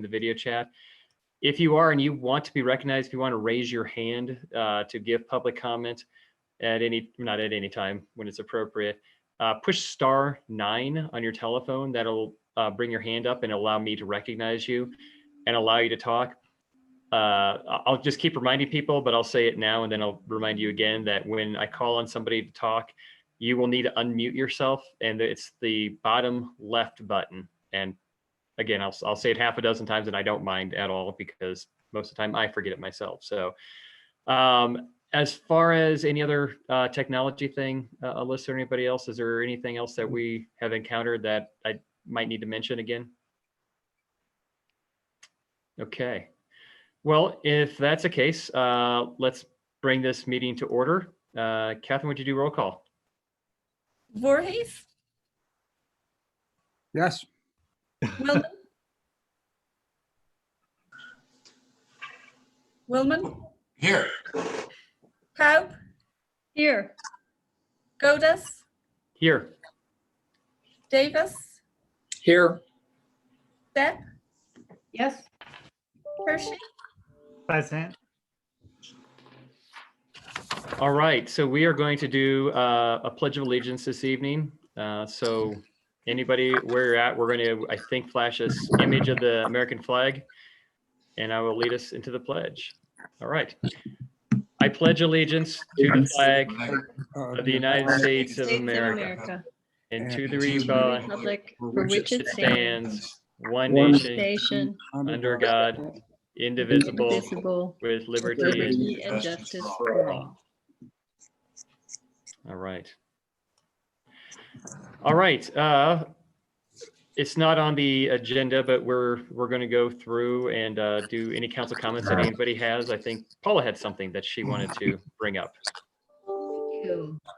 the video chat. If you are and you want to be recognized, if you want to raise your hand to give public comment at not at any time when it's appropriate, push *9 on your telephone. That'll bring your hand up and allow me to recognize you and allow you to talk. I'll just keep reminding people, but I'll say it now and then I'll remind you again that when I call on somebody to talk, you will need to unmute yourself, and it's the bottom left button. And again, I'll say it half a dozen times, and I don't mind at all because most of the time I forget it myself. So as far as any other technology thing, Alyssa or anybody else, is there anything else that we have encountered that I might need to mention again? Okay. Well, if that's the case, let's bring this meeting to order. Catherine, would you do roll call? Voorhees, Yes. Willman, Willman, Here. Kaup, Here. Godas, Here. Davis, Here. Depp, Yes. Hershey. Present. All right, so we are going to do a Pledge of Allegiance this evening. So anybody where you're at, we're going to, I think, flash this image of the American flag, and I will lead us into the pledge. All right. I pledge allegiance to the flag of the United States of America and to the republic Republic for which it stands, one nation, nation, under God, indivisible, indivisible, with liberty liberty and justice for all. All right. All right. It's not on the agenda, but we're going to go through and do any council comments that anybody has. I think Paula had something that she wanted to bring up.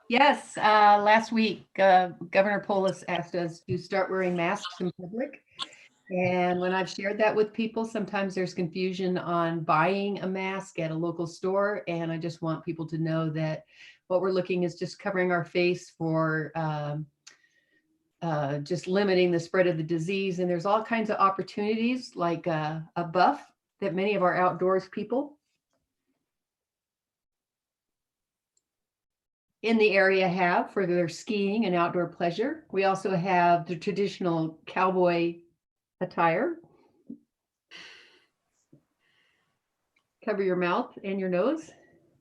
Yes, last week, Governor Polis asked us to start wearing masks in public. And when I've shared that with people, sometimes there's confusion on buying a mask at a local store. And I just want people to know that what we're looking is just covering our face for just limiting the spread of the disease. And there's all kinds of opportunities like a buff that many of our outdoors people in the area have for their skiing and outdoor pleasure. We also have the traditional cowboy attire. Cover your mouth and your nose.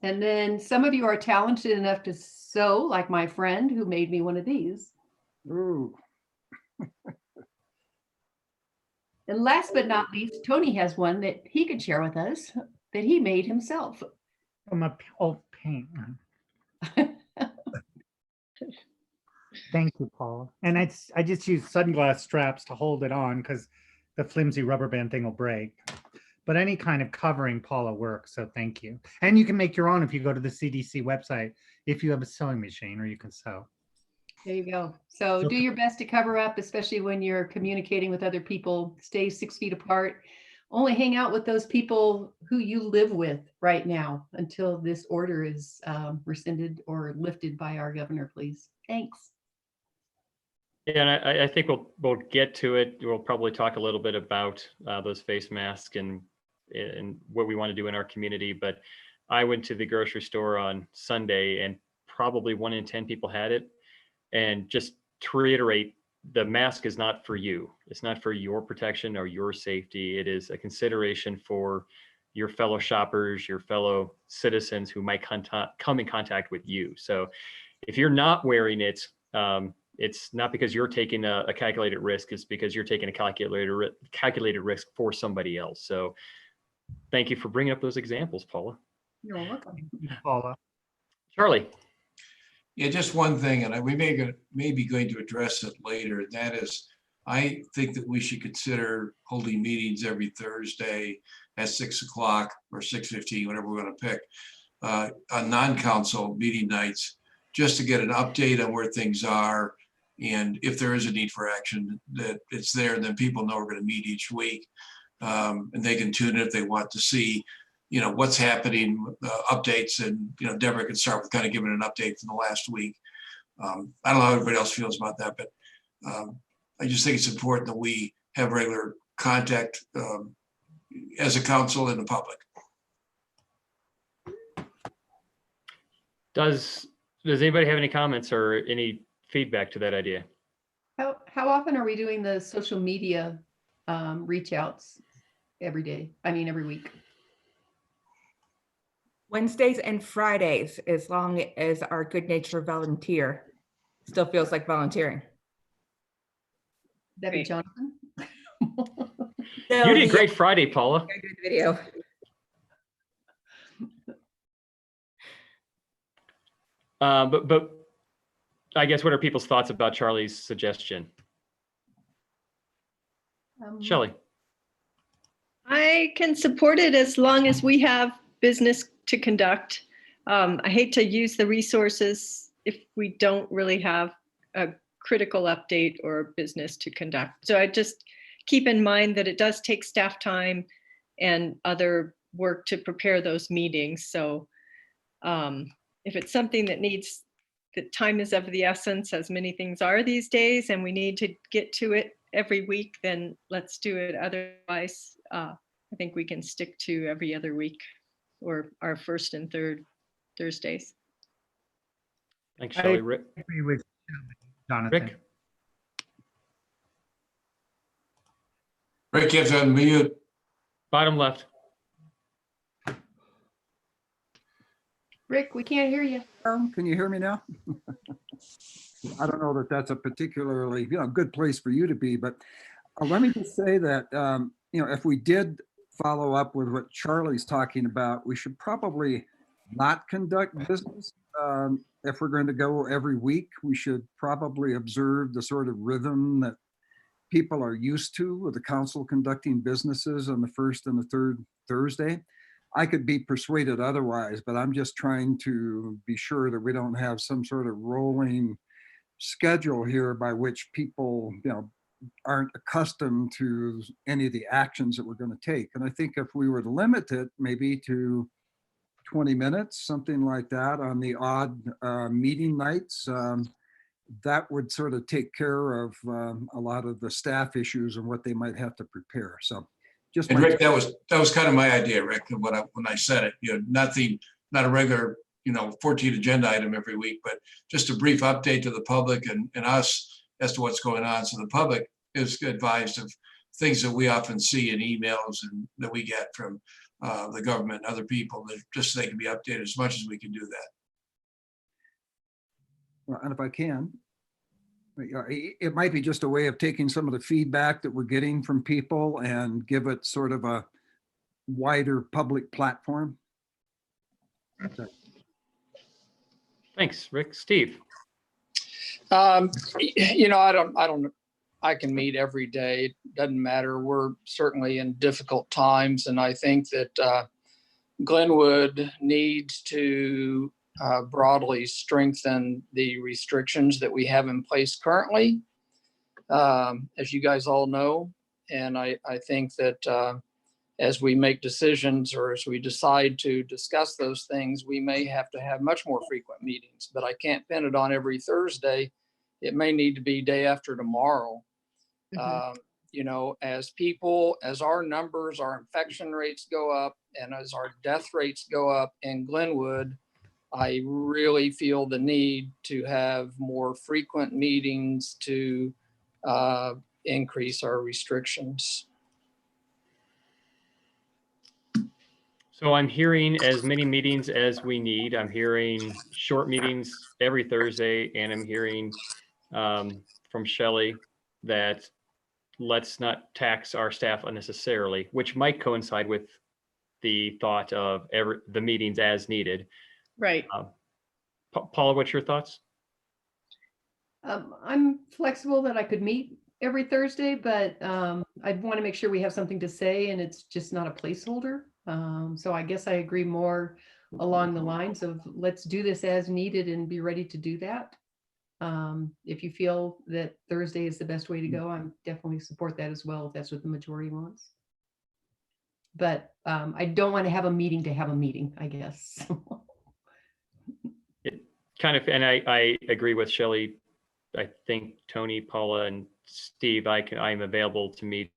And then some of you are talented enough to sew, like my friend who made me one of these. Ooh. And last but not least, Tony has one that he could share with us that he made himself. From a old paint. Thank you, Paula. And I just use sunglass straps to hold it on because the flimsy rubber band thing will break. But any kind of covering, Paula, works. So thank you. And you can make your own if you go to the CDC website if you have a sewing machine, or you can sew. There you go. So do your best to cover up, especially when you're communicating with other people. Stay 6 feet apart. Only hang out with those people who you live with right now until this order is rescinded or lifted by our governor, please. Thanks. Yeah, and I think we'll get to it. We'll probably talk a little bit about those face masks and what we want to do in our community. But I went to the grocery store on Sunday and probably 1 in 10 people had it. And just to reiterate, the mask is not for you. It's not for your protection or your safety. It is a consideration for your fellow shoppers, your fellow citizens who might come in contact with you. So if you're not wearing it, it's not because you're taking a calculated risk. It's because you're taking a calculated risk for somebody else. So thank you for bringing up those examples, Paula. You're welcome. Paula. Charlie. Yeah, just one thing, and we may be going to address it later. That is, I think that we should consider holding meetings every Thursday at 6 o'clock or 6:15, whatever we want to pick, on non-council meeting nights, just to get an update on where things are. And if there is a need for action, that it's there, and then people know we're going to meet each week. And they can tune in if they want to see, what's happening, updates. And, Deborah can start with kind of giving an update from the last week. I don't know how everybody else feels about that, but I just think it's important that we have regular contact as a council and the public. Does anybody have any comments or any feedback to that idea? How often are we doing the social media reach outs every day? I mean, every week? Wednesdays and Fridays, as long as our good natured volunteer still feels like volunteering. That'd be Jonathan. You did great Friday, Paula. Video. But I guess what are people's thoughts about Charlie's suggestion? Shelley? I can support it as long as we have business to conduct. I hate to use the resources if we don't really have a critical update or business to conduct. So I just keep in mind that it does take staff time and other work to prepare those meetings. So if it's something that needs, that time is of the essence, as many things are these days, and we need to get to it every week, then let's do it. Otherwise, I think we can stick to every other week or our first and third Thursdays. Thanks, Shelley. Rick? I agree with Jonathan. Rick? Rick, you have to unmute. Bottom left. Rick, we can't hear you. Can you hear me now? I don't know that that's a particularly, good place for you to be, but let me just say that, if we did follow up with what Charlie's talking about, we should probably not conduct business. If we're going to go every week, we should probably observe the sort of rhythm that people are used to with the council conducting businesses on the first and the third Thursday. I could be persuaded otherwise, but I'm just trying to be sure that we don't have some sort of rolling schedule here by which people, aren't accustomed to any of the actions that we're going to take. And I think if we were to limit it maybe to 20 minutes, something like that on the odd meeting nights, that would sort of take care of a lot of the staff issues and what they might have to prepare. So just And Rick, that was kind of my idea, Rick, when I said it, nothing, not a regular, 14 agenda item every week, but just a brief update to the public and us as to what's going on. So the public is advised of things that we often see in emails and that we get from the government and other people, that just so they can be updated as much as we can do that. Well, and if I can, it might be just a way of taking some of the feedback that we're getting from people and give it sort of a wider public platform. Thanks, Rick. Steve? I can meet every day. It doesn't matter. We're certainly in difficult times. And I think that Glenwood needs to broadly strengthen the restrictions that we have in place currently, as you guys all know. And I think that as we make decisions or as we decide to discuss those things, we may have to have much more frequent meetings, but I can't pin it on every Thursday. It may need to be day after tomorrow. As our numbers, our infection rates go up and as our death rates go up in Glenwood, I really feel the need to have more frequent meetings to increase our restrictions. So I'm hearing as many meetings as we need. I'm hearing short meetings every Thursday, and I'm hearing from Shelley that let's not tax our staff unnecessarily, which might coincide with the thought of the meetings as needed. Right. Paula, what's your thoughts? I'm flexible that I could meet every Thursday, but I'd want to make sure we have something to say and it's just not a placeholder. So I guess I agree more along the lines of let's do this as needed and be ready to do that. If you feel that Thursday is the best way to go, I'm definitely support that as well, if that's what the majority wants. But I don't want to have a meeting, I guess. It kind of, and I agree with Shelley. I think Tony, Paula, and Steve, I'm available to meet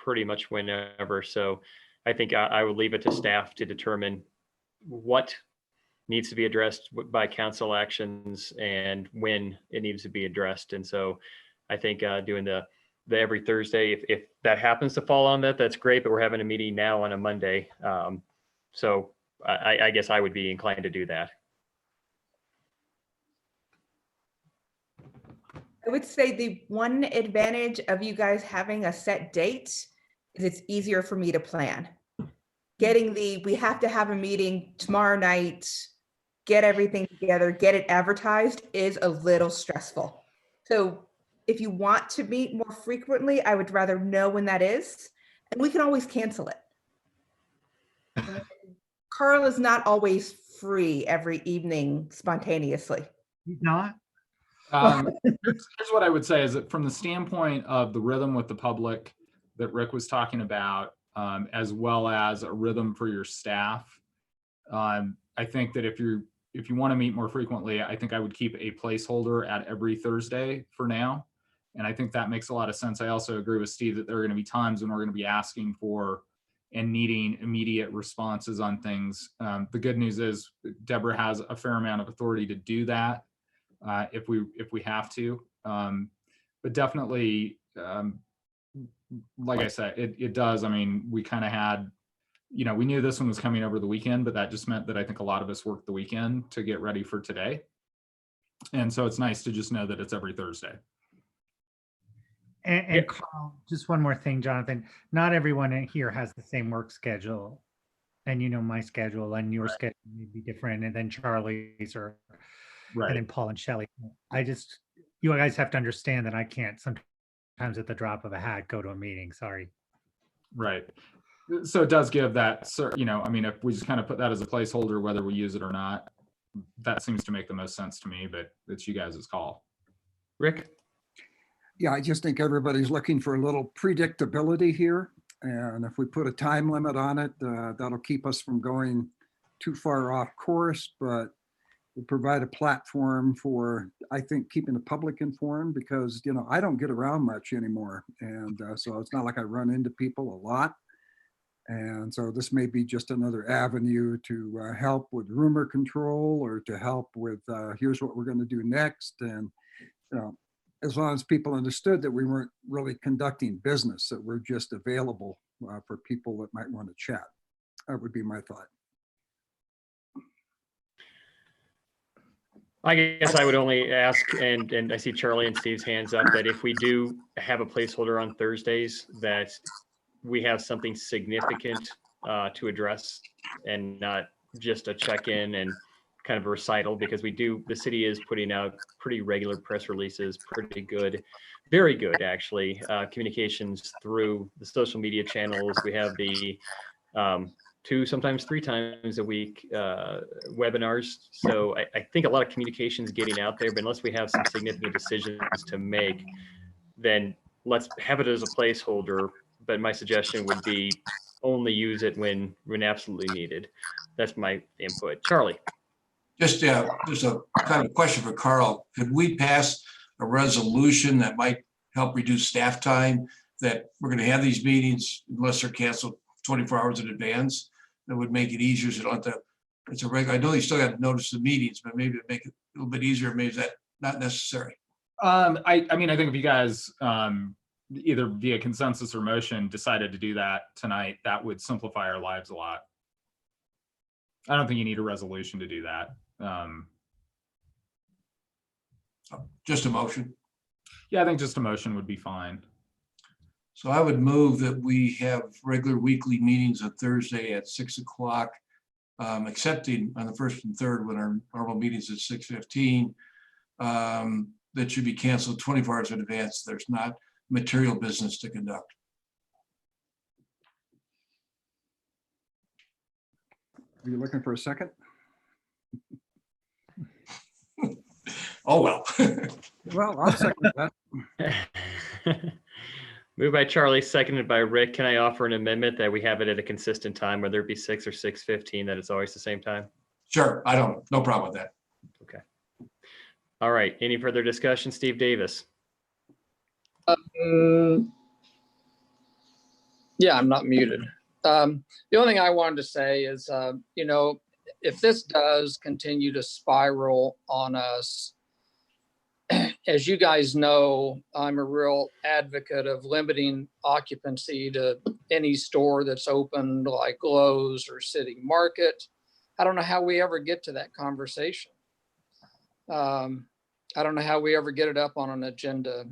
pretty much whenever. So I think I would leave it to staff to determine what needs to be addressed by council actions and when it needs to be addressed. And so I think doing the every Thursday, if that happens to fall on that, that's great, but we're having a meeting now on a Monday. So I guess I would be inclined to do that. I would say the one advantage of you guys having a set date is it's easier for me to plan. We have to have a meeting tomorrow night, get everything together, get it advertised is a little stressful. So if you want to meet more frequently, I would rather know when that is, and we can always cancel it. Carl is not always free every evening spontaneously. He's not? Here's what I would say is that from the standpoint of the rhythm with the public that Rick was talking about, as well as a rhythm for your staff, I think that if you want to meet more frequently, I think I would keep a placeholder at every Thursday for now. And I think that makes a lot of sense. I also agree with Steve that there are going to be times when we're going to be asking for and needing immediate responses on things. The good news is Deborah has a fair amount of authority to do that if we have to. But definitely, like I said, it does. I mean, we kind of had, we knew this one was coming over the weekend, but that just meant that I think a lot of us worked the weekend to get ready for today. And so it's nice to just know that it's every Thursday. And Carl, just one more thing, Jonathan. Not everyone in here has the same work schedule. And my schedule and your schedule may be different. And then Charlie's and then Paul and Shelley. You guys have to understand that I can't sometimes at the drop of a hat go to a meeting. Sorry. Right. So it does give that, I mean, if we just kind of put that as a placeholder, whether we use it or not, that seems to make the most sense to me, but it's you guys' call. Rick? Yeah, I just think everybody's looking for a little predictability here. And if we put a time limit on it, that'll keep us from going too far off course, but will provide a platform for, I think, keeping the public informed because, I don't get around much anymore. And so it's not like I run into people a lot. And so this may be just another avenue to help with rumor control or to help with here's what we're going to do next. And, as long as people understood that we weren't really conducting business, that we're just available for people that might want to chat. That would be my thought. I guess I would only ask, and I see Charlie and Steve's hands up, that if we do have a placeholder on Thursdays, that we have something significant to address and not just a check-in and kind of a recital, because the city is putting out pretty regular press releases, pretty good, very good actually, communications through the social media channels. We have the 2, sometimes 3 times a week webinars. So I think a lot of communication is getting out there, but unless we have some significant decisions to make, then let's have it as a placeholder. But my suggestion would be only use it when absolutely needed. That's my input. Charlie. Just, there's a kind of question for Carl. Could we pass a resolution that might help reduce staff time, that we're going to have these meetings unless they're canceled 24 hours in advance? That would make it easier. So you don't have to, it's a regular, I know you still got to notice the meetings, but maybe it'd make it a little bit easier. Maybe is that not necessary? I mean, I think if you guys either via consensus or motion decided to do that tonight, that would simplify our lives a lot. I don't think you need a resolution to do that. Just a motion. Yeah, I think just a motion would be fine. So I would move that we have regular weekly meetings on Thursday at 6 o'clock, excepting on the 1st and 3rd when our normal meetings at 6:15. That should be canceled 24 hours in advance. There's not material business to conduct. Are you looking for a second? Oh, well. Well, I'll second that. Moved by Charlie, seconded by Rick. Can I offer an amendment that we have it at a consistent time, whether it be 6 or 6:15, that it's always the same time? Sure, no problem with that. Okay. All right. Any further discussion? Steve Davis. Yeah, I'm not muted. The only thing I wanted to say is, if this does continue to spiral on us, as you guys know, I'm a real advocate of limiting occupancy to any store that's open like Lowe's or City Market. I don't know how we ever get to that conversation. I don't know how we ever get it up on an agenda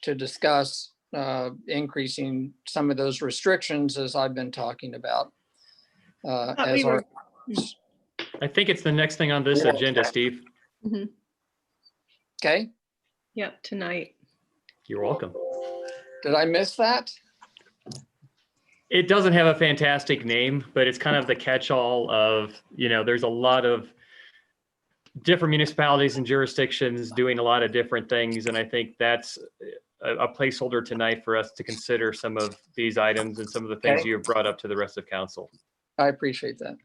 to discuss increasing some of those restrictions as I've been talking about. we were- I think it's the next thing on this agenda, Steve. Okay, Yep, tonight. You're welcome. did I miss that? It doesn't have a fantastic name, but it's kind of the catch-all of, there's a lot of different municipalities and jurisdictions doing a lot of different things. And I think that's a placeholder tonight for us to consider some of these items and some of the things Okay. you have brought up to the rest of council. I appreciate that.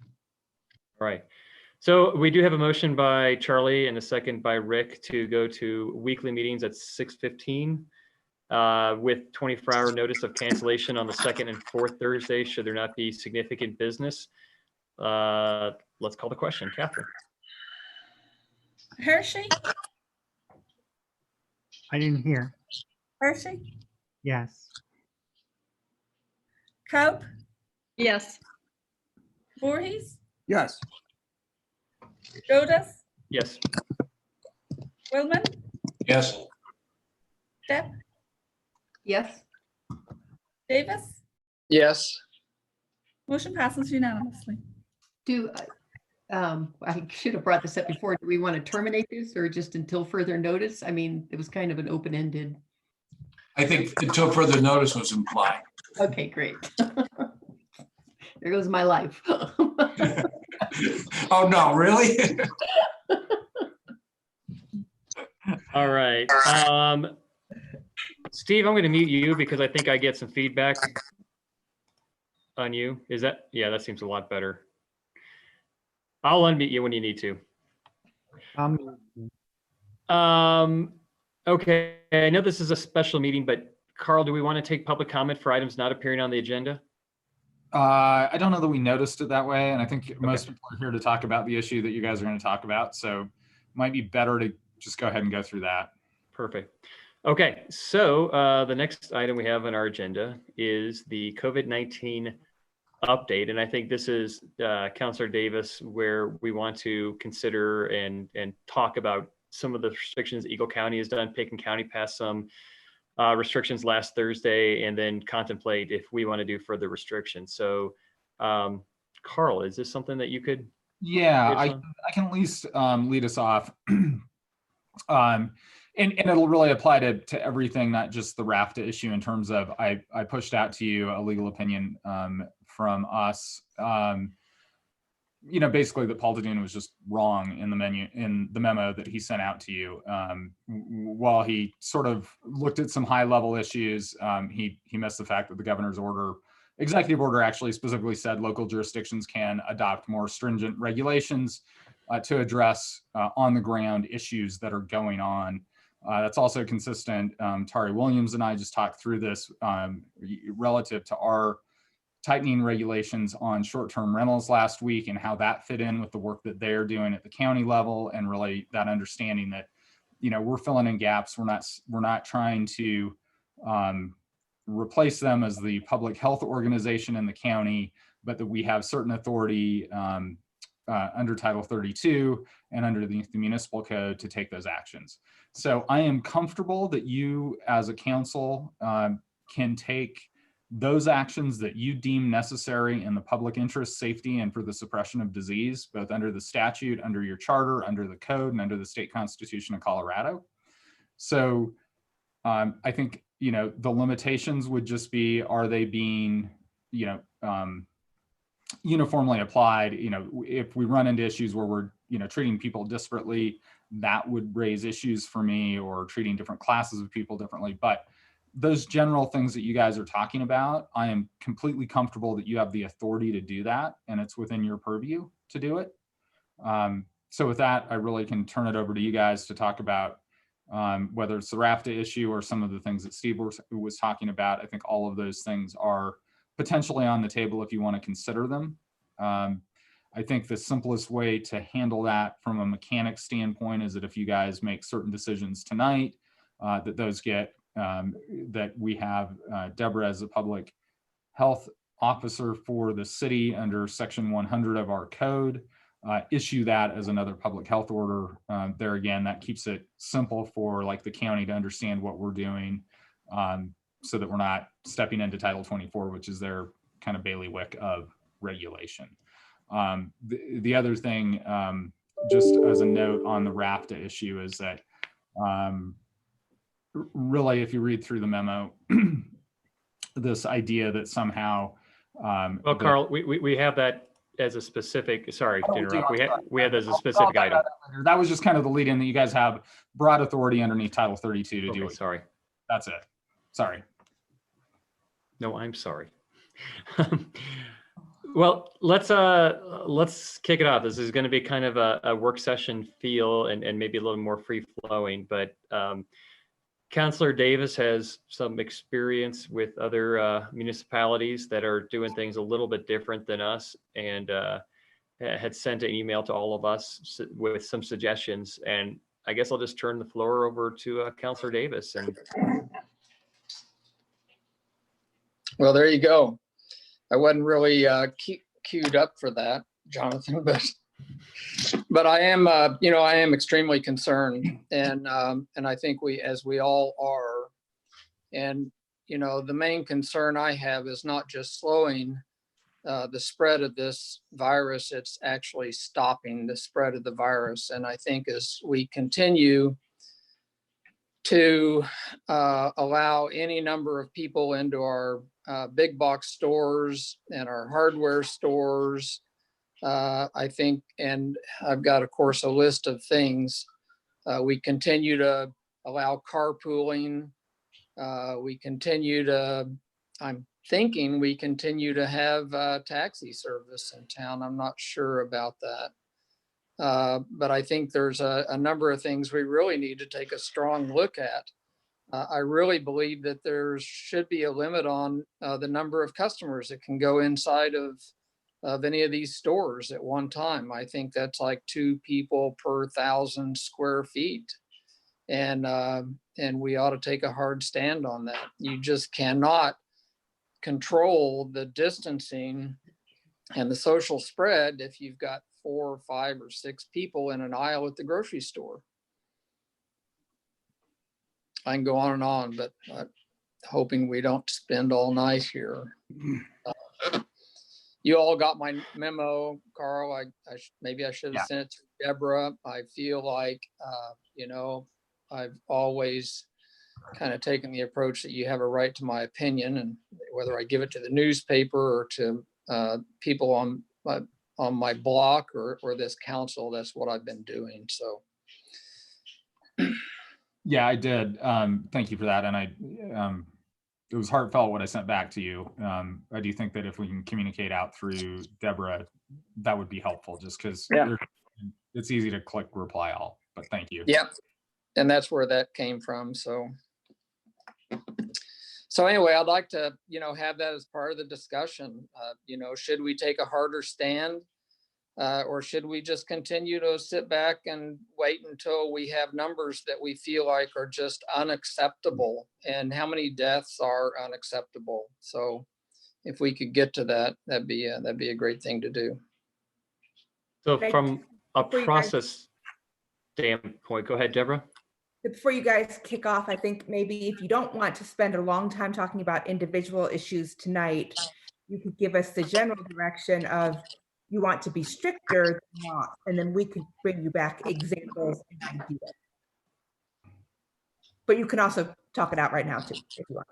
All right. So we do have a motion by Charlie and a second by Rick to go to weekly meetings at 6:15 with 24-hour notice of cancellation on the second and fourth Thursday, should there not be significant business. Let's call the question. Catherine. Hershey, I didn't hear. Hershey, Yes. Cope, Yes. Voorhees, Yes. Godas, Yes. Willman, Yes, Depp, Yes. Davis. Yes, Motion passes unanimously. Do, I should have brought this up before. Do we want to terminate this or just until further notice? I mean, it was kind of an open-ended. I think until further notice was implied. Okay, great. There goes my life. Oh, no, really? All right. Steve, I'm going to mute you because I think I get some feedback on you. Is that? Yeah, that seems a lot better. I'll unmute you when you need to. Okay, I know this is a special meeting, but Carl, do we want to take public comment for items not appearing on the agenda? I don't know that we noticed it that way, and I think most people are here to talk about the issue that you guys are going to talk about, so it might be better to just go ahead and go through that. Perfect. Okay, so the next item we have on our agenda is the COVID-19 update, and I think this is Councilor Davis, where we want to consider and talk about some of the restrictions Eagle County has done. Picken County passed some restrictions last Thursday, and then contemplate if we want to do further restrictions. So, Carl, is this something that you could? Yeah, Yes, I Sean? can at least lead us off. And it'll really apply to everything, not just the RAFTA issue, in terms of I pushed out to you a legal opinion from us. Basically that Paul Dadun was just wrong in the memo that he sent out to you. While he sort of looked at some high level issues, he missed the fact that the governor's executive order actually specifically said local jurisdictions can adopt more stringent regulations to address on the ground issues that are going on. That's also consistent. Tari Williams and I just talked through this relative to our tightening regulations on short-term rentals last week and how that fit in with the work that they're doing at the county level, and really that understanding that, we're filling in gaps. We're not trying to replace them as the public health organization in the county, but that we have certain authority under Title 32 and under the municipal code to take those actions. So I am comfortable that you as a council can take those actions that you deem necessary in the public interest, safety, and for the suppression of disease, both under the statute, under your charter, under the code, and under the state constitution of Colorado. So I think, the limitations would just be, are they being, uniformly applied? If we run into issues where we're, treating people disparately, that would raise issues for me, or treating different classes of people differently. But those general things that you guys are talking about, I am completely comfortable that you have the authority to do that, and it's within your purview to do it. So with that, I really can turn it over to you guys to talk about whether it's the RAFTA issue or some of the things that Steve was talking about. I think all of those things are potentially on the table if you want to consider them. I think the simplest way to handle that from a mechanic standpoint is that if you guys make certain decisions tonight, that those get, that we have Deborah as a public health officer for the city under section 100 of our code, issue that as another public health order. There again, that keeps it simple for like the county to understand what we're doing, so that we're not stepping into Title 24, which is their kind of bailiwick of regulation. The other thing, just as a note on the RAFTA issue, is that really, if you read through the memo, this idea that somehow Well, Carl, we have that as a specific, sorry to interrupt, we have that as a specific item. That was just kind of the lead in that you guys have broad authority underneath Title 32 to do Okay, it. sorry. That's it. Sorry. No, I'm sorry. Well, let's kick it off. This is going to be kind of a work session feel and maybe a little more free flowing, but Councilor Davis has some experience with other municipalities that are doing things a little bit different than us, and had sent an email to all of us with some suggestions. And I guess I'll just turn the floor over to Councilor Davis. And Well, there you go. I wasn't really queued up for that, Jonathan, but I am, I am extremely concerned, and I think as we all are, and the main concern I have is not just slowing the spread of this virus; it's actually stopping the spread of the virus. And I think as we continue to allow any number of people into our big box stores and our hardware stores, I think, and I've got, of course, a list of things. We continue to allow carpooling. We continue to, I'm thinking we continue to have taxi service in town. I'm not sure about that. But I think there's a number of things we really need to take a strong look at. I really believe that there should be a limit on the number of customers that can go inside of any of these stores at one time. I think that's like 2 people per 1,000 square feet. And we ought to take a hard stand on that. You just cannot control the distancing and the social spread if you've got 4 or 5 or 6 people in an aisle at the grocery store. I can go on and on, but I'm hoping we don't spend all night here. You all got my memo, Carl. Maybe I should have sent it to Deborah. I feel like, I've always kind of taken the approach that you have a right to my opinion, and whether I give it to the newspaper or to people on my block or this council, that's what I've been doing. So. Yeah, I did. Thank you for that. And it was heartfelt what I sent back to you. I do think that if we can communicate out through Deborah, that would be helpful, just because it's easy to click reply all, but thank you. Yeah. And that's where that came from. So anyway, I'd like to, have that as part of the discussion. Should we take a harder stand? Or should we just continue to sit back and wait until we have numbers that we feel like are just unacceptable? And how many deaths are unacceptable? So if we could get to that, that'd be a great thing to do. so from a process standpoint, go ahead, Deborah. Before you guys kick off, I think maybe if you don't want to spend a long time talking about individual issues tonight, you could give us the general direction of you want to be stricter or not, and then we could bring you back examples and ideas. But you can also talk it out right now too, if you want.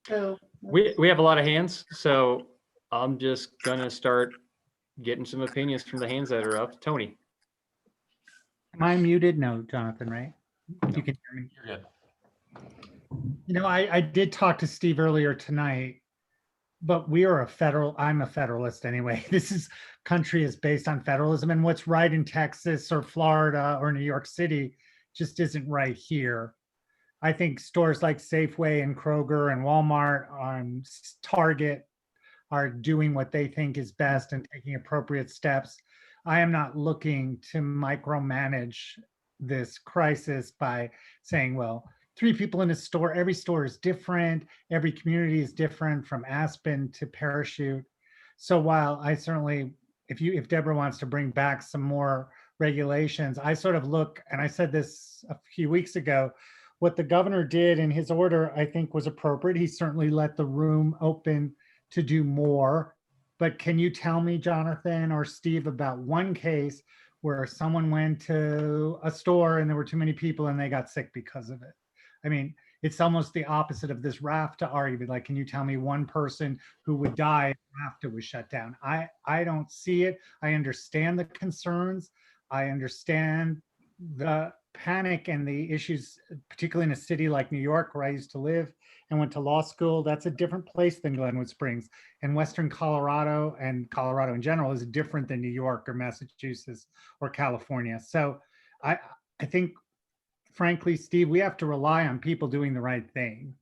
So We have a lot of hands, so I'm just gonna start getting some opinions from the hands that are up. Tony. Am I muted? No, Jonathan, right? You can hear me. You're good. I did talk to Steve earlier tonight, but I'm a federalist anyway. This country is based on federalism, and what's right in Texas or Florida or New York City just isn't right here. I think stores like Safeway and Kroger and Walmart and Target are doing what they think is best and taking appropriate steps. I am not looking to micromanage this crisis by saying, well, 3 people in a store, every store is different. Every community is different from Aspen to Parachute. So while I certainly, if Deborah wants to bring back some more regulations, I sort of look, and I said this a few weeks ago, what the governor did in his order, I think was appropriate. He certainly let the room open to do more. But can you tell me, Jonathan or Steve, about one case where someone went to a store and there were too many people and they got sick because of it? I mean, it's almost the opposite of this RAFTA argument. Like, can you tell me one person who would die if RAFTA was shut down? I don't see it. I understand the concerns. I understand the panic and the issues, particularly in a city like New York, where I used to live and went to law school. That's a different place than Glenwood Springs. And Western Colorado, and Colorado in general, is different than New York or Massachusetts or California. So I think, frankly, Steve, we have to rely on people doing the right thing.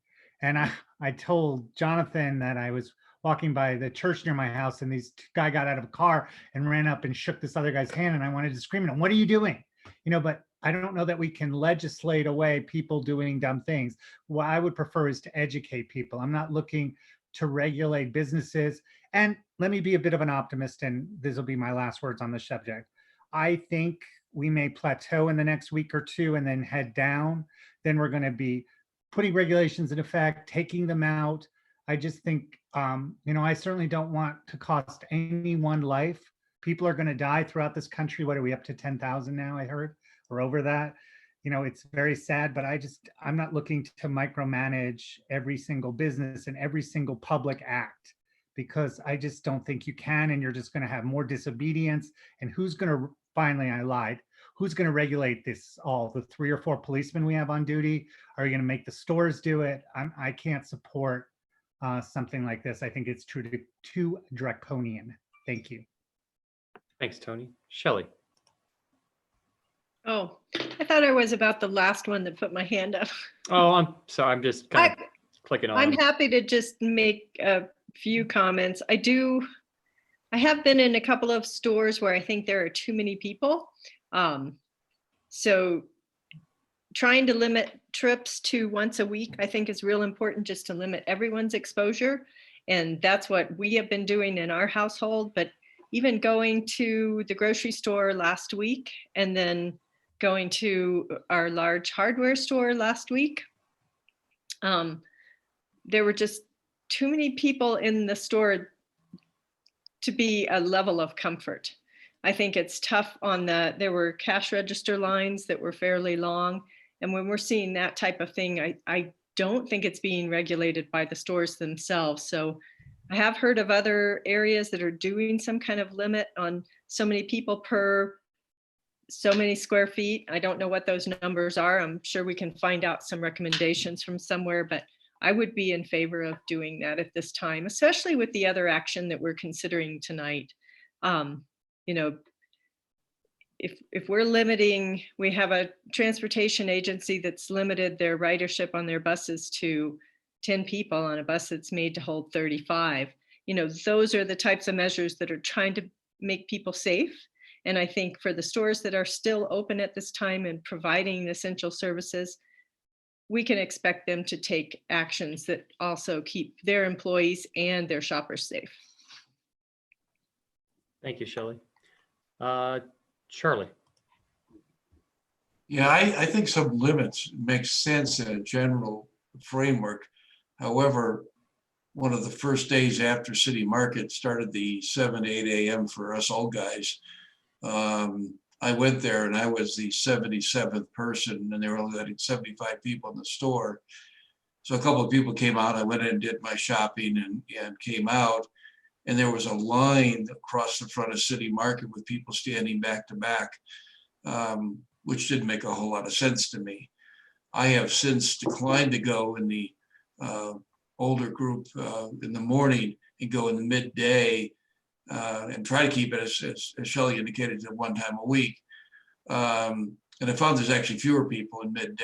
And I told Jonathan that I was walking by the church near my house and this guy got out of a car and ran up and shook this other guy's hand, and I wanted to scream at him, "What are you doing?" But I don't know that we can legislate away people doing dumb things. What I would prefer is to educate people. I'm not looking to regulate businesses. And let me be a bit of an optimist, and this will be my last words on the subject. I think we may plateau in the next week or two and then head down. Then we're going to be putting regulations in effect, taking them out. I just think, I certainly don't want to cost anyone life. People are going to die throughout this country. What are we up to 10,000 now? I heard, or over that. It's very sad, but I'm not looking to micromanage every single business and every single public act, because I just don't think you can, and you're just going to have more disobedience. And who's going to, finally, I lied, who's going to regulate this all? The 3 or 4 policemen we have on duty? Are you going to make the stores do it? I can't support something like this. I think it's too draconian. Thank you. Thanks, Tony. Shelley. Oh, I thought I was about the last one that put my hand up. Oh, I'm sorry. I'm just kind of clicking on. I'm happy to just make a few comments. I have been in a couple of stores where I think there are too many people. So trying to limit trips to once a week, I think is real important, just to limit everyone's exposure. And that's what we have been doing in our household. But even going to the grocery store last week and then going to our large hardware store last week, there were just too many people in the store to be a level of comfort. I think it's tough there were cash register lines that were fairly long. And when we're seeing that type of thing, I don't think it's being regulated by the stores themselves. So I have heard of other areas that are doing some kind of limit on so many people per so many square feet. I don't know what those numbers are. I'm sure we can find out some recommendations from somewhere, but I would be in favor of doing that at this time, especially with the other action that we're considering tonight. If we're limiting, we have a transportation agency that's limited their ridership on their buses to 10 people on a bus that's made to hold 35. Those are the types of measures that are trying to make people safe. And I think for the stores that are still open at this time and providing essential services, we can expect them to take actions that also keep their employees and their shoppers safe. Thank you, Shelley. Charlie. Yeah, I think some limits make sense in a general framework. However, one of the first days after City Market started the 7 to 8 a.m. for us old guys, I went there and I was the 77th person, and they were only letting 75 people in the store. So a couple of people came out. I went in and did my shopping and came out, and there was a line across the front of City Market with people standing back to back, which didn't make a whole lot of sense to me. I have since declined to go in the older group in the morning and go in the midday and try to keep it, as Shelley indicated, to 1 time a week. And I found there's actually fewer people in midday.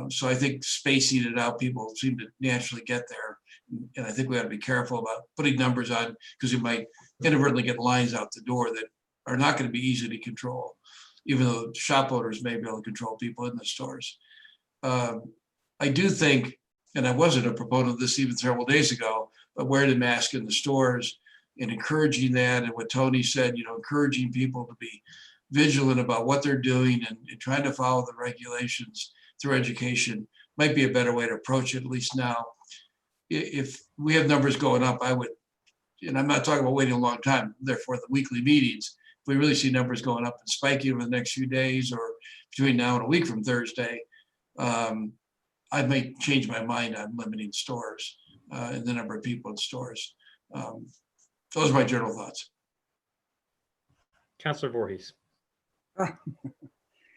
So I think spacing it out, people seem to naturally get there. And I think we have to be careful about putting numbers on, because we might inadvertently get lines out the door that are not going to be easy to control, even though shop owners may be able to control people in the stores. I do think, and I wasn't a proponent of this even several days ago, but wearing a mask in the stores and encouraging that, and what Tony said, encouraging people to be vigilant about what they're doing and trying to follow the regulations through education might be a better way to approach it, at least now. If we have numbers going up, I would, and I'm not talking about waiting a long time, therefore the weekly meetings, if we really see numbers going up and spiking over the next few days or between now and a week from Thursday, I might change my mind on limiting stores and the number of people in stores. Those are my general thoughts. Councilor Voorhees.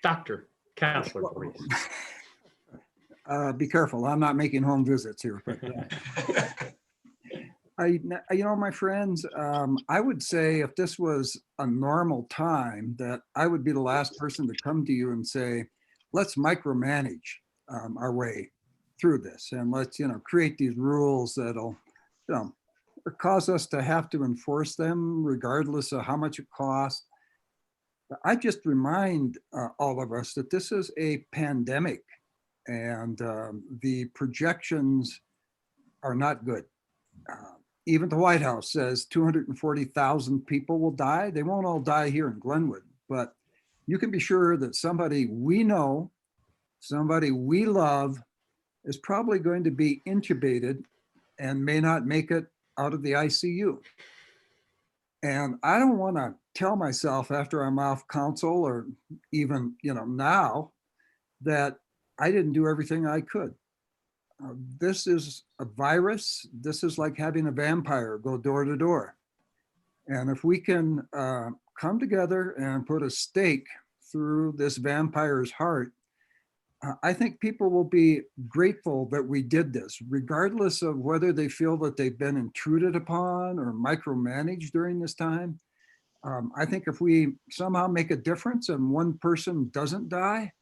Dr. Councilor Voorhees. Be careful. I'm not making home visits here. But, my friends, I would say if this was a normal time, that I would be the last person to come to you and say, let's micromanage our way through this, and let's, create these rules that'll, cause us to have to enforce them regardless of how much it costs. I just remind all of us that this is a pandemic, and the projections are not good. Even the White House says 240,000 people will die. They won't all die here in Glenwood, but you can be sure that somebody we know, somebody we love, is probably going to be intubated and may not make it out of the ICU. And I don't want to tell myself after I'm off council, or even, now, that I didn't do everything I could. This is a virus. This is like having a vampire go door to door. And if we can come together and put a stake through this vampire's heart, I think people will be grateful that we did this, regardless of whether they feel that they've been intruded upon or micromanaged during this time. I think if we somehow make a difference and one person doesn't die,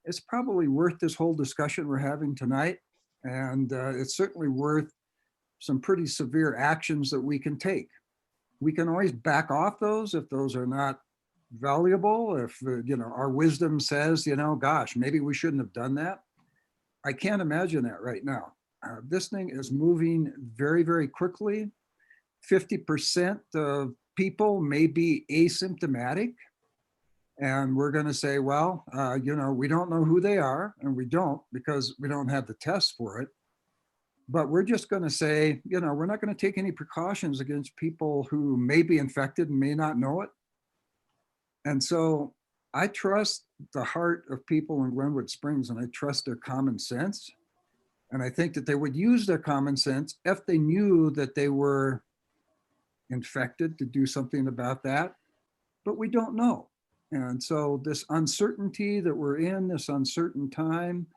it's probably worth this whole discussion we're having tonight. And it's certainly worth some pretty severe actions that we can take. We can always back off those if those are not valuable, if our wisdom says, gosh, maybe we shouldn't have done that. I can't imagine that right now. This thing is moving very, very quickly. 50% of people may be asymptomatic, and we're going to say, well, we don't know who they are, and we don't, because we don't have the test for it. But we're just going to say, we're not going to take any precautions against people who may be infected and may not know it. And so I trust the heart of people in Glenwood Springs, and I trust their common sense. And I think that they would use their common sense if they knew that they were infected, to do something about that. But we don't know. And so this uncertainty that we're in, this uncertain time,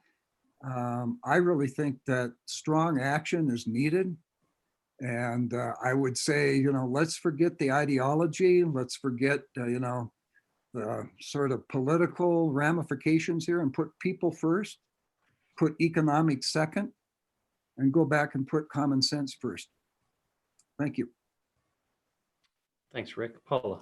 I really think that strong action is needed. And I would say, let's forget the ideology. Let's forget, the sort of political ramifications here, and put people first, put economics second, and go back and put common sense first. Thank you. Thanks, Rick. Paula.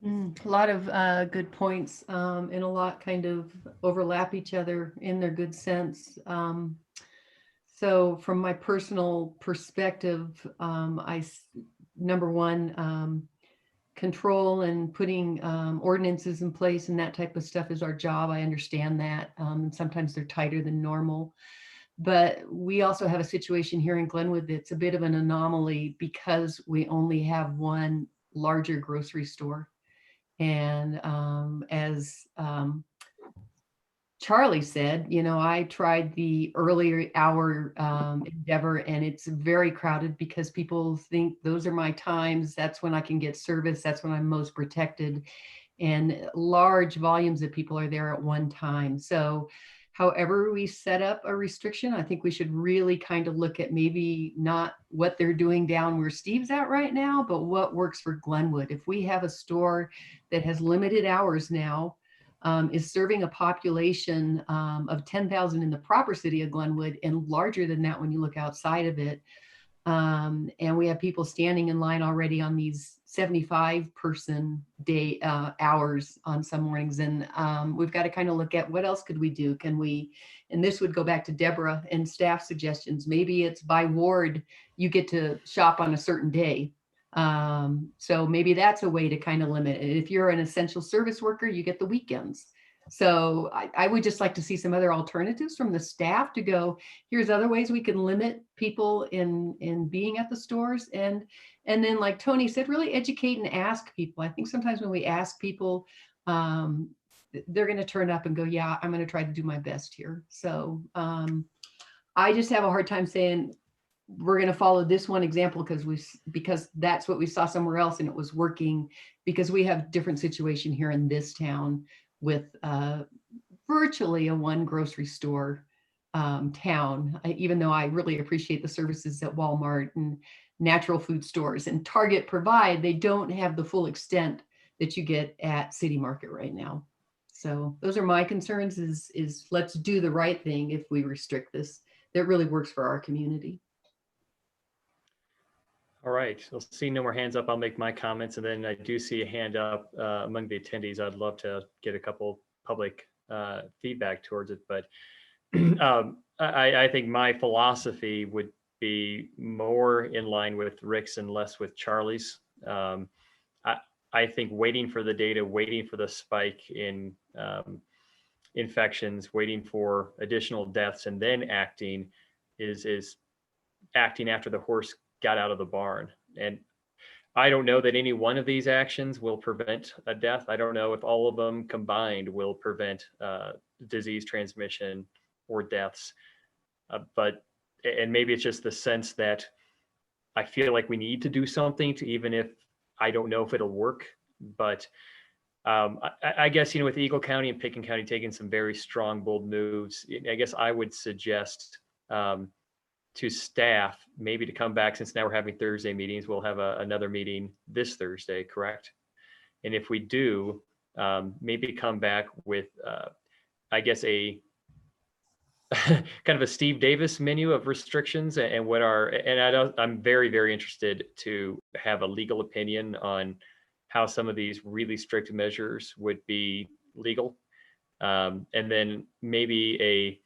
A lot of good points, and a lot kind of overlap each other in their good sense. So from my personal perspective, number one, control and putting ordinances in place and that type of stuff is our job. I understand that. Sometimes they're tighter than normal. But we also have a situation here in Glenwood that's a bit of an anomaly because we only have one larger grocery store. And as Charlie said, I tried the earlier hour endeavor, and it's very crowded because people think those are my times. That's when I can get service. That's when I'm most protected. And large volumes of people are there at one time. So however we set up a restriction, I think we should really kind of look at maybe not what they're doing down where Steve's at right now, but what works for Glenwood. If we have a store that has limited hours now, is serving a population of 10,000 in the proper city of Glenwood and larger than that when you look outside of it. And we have people standing in line already on these 75-person day hours on some mornings. And we've got to kind of look at what else could we do? Can we, and this would go back to Deborah and staff suggestions. Maybe it's by ward, you get to shop on a certain day. So maybe that's a way to kind of limit it. If you're an essential service worker, you get the weekends. So I would just like to see some other alternatives from the staff to go, here's other ways we can limit people in being at the stores. And then like Tony said, really educate and ask people. I think sometimes when we ask people, they're going to turn up and go, yeah, I'm going to try to do my best here. So I just have a hard time saying we're going to follow this one example because that's what we saw somewhere else and it was working, because we have different situation here in this town with virtually a one grocery store town, even though I really appreciate the services that Walmart and natural food stores and Target provide, they don't have the full extent that you get at City Market right now. So those are my concerns is let's do the right thing if we restrict this. That really works for our community. All right, I'll see no more hands up. I'll make my comments, and then I do see a hand up among the attendees. I'd love to get a couple public feedback towards it, but I think my philosophy would be more in line with Rick's and less with Charlie's. I think waiting for the data, waiting for the spike in infections, waiting for additional deaths, and then acting is acting after the horse got out of the barn. And I don't know that any one of these actions will prevent a death. I don't know if all of them combined will prevent disease transmission or deaths. And maybe it's just the sense that I feel like we need to do something to, even if I don't know if it'll work. But I guess, with Eagle County and Pickens County taking some very strong, bold moves, I guess I would suggest to staff maybe to come back, since now we're having Thursday meetings. We'll have another meeting this Thursday, correct? And if we do, maybe come back with, I guess, a kind of a Steve Davis menu of restrictions and what are, and I'm very, very interested to have a legal opinion on how some of these really strict measures would be legal. And then maybe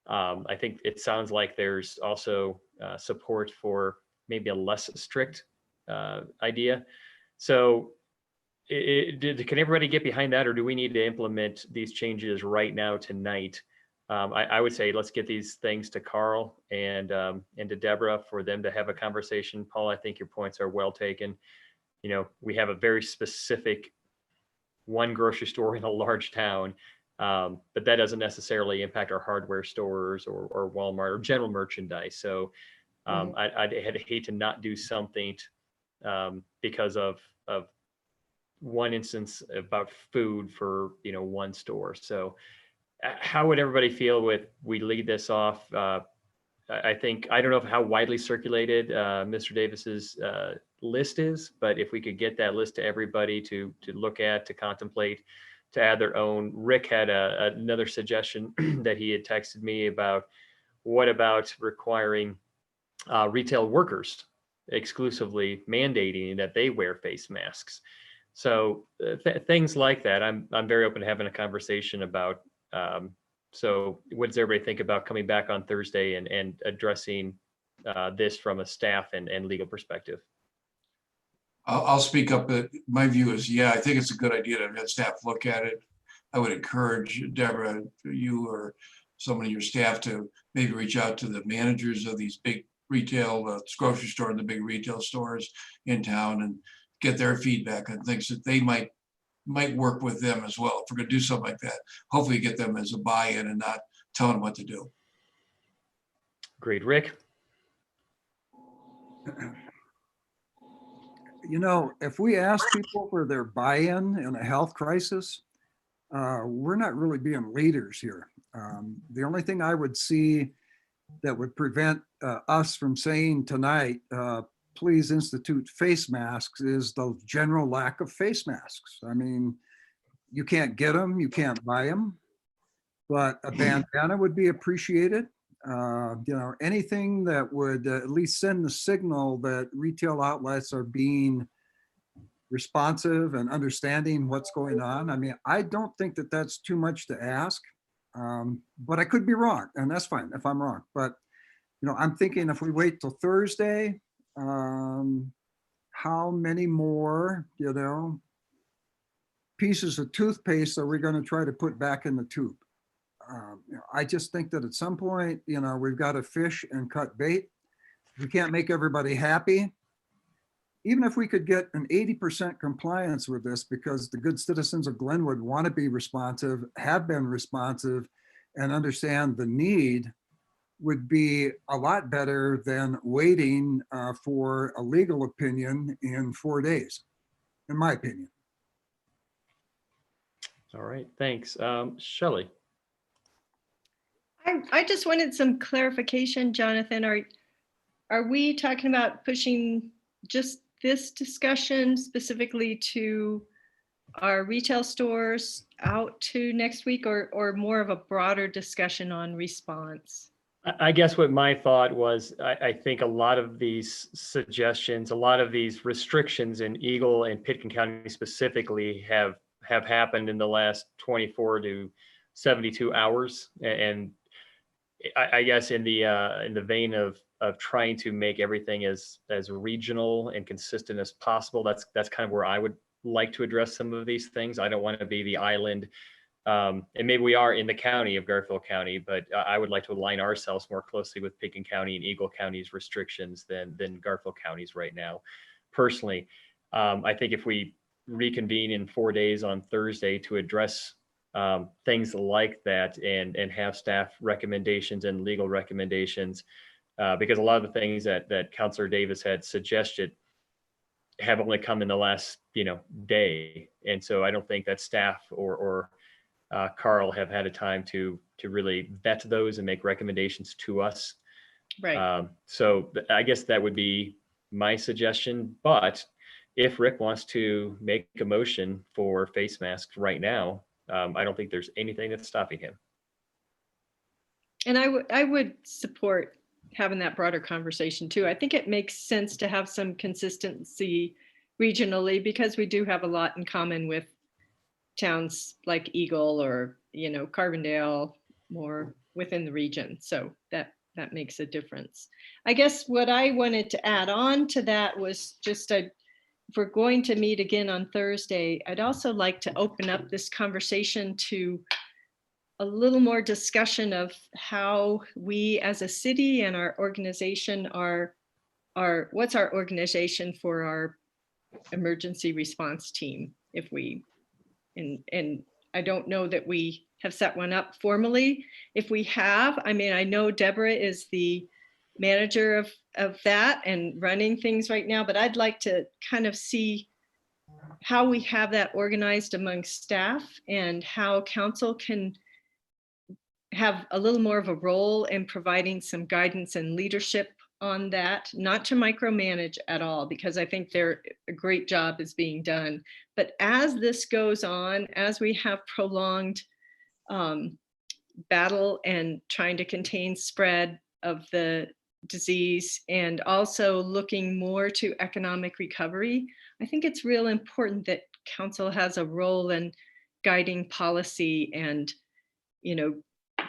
I think it sounds like there's also support for maybe a less strict idea. So can everybody get behind that, or do we need to implement these changes right now tonight? I would say let's get these things to Carl and to Deborah for them to have a conversation. Paul, I think your points are well taken. We have a very specific one grocery store in a large town. But that doesn't necessarily impact our hardware stores or Walmart or general merchandise. So I'd hate to not do something because of one instance about food for one store. So how would everybody feel with we lead this off? I think, I don't know how widely circulated Mr. Davis's list is, but if we could get that list to everybody to look at, to contemplate, to add their own. Rick had another suggestion that he had texted me about, what about requiring retail workers exclusively mandating that they wear face masks? So things like that, I'm very open to having a conversation about. So what does everybody think about coming back on Thursday and addressing this from a staff and legal perspective? I'll speak up. My view is, yeah, I think it's a good idea to have staff look at it. I would encourage Deborah, you or someone in your staff to maybe reach out to the managers of these big retail grocery store and the big retail stores in town and get their feedback on things that they might work with them as well. If we're going to do something like that, hopefully get them as a buy-in and not tell them what to do. Great, Rick. If we ask people for their buy-in in a health crisis, we're not really being leaders here. The only thing I would see that would prevent us from saying tonight, please institute face masks, is the general lack of face masks. I mean, you can't get them, you can't buy them, but a bandana would be appreciated. Anything that would at least send the signal that retail outlets are being responsive and understanding what's going on. I mean, I don't think that that's too much to ask, but I could be wrong, and that's fine if I'm wrong. But, I'm thinking if we wait till Thursday, how many more, pieces of toothpaste are we going to try to put back in the tube? I just think that at some point, we've got to fish and cut bait. We can't make everybody happy. Even if we could get an 80% compliance with this, because the good citizens of Glenwood want to be responsive, have been responsive, and understand the need, would be a lot better than waiting for a legal opinion in 4 days, in my opinion. All right, thanks. Shelley. I just wanted some clarification, Jonathan. Are we talking about pushing just this discussion specifically to our retail stores out to next week, or more of a broader discussion on response? I guess what my thought was, I think a lot of these suggestions, a lot of these restrictions in Eagle and Pitkin County specifically have happened in the last 24 to 72 hours. And I guess in the vein of trying to make everything as regional and consistent as possible, that's kind of where I would like to address some of these things. I don't want to be the island, and maybe we are in the county of Garfield County, but I would like to align ourselves more closely with Pitkin County and Eagle County's restrictions than Garfield County's right now. Personally, I think if we reconvene in 4 days on Thursday to address things like that and have staff recommendations and legal recommendations, because a lot of the things that Councilor Davis had suggested have only come in the last day, and so I don't think that staff or Carl have had a time to really vet those and make recommendations to us. Right. So I guess that would be my suggestion. But if Rick wants to make a motion for face masks right now, I don't think there's anything that's stopping him. And I would support having that broader conversation too. I think it makes sense to have some consistency regionally, because we do have a lot in common with towns like Eagle or, Carbondale, more within the region. So that makes a difference. I guess what I wanted to add on to that was just if we're going to meet again on Thursday, I'd also like to open up this conversation to a little more discussion of how we as a city and our organization what's our organization for our emergency response team, if we, and I don't know that we have set one up formally. If we have, I mean, I know Deborah is the manager of that and running things right now, but I'd like to kind of see how we have that organized among staff and how council can have a little more of a role in providing some guidance and leadership on that, not to micromanage at all, because I think a great job is being done. But as this goes on, as we have prolonged battle and trying to contain spread of the disease, and also looking more to economic recovery, I think it's real important that council has a role in guiding policy and,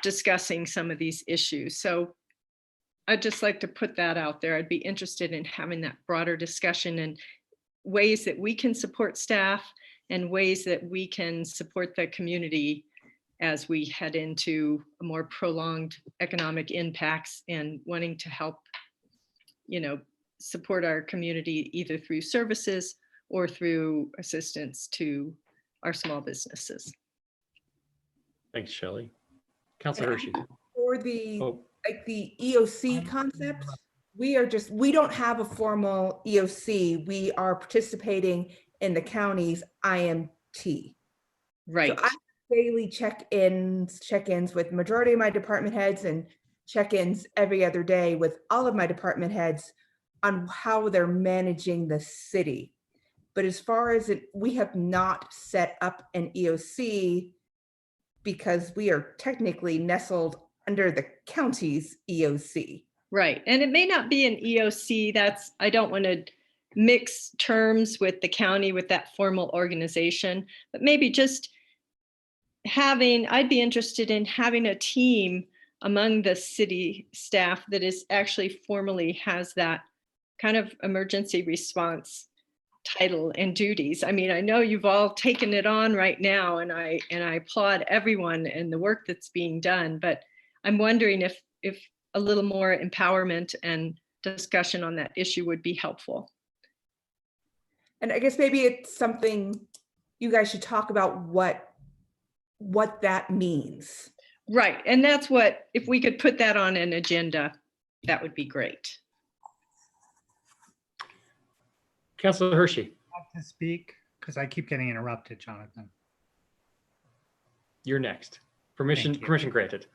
discussing some of these issues. So I'd just like to put that out there. I'd be interested in having that broader discussion and ways that we can support staff and ways that we can support the community as we head into a more prolonged economic impacts and wanting to help, support our community either through services or through assistance to our small businesses. Thanks, Shelley. Councilor Hershey. For the Oh, the EOC concept, we don't have a formal EOC. We are participating in the county's IMT. Right. So I have daily check-ins with majority of my department heads, and check-ins every other day with all of my department heads on how they're managing the city. But as far as it, we have not set up an EOC because we are technically nestled under the county's EOC. Right. And it may not be an EOC. That's, I don't want to mix terms with the county with that formal organization, but maybe just having, I'd be interested in having a team among the city staff that is actually formally has that kind of emergency response title and duties. I mean, I know you've all taken it on right now, and I applaud everyone and the work that's being done, but I'm wondering if a little more empowerment and discussion on that issue would be helpful. And I guess maybe it's something you guys should talk about what that means. Right. And that's what, if we could put that on an agenda, that would be great. Councilor Hershey. I'd like to speak because I keep getting interrupted, Jonathan. You're next. Permission Thank you. permission granted.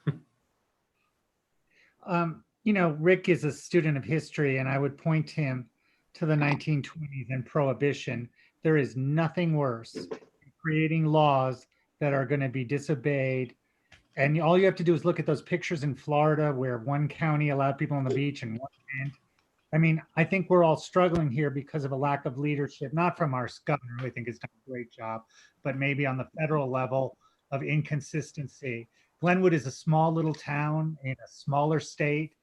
You know, Rick is a student of history, and I would point him to the 1920s and Prohibition. There is nothing worse than creating laws that are going to be disobeyed. And all you have to do is look at those pictures in Florida where one county allowed people on the beach and one didn't. I mean, I think we're all struggling here because of a lack of leadership, not from our governor, who I think has done a great job, but maybe on the federal level of inconsistency. Glenwood is a small little town in a smaller state.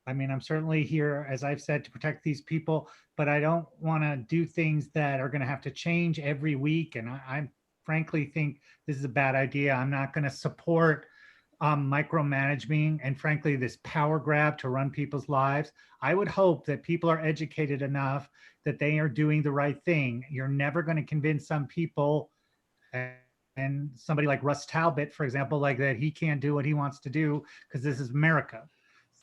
I mean, I'm certainly here, as I've said, to protect these people, but I don't want to do things that are going to have to change every week. And I frankly think this is a bad idea. I'm not going to support micromanaging and frankly, this power grab to run people's lives. I would hope that people are educated enough that they are doing the right thing. You're never going to convince some people, and somebody like Russ Talbot, for example, like that he can't do what he wants to do because this is America.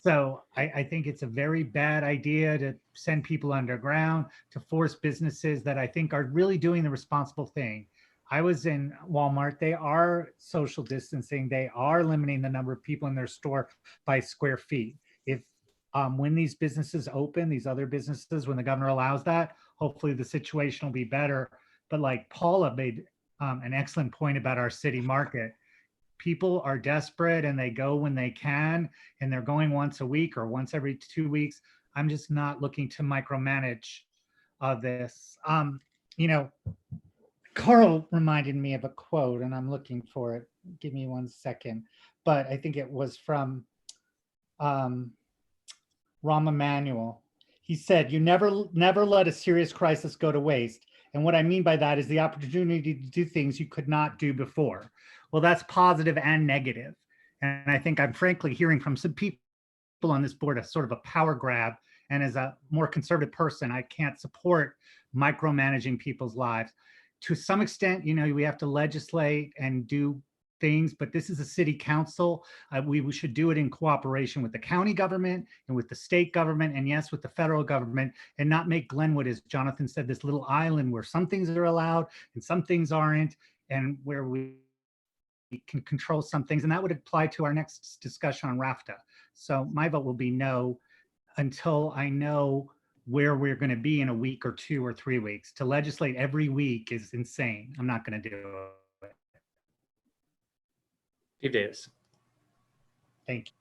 So I think it's a very bad idea to send people underground, to force businesses that I think are really doing the responsible thing. I was in Walmart. They are social distancing. They are limiting the number of people in their store by square feet. If when these businesses open, these other businesses, when the governor allows that, hopefully the situation will be better. But like Paula made an excellent point about our city market. People are desperate and they go when they can, and they're going once a week or once every 2 weeks. I'm just not looking to micromanage this. You know, Carl reminded me of a quote, and I'm looking for it. Give me 1 second. But I think it was from Rahm Emanuel. He said, "You never let a serious crisis go to waste." And what I mean by that is the opportunity to do things you could not do before. Well, that's positive and negative. And I think I'm frankly hearing from some people on this board a sort of a power grab. And as a more conservative person, I can't support micromanaging people's lives. To some extent, you know, we have to legislate and do things, but this is a city council. We should do it in cooperation with the county government and with the state government, and yes, with the federal government, and not make Glenwood, as Jonathan said, this little island where some things are allowed and some things aren't, and where we can control some things. And that would apply to our next discussion on RAFTA. So my vote will be no until I know where we're going to be in a week or 2 or 3 weeks. To legislate every week is insane. I'm not going to do it. Steve Davis. Thank you.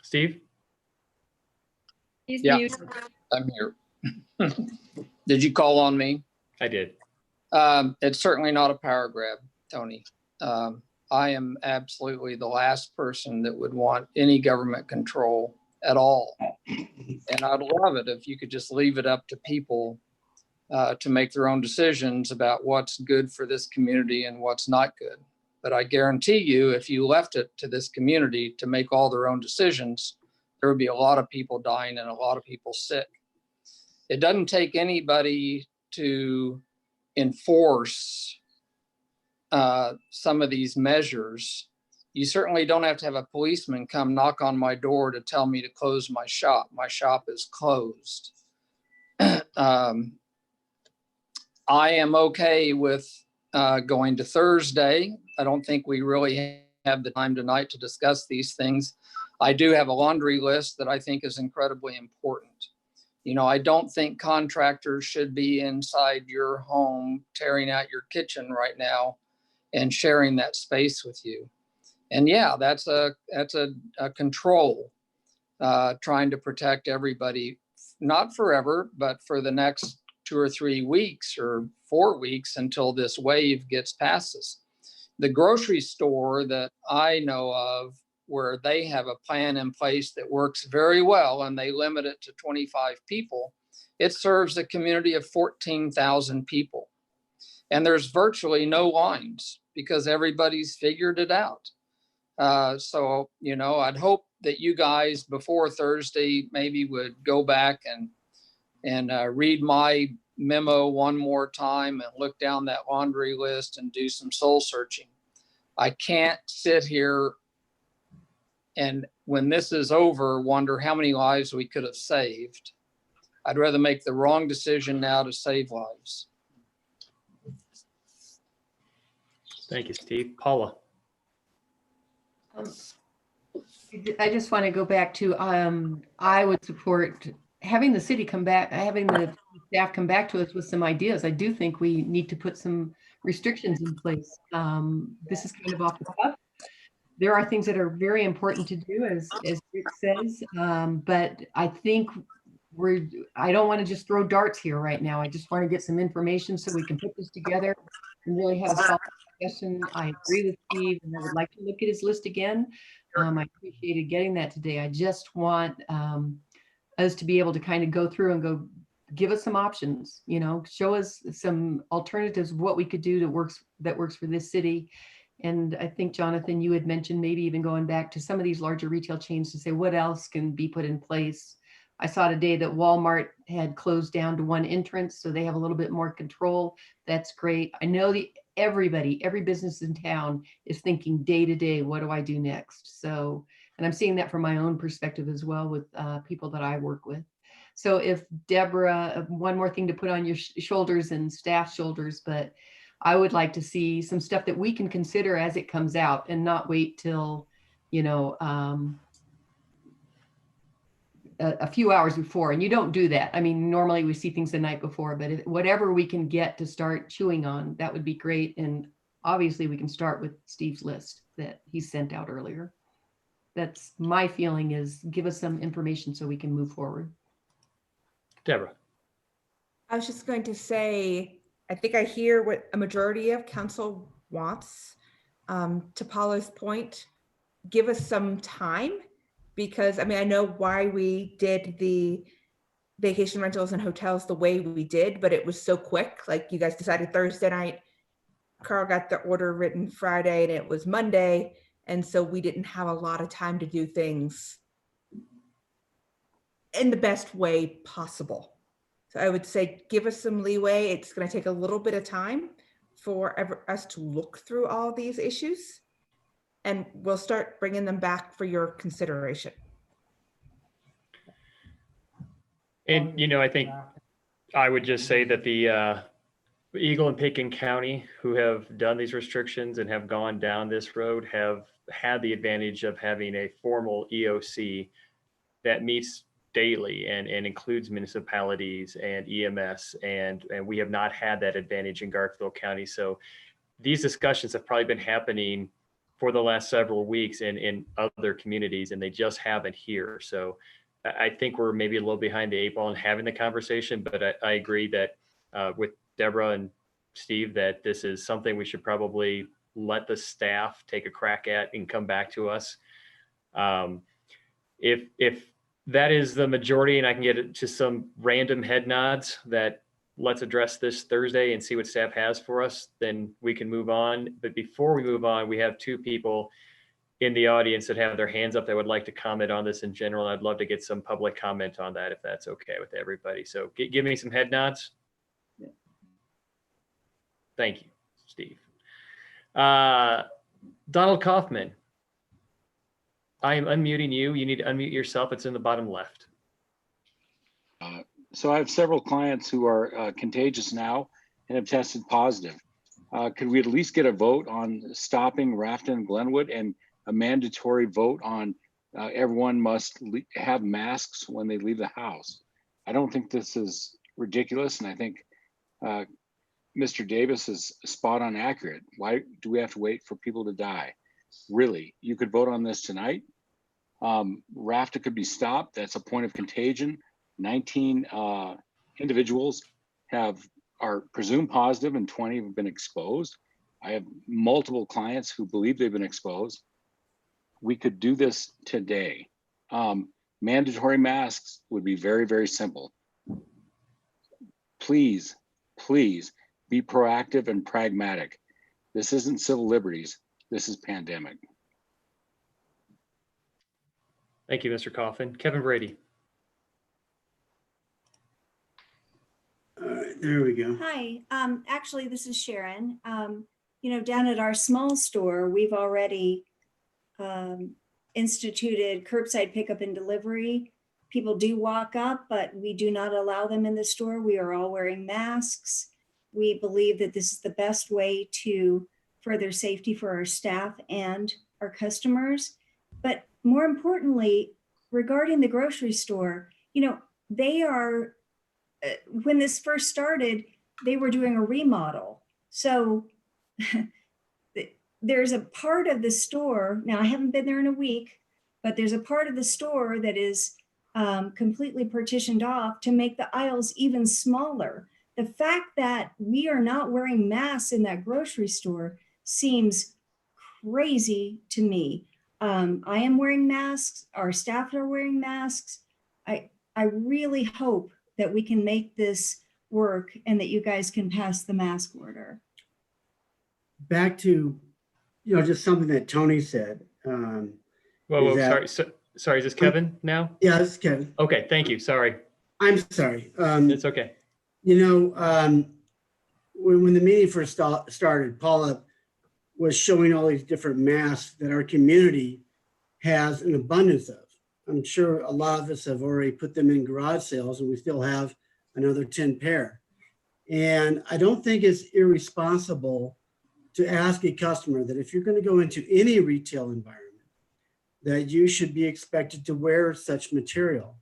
Steve? He's Yeah. muted. I'm here. Did you call on me? I did. It's certainly not a power grab, Tony. I am absolutely the last person that would want any government control at all. And I'd love it if you could just leave it up to people to make their own decisions about what's good for this community and what's not good. But I guarantee you, if you left it to this community to make all their own decisions, there would be a lot of people dying and a lot of people sick. It doesn't take anybody to enforce some of these measures. You certainly don't have to have a policeman come knock on my door to tell me to close my shop. My shop is closed. I am okay with going to Thursday. I don't think we really have the time tonight to discuss these things. I do have a laundry list that I think is incredibly important. You know, I don't think contractors should be inside your home tearing out your kitchen right now and sharing that space with you. And yeah, that's a control, trying to protect everybody, not forever, but for the next 2 or 3 weeks or 4 weeks until this wave gets past us. The grocery store that I know of, where they have a plan in place that works very well and they limit it to 25 people, it serves a community of 14,000 people. And there's virtually no lines because everybody's figured it out. So, you know, I'd hope that you guys before Thursday maybe would go back and read my memo one more time and look down that laundry list and do some soul searching. I can't sit here and when this is over, wonder how many lives we could have saved. I'd rather make the wrong decision now to save lives. Thank you, Steve. Paula. I just want to go back to, I would support having the city come back, having the staff come back to us with some ideas. I do think we need to put some restrictions in place. This is kind of off the cuff. There are things that are very important to do, as Rick says, but I think I don't want to just throw darts here right now. I just want to get some information so we can put this together and really have a solid discussion. I agree with Steve, and I would like to look at his list again. I appreciated getting that today. I just want us to be able to kind of go through and go, give us some options, you know, show us some alternatives of what we could do that works for this city. And I think, Jonathan, you had mentioned maybe even going back to some of these larger retail chains to say what else can be put in place. I saw today that Walmart had closed down to one entrance, so they have a little bit more control. That's great. I know every business in town is thinking day to day, what do I do next? So, and I'm seeing that from my own perspective as well with people that I work with. So if Deborah, one more thing to put on your shoulders and staff shoulders, but I would like to see some stuff that we can consider as it comes out and not wait till, you know, a few hours before. And you don't do that. I mean, normally we see things the night before, but whatever we can get to start chewing on, that would be great. And obviously we can start with Steve's list that he sent out earlier. That's my feeling, is give us some information so we can move forward. Deborah. I was just going to say, I think I hear what a majority of council wants. To Paula's point, give us some time, because I mean, I know why we did the vacation rentals and hotels the way we did, but it was so quick. Like you guys decided Thursday night, Carl got the order written Friday and it was Monday. And so we didn't have a lot of time to do things in the best way possible. So I would say, give us some leeway. It's going to take a little bit of time for us to look through all these issues, and we'll start bringing them back for your consideration. And, you know, I think I would just say that the Eagle and Pickens County, who have done these restrictions and have gone down this road, have had the advantage of having a formal EOC that meets daily and includes municipalities and EMS, and we have not had that advantage in Garfield County. So these discussions have probably been happening for the last several weeks in other communities, and they just haven't here. So I think we're maybe a little behind the 8 ball in having the conversation, but I agree that with Deborah and Steve, that this is something we should probably let the staff take a crack at and come back to us. If that is the majority and I can get it to some random head nods that let's address this Thursday and see what staff has for us, then we can move on. But before we move on, we have 2 people in the audience that have their hands up that would like to comment on this in general. I'd love to get some public comment on that if that's okay with everybody. So give me some head nods. Thank you, Steve. Donald Kaufman. I am unmuting you. You need to unmute yourself. It's in the bottom left. So I have several clients who are contagious now and have tested positive. Could we at least get a vote on stopping Rafton and Glenwood, and a mandatory vote on everyone must have masks when they leave the house. I don't think this is ridiculous, and I think Mr. Davis is spot on accurate. Why do we have to wait for people to die? Really, you could vote on this tonight. RAFTA could be stopped. That's a point of contagion. 19 individuals are presumed positive and 20 have been exposed. I have multiple clients who believe they've been exposed. We could do this today. Mandatory masks would be very, very simple. Please, please be proactive and pragmatic. This isn't civil liberties. This is pandemic. Thank you, Mr. Coffin. Kevin Brady. There we go. Hi, actually, this is Sharon. Down at our small store, we've already instituted curbside pickup and delivery. People do walk up, but we do not allow them in the store. We are all wearing masks. We believe that this is the best way to further safety for our staff and our customers. But more importantly, regarding the grocery store, they are, when this first started, they were doing a remodel. So there's a part of the store, now I haven't been there in a week, but there's a part of the store that is completely partitioned off to make the aisles even smaller. The fact that we are not wearing masks in that grocery store seems crazy to me. I am wearing masks, our staff are wearing masks. I really hope that we can make this work and that you guys can pass the mask order. Back to, just something that Tony said. Whoa, sorry, is this Kevin now? Yeah, this is Kevin. Okay, thank you, sorry. I'm sorry. It's okay. When the meeting first started, Paula was showing all these different masks that our community has an abundance of. I'm sure a lot of us have already put them in garage sales and we still have another 10 pair. And I don't think it's irresponsible to ask a customer that if you're going to go into any retail environment, that you should be expected to wear such material.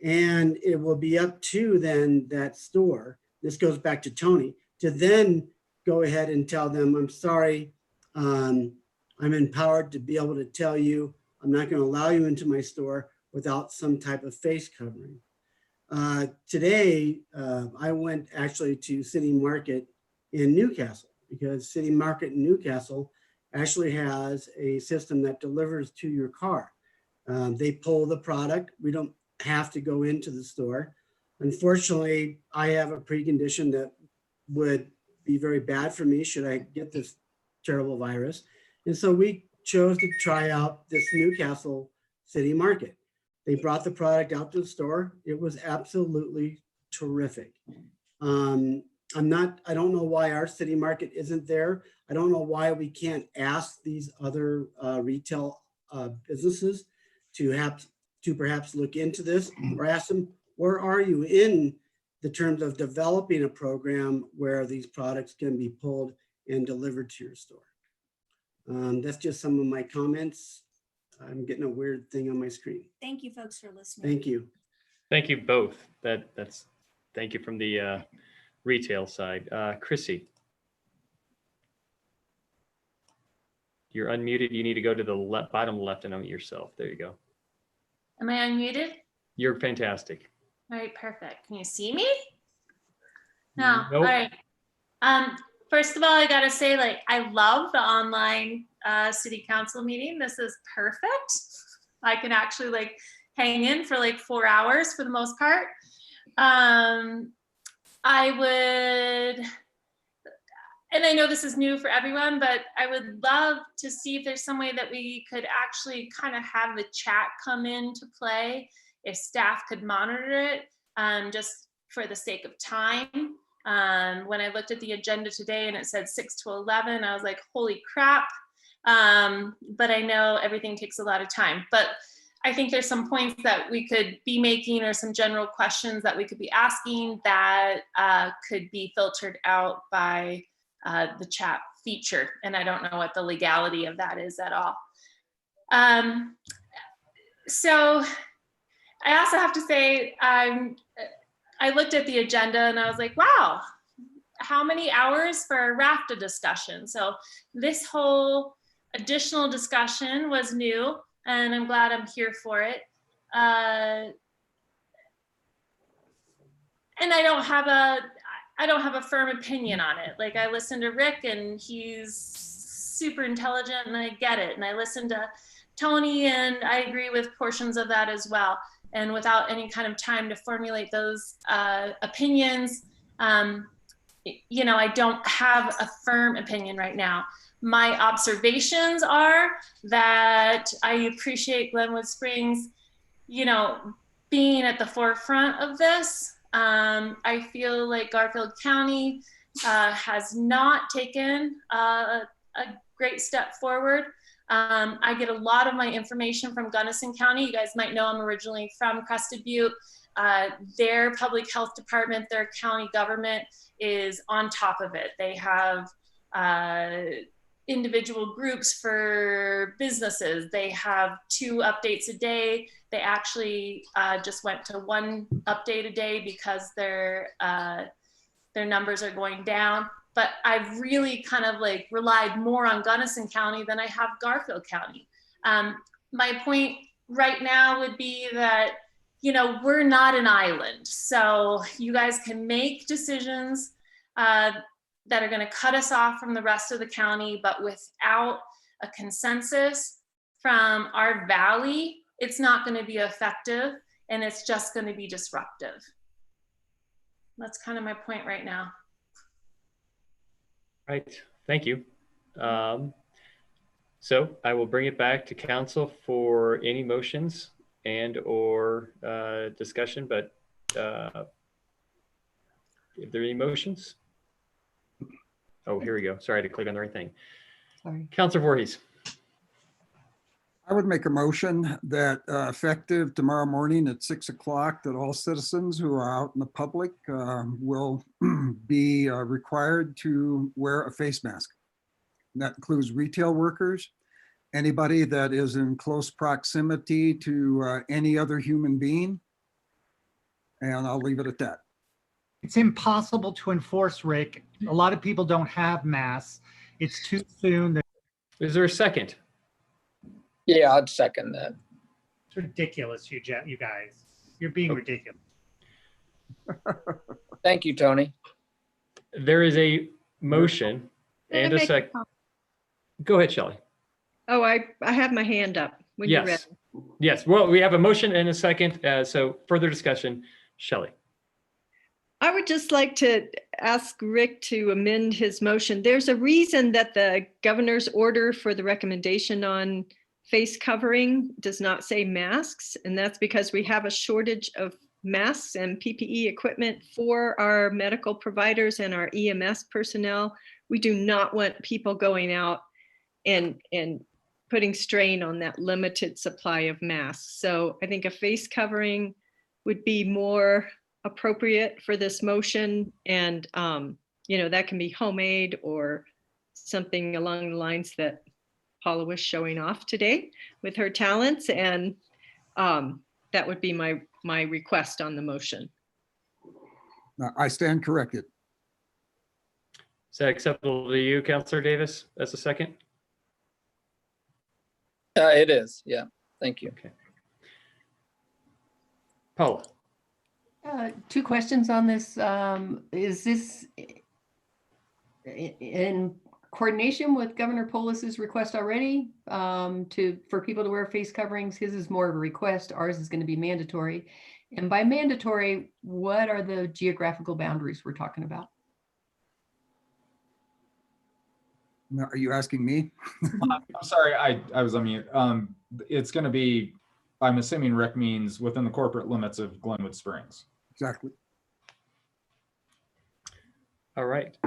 And it will be up to then that store, this goes back to Tony, to then go ahead and tell them, I'm sorry, I'm empowered to be able to tell you, I'm not going to allow you into my store without some type of face covering. Today, I went actually to City Market in Newcastle because City Market in Newcastle actually has a system that delivers to your car. They pull the product. We don't have to go into the store. Unfortunately, I have a precondition that would be very bad for me should I get this terrible virus. And so we chose to try out this Newcastle City Market. They brought the product out to the store. It was absolutely terrific. I don't know why our City Market isn't there. I don't know why we can't ask these other retail businesses to perhaps look into this or ask them, where are you in the terms of developing a program where these products can be pulled and delivered to your store? That's just some of my comments. I'm getting a weird thing on my screen. Thank you folks for listening. Thank you. Thank you both. Thank you from the retail side. Chrissy. You're unmuted. You need to go to the bottom left and unmute yourself. There you go. Am I unmuted? You're fantastic. All right, perfect. Can you see me? No. Nope. All right. First of all, I gotta say, I love the online city council meeting. This is perfect. I can actually hang in for 4 hours for the most part. I would, and I know this is new for everyone, but I would love to see if there's some way that we could actually kind of have the chat come into play, if staff could monitor it, just for the sake of time. When I looked at the agenda today and it said 6 to 11, I was like, holy crap. But I know everything takes a lot of time. But I think there's some points that we could be making or some general questions that we could be asking that could be filtered out by the chat feature. And I don't know what the legality of that is at all. So I also have to say, I looked at the agenda and I was like, wow, how many hours for a RAFTA discussion? So this whole additional discussion was new, and I'm glad I'm here for it. And I don't have a firm opinion on it. Like, I listened to Rick and he's super intelligent and I get it. And I listened to Tony and I agree with portions of that as well. And without any kind of time to formulate those opinions, you know, I don't have a firm opinion right now. My observations are that I appreciate Glenwood Springs, you know, being at the forefront of this. I feel like Garfield County has not taken a great step forward. I get a lot of my information from Gunnison County. You guys might know I'm originally from Crested Butte. Their public health department, their county government is on top of it. They have individual groups for businesses. They have 2 updates a day. They actually just went to 1 update a day because their numbers are going down. But I've really kind of like relied more on Gunnison County than I have Garfield County. My point right now would be that, you know, we're not an island. So you guys can make decisions that are going to cut us off from the rest of the county, but without a consensus from our valley, it's not going to be effective and it's just going to be disruptive. That's kind of my point right now. Right, thank you. So I will bring it back to council for any motions and or discussion, but if there are any motions? Oh, here we go. Sorry, I had to click on the right thing. Sorry. Councilor Voorhees. I would make a motion that effective tomorrow morning at 6 o'clock, that all citizens who are out in the public will be required to wear a face mask. And that includes retail workers, anybody that is in close proximity to any other human being. And I'll leave it at that. It's impossible to enforce, Rick. A lot of people don't have masks. It's too soon. Is there a second? Yeah, I'd second that. It's ridiculous, you guys. You're being ridiculous. Thank you, Tony. There is a motion and a second. Go ahead, Shelley. Oh, I have my hand up when you're ready. Yes. Yes. Well, we have a motion and a second. So further discussion, Shelley. I would just like to ask Rick to amend his motion. There's a reason that the governor's order for the recommendation on face covering does not say masks, and that's because we have a shortage of masks and PPE equipment for our medical providers and our EMS personnel. We do not want people going out and putting strain on that limited supply of masks. So I think a face covering would be more appropriate for this motion, and you know, that can be homemade or something along the lines that Paula was showing off today with her talents, and that would be my request on the motion. I stand corrected. Is that acceptable to you, Councilor Davis, as a second? It is, yeah. Thank you. Okay. Paula. 2 questions on this. Is this in coordination with Governor Polis's request already for people to wear face coverings? His is more of a request. Ours is going to be mandatory. And by mandatory, what are the geographical boundaries we're talking about? Now, are you asking me? I'm sorry, I was on mute. It's going to be, I'm assuming Rick means within the corporate limits of Glenwood Springs. Exactly. All right.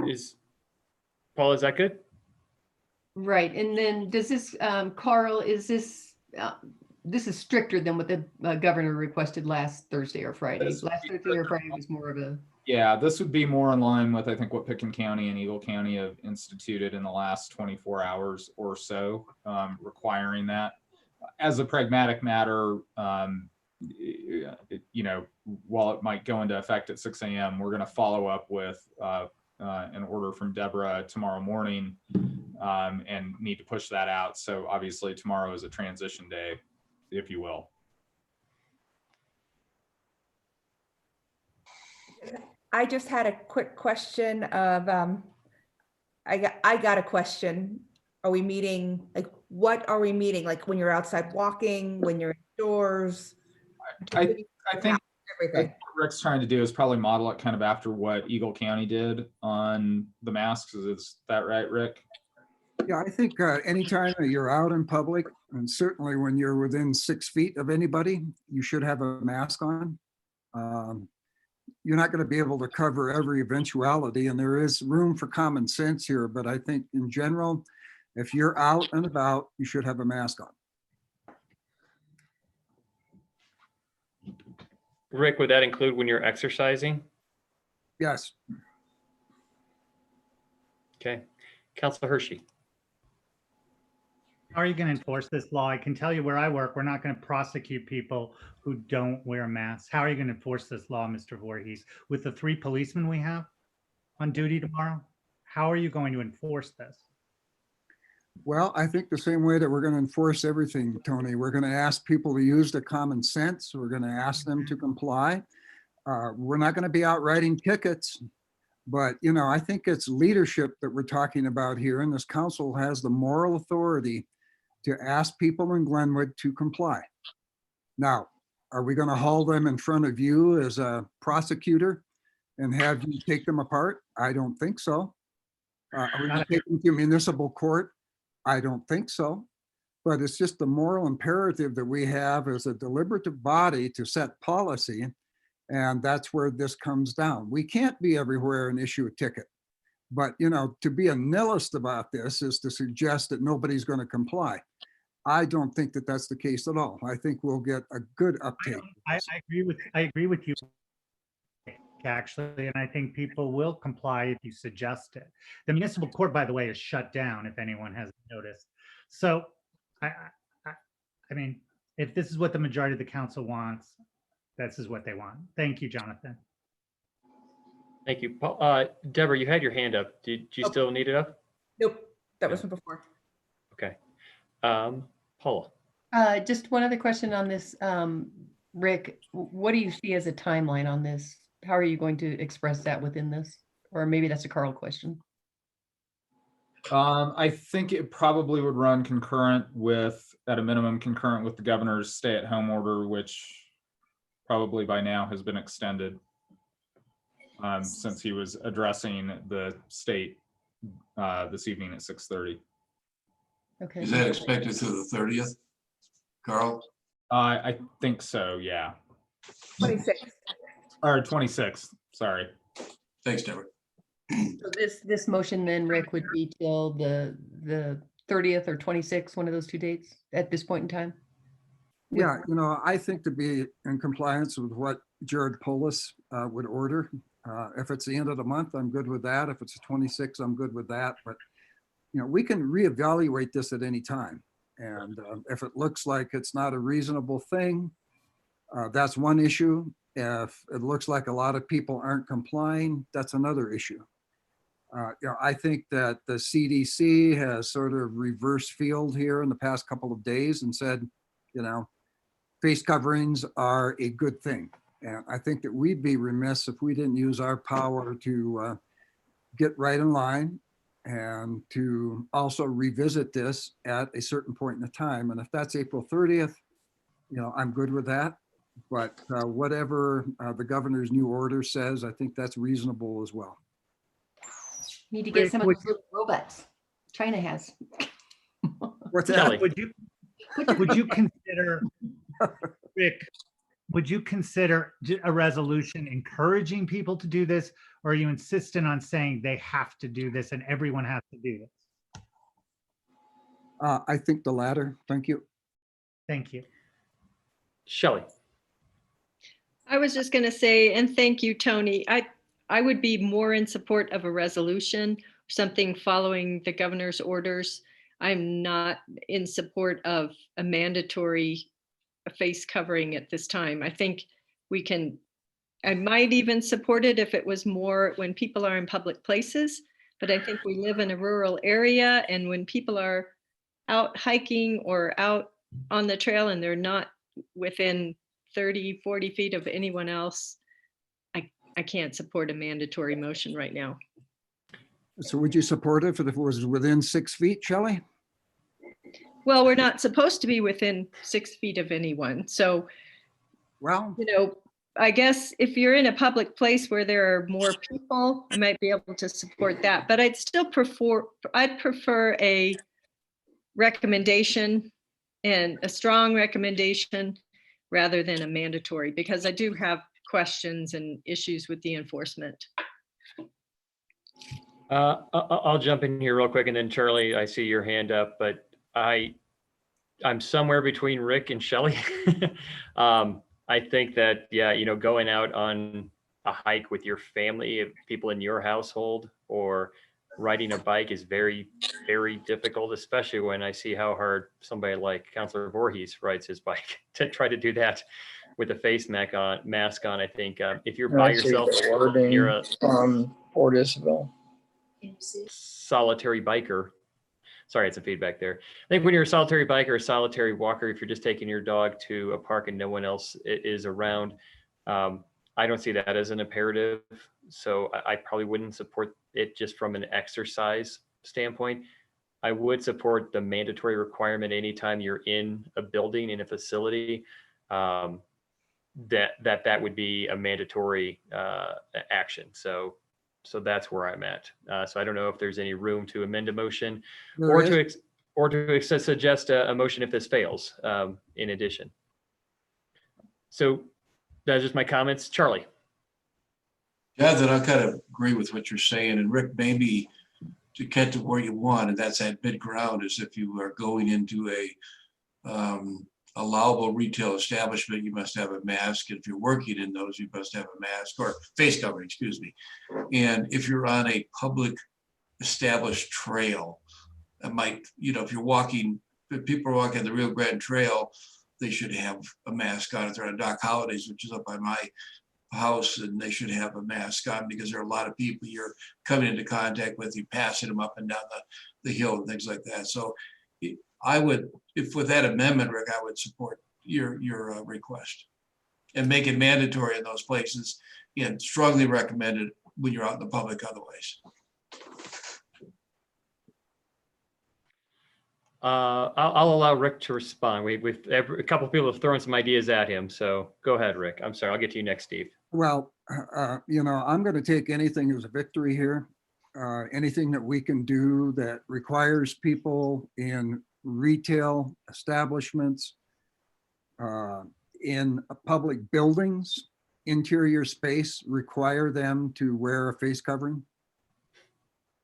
Paul, is that good? Right. And then does this, Carl, is this, this is stricter than what the governor requested last Thursday or Friday? Last Thursday or Friday was more of a. Yeah, this would be more in line with, I think, what Pitkin County and Eagle County have instituted in the last 24 hours or so, requiring that. as a pragmatic matter, while it might go into effect at 6 a.m., we're going to follow up with an order from Deborah tomorrow morning and need to push that out. So obviously tomorrow is a transition day, if you will. I just had a quick question of, I got a question. Are we meeting, like, what are we meeting? Like when you're outside walking, when you're indoors? I think everything. what Rick's trying to do is probably model it kind of after what Eagle County did on the masks. Is that right, Rick? Yeah, I think anytime that you're out in public, and certainly when you're within 6 feet of anybody, you should have a mask on. You're not going to be able to cover every eventuality, and there is room for common sense here, but I think in general, if you're out and about, you should have a mask on. Rick, would that include when you're exercising? Yes. Okay. Councilor Hershey. How are you going to enforce this law? I can tell you where I work, we're not going to prosecute people who don't wear masks. How are you going to enforce this law, Mr. Voorhees? With the 3 policemen we have on duty tomorrow, how are you going to enforce this? Well, I think the same way that we're going to enforce everything, Tony. We're going to ask people to use their common sense. We're going to ask them to comply. We're not going to be out writing tickets, but I think it's leadership that we're talking about here, and this council has the moral authority to ask people in Glenwood to comply. Now, are we going to haul them in front of you as a prosecutor and have you take them apart? I don't think so. Are we going to take them to municipal court? I don't think so. But it's just the moral imperative that we have as a deliberative body to set policy. And that's where this comes down. We can't be everywhere and issue a ticket. But, to be a nihilist about this is to suggest that nobody's going to comply. I don't think that that's the case at all. I think we'll get a good uptake. I agree with you, actually, and I think people will comply if you suggest it. The municipal court, by the way, is shut down, if anyone hasn't noticed. So, I mean, if this is what the majority of the council wants, this is what they want. Thank you, Jonathan. Thank you. Deborah, you had your hand up. Did you still need it up? Nope, that was from before. Okay. Paula. Just one other question on this, Rick. What do you see as a timeline on this? How are you going to express that within this? Or maybe that's a Carl question. I think it probably would run concurrent with, at a minimum, concurrent with the governor's stay-at-home order, which probably by now has been extended since he was addressing the state this evening at 6:30. Okay. Is that expected to the 30th, Carl? I think so, yeah. 26. Or 26th, sorry. Thanks, Deborah. So this motion then, Rick, would be till the 30th or 26th, one of those 2 dates at this point in time? Yeah, I think to be in compliance with what Jared Polis would order. If it's the end of the month, I'm good with that. If it's the 26th, I'm good with that. But, we can reevaluate this at any time. And if it looks like it's not a reasonable thing, that's one issue. If it looks like a lot of people aren't complying, that's another issue. I think that the CDC has sort of reverse field here in the past couple of days and said, face coverings are a good thing. And I think that we'd be remiss if we didn't use our power to get right in line and to also revisit this at a certain point in the time. And if that's April 30th, I'm good with that. But whatever the governor's new order says, I think that's reasonable as well. Need to get some of those robots China has. What's that? Would you consider, Rick, would you consider a resolution encouraging people to do this, or are you insistent on saying they have to do this and everyone has to do this? I think the latter. Thank you. Thank you. Shelley. I was just going to say, and thank you, Tony. I would be more in support of a resolution, something following the governor's orders. I'm not in support of a mandatory face covering at this time. I think I might even support it if it was more when people are in public places, but I think we live in a rural area, and when people are out hiking or out on the trail and they're not within 30, 40 feet of anyone else, I can't support a mandatory motion right now. So would you support it if it was within 6 feet, Shelley? Well, we're not supposed to be within 6 feet of anyone. So, well, I guess if you're in a public place where there are more people, I might be able to support that. But I'd prefer a recommendation, and a strong recommendation, rather than a mandatory, because I do have questions and issues with the enforcement. I'll jump in here real quick, and then Charlie, I see your hand up, but I'm somewhere between Rick and Shelley. I think that, yeah, going out on a hike with your family, people in your household, or riding a bike is very, very difficult, especially when I see how hard somebody like Councilor Voorhees rides his bike to try to do that with a face mask on. I think if you're by yourself, you're a Port Isabel. solitary biker. Sorry, it's a feedback there. I think when you're a solitary biker or a solitary walker, if you're just taking your dog to a park and no one else is around, I don't see that as an imperative. So I probably wouldn't support it just from an exercise standpoint. I would support the mandatory requirement anytime you're in a building, in a facility, that would be a mandatory action. So that's where I'm at. So I don't know if there's any room to amend a motion or to suggest a motion if this fails in addition. So that's just my comments. Charlie. Yeah, then I kind of agree with what you're saying. And Rick, maybe to get to where you want, and that's that mid ground, is if you are going into a allowable retail establishment, you must have a mask. If you're working in those, you must have a mask, or face covering, excuse me. And if you're on a public established trail, it might, if you're walking, if people are walking the Rio Grande Trail, they should have a mask on. If they're on Doc Hollidays, which is up by my house, and they should have a mask on, because there are a lot of people you're coming into contact with, you passing them up and down the hill and things like that. So I would, if with that amendment, Rick, I would support your request and make it mandatory in those places, and strongly recommended when you're out in the public otherwise. I'll allow Rick to respond. A couple of people have thrown some ideas at him. So go ahead, Rick. I'm sorry. I'll get to you next, Steve. Well, I'm going to take anything as a victory here. Anything that we can do that requires people in retail establishments, in public buildings, interior space, require them to wear a face covering.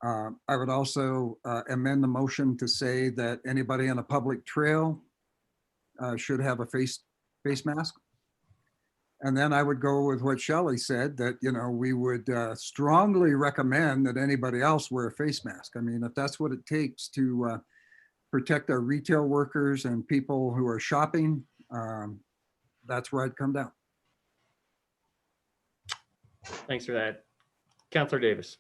I would also amend the motion to say that anybody on a public trail should have a face mask. And then I would go with what Shelley said, that, we would strongly recommend that anybody else wear a face mask. I mean, if that's what it takes to protect our retail workers and people who are shopping, that's where I'd come down. Thanks for that. Councilor Davis.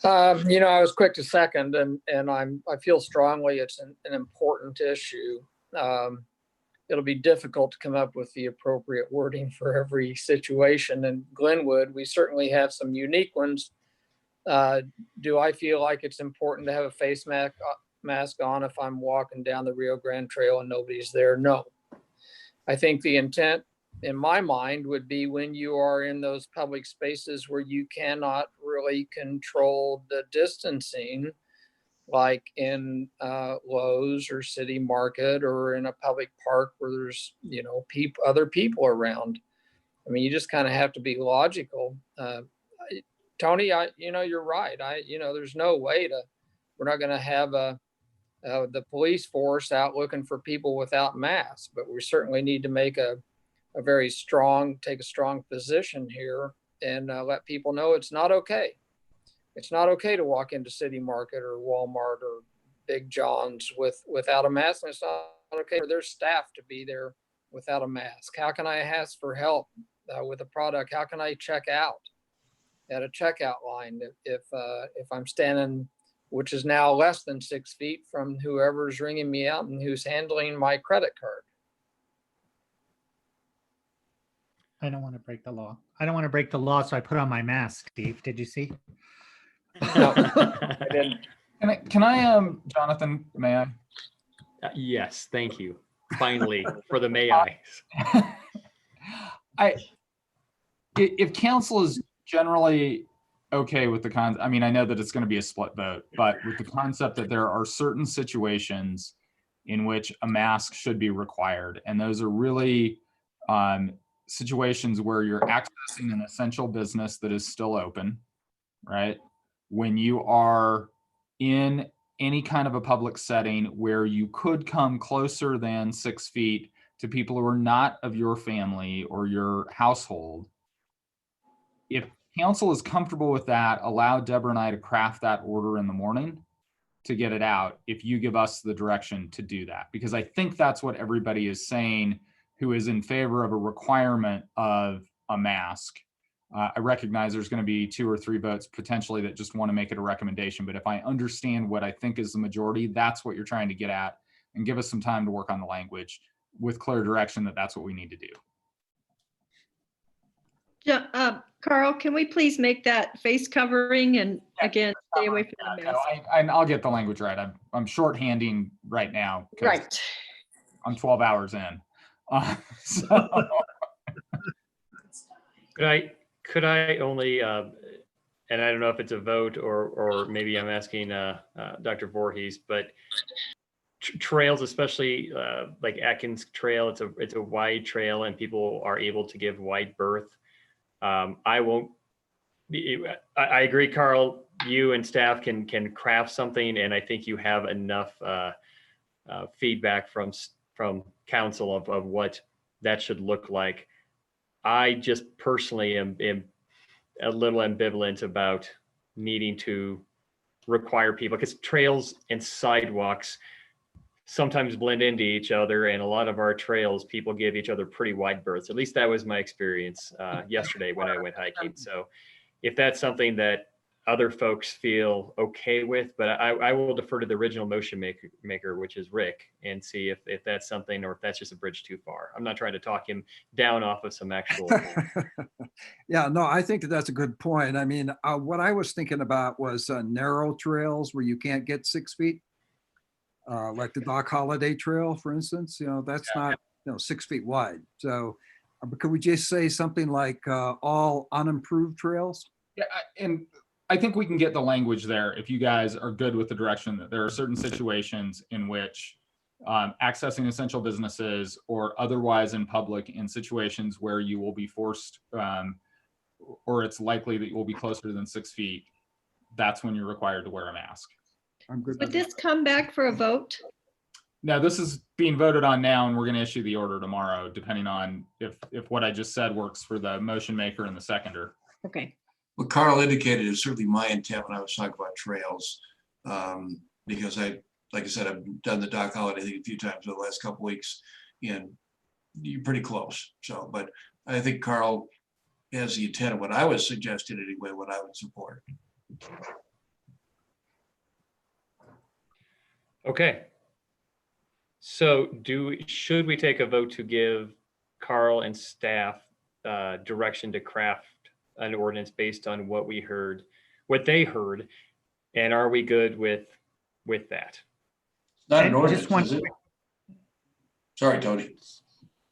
I was quick to second, and I feel strongly it's an important issue. It'll be difficult to come up with the appropriate wording for every situation. In Glenwood, we certainly have some unique ones. Do I feel like it's important to have a face mask on if I'm walking down the Rio Grande Trail and nobody's there? No. I think the intent in my mind would be when you are in those public spaces where you cannot really control the distancing, like in Lowe's or City Market, or in a public park where there's, other people around. I mean, you just kind of have to be logical. Tony, you're right. There's no way we're not going to have the police force out looking for people without masks, but we certainly need to make take a strong position here and let people know it's not okay. It's not okay to walk into City Market or Walmart or Big John's without a mask, and it's not okay for their staff to be there without a mask. How can I ask for help with a product? How can I check out at a checkout line if I'm standing, which is now less than 6 feet from whoever's ringing me out and who's handling my credit card? I don't want to break the law. I don't want to break the law, so I put on my mask, Steve. Did you see? No, I didn't. Can I, Jonathan, may I? Yes, thank you. Finally, for the may I. If council is generally okay with the I mean, I know that it's going to be a split vote, but with the concept that there are certain situations in which a mask should be required, and those are really situations where you're accessing an essential business that is still open, right? When you are in any kind of a public setting where you could come closer than 6 feet to people who are not of your family or your household. If council is comfortable with that, allow Deborah and I to craft that order in the morning to get it out if you give us the direction to do that. Because I think that's what everybody is saying who is in favor of a requirement of a mask. I recognize there's going to be 2 or 3 votes potentially that just want to make it a recommendation. But if I understand what I think is the majority, that's what you're trying to get at, and give us some time to work on the language with clear direction that that's what we need to do. Carl, can we please make that face covering and again, stay away from the mask? I'll get the language right. I'm shorthanding right now. Right. I'm 12 hours in. So. Could I only, and I don't know if it's a vote or maybe I'm asking Dr. Voorhees, but trails, especially like Atkins Trail, it's a wide trail and people are able to give wide berth. I agree, Carl, you and staff can craft something, and I think you have enough feedback from council of what that should look like. I just personally am a little ambivalent about needing to require people, because trails and sidewalks sometimes blend into each other, and a lot of our trails, people give each other pretty wide berths. At least that was my experience yesterday when I went hiking. So if that's something that other folks feel okay with, but I will defer to the original motion maker, which is Rick, and see if that's something, or if that's just a bridge too far. I'm not trying to talk him down off of some actual. Yeah, no, I think that's a good point. I mean, what I was thinking about was narrow trails where you can't get 6 feet. Like the Doc Holiday Trail, for instance, that's not 6 feet wide. So could we just say something like all unimproved trails? Yeah, and I think we can get the language there if you guys are good with the direction that there are certain situations in which accessing essential businesses or otherwise in public in situations where you will be forced or it's likely that you will be closer than 6 feet, that's when you're required to wear a mask. I'm good. Would this come back for a vote? No, this is being voted on now, and we're going to issue the order tomorrow, depending on if what I just said works for the motion maker and the seconder. Okay. What Carl indicated is certainly my intent when I was talking about trails, because like I said, I've done the Doc Holiday thing a few times over the last couple of weeks, and you're pretty close. So, but I think Carl has the intent of what I was suggesting anyway, what I would support. Okay. So should we take a vote to give Carl and staff direction to craft an ordinance based on what they heard, and are we good with that? Not an And ordinance, just one is it? Sorry, Tony.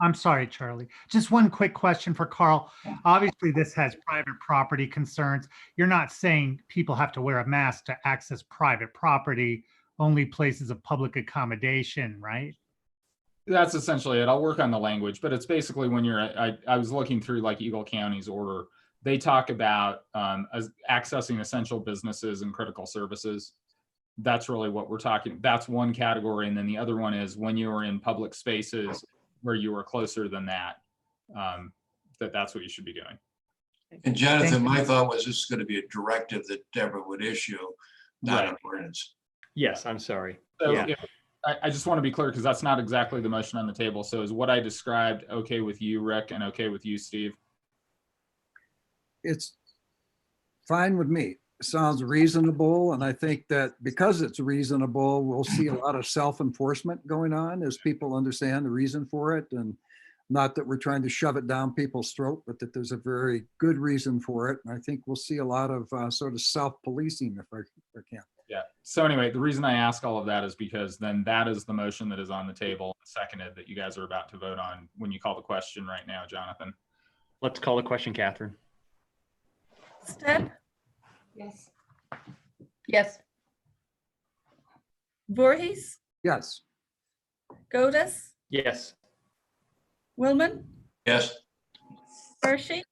I'm sorry, Charlie. Just one quick question for Carl. Obviously, this has private property concerns. You're not saying people have to wear a mask to access private property, only places of public accommodation, right? That's essentially it. I'll work on the language, but it's basically when you're, I was looking through like Eagle County's order, they talk about accessing essential businesses and critical services. That's really what we're talking. That's one category. And then the other one is when you are in public spaces where you are closer than that, that's what you should be doing. And Jonathan, my thought was this is going to be a directive that Deborah would issue, not an ordinance. Yes, I'm sorry. So Yeah. I just want to be clear because that's not exactly the motion on the table. So is what I described okay with you, Rick, and okay with you, Steve? It's fine with me. Sounds reasonable. And I think that because it's reasonable, we'll see a lot of self-enforcement going on as people understand the reason for it. And not that we're trying to shove it down people's throat, but that there's a very good reason for it. And I think we'll see a lot of sort of self-policing if I can. Yeah. So anyway, the reason I ask all of that is because then that is the motion that is on the table, seconded, that you guys are about to vote on when you call the question right now, Jonathan. Let's call the question, Catherine. Step, Yes. Yes. Voorhees, Yes. Godus, Yes. Willman, Yes. Hershey,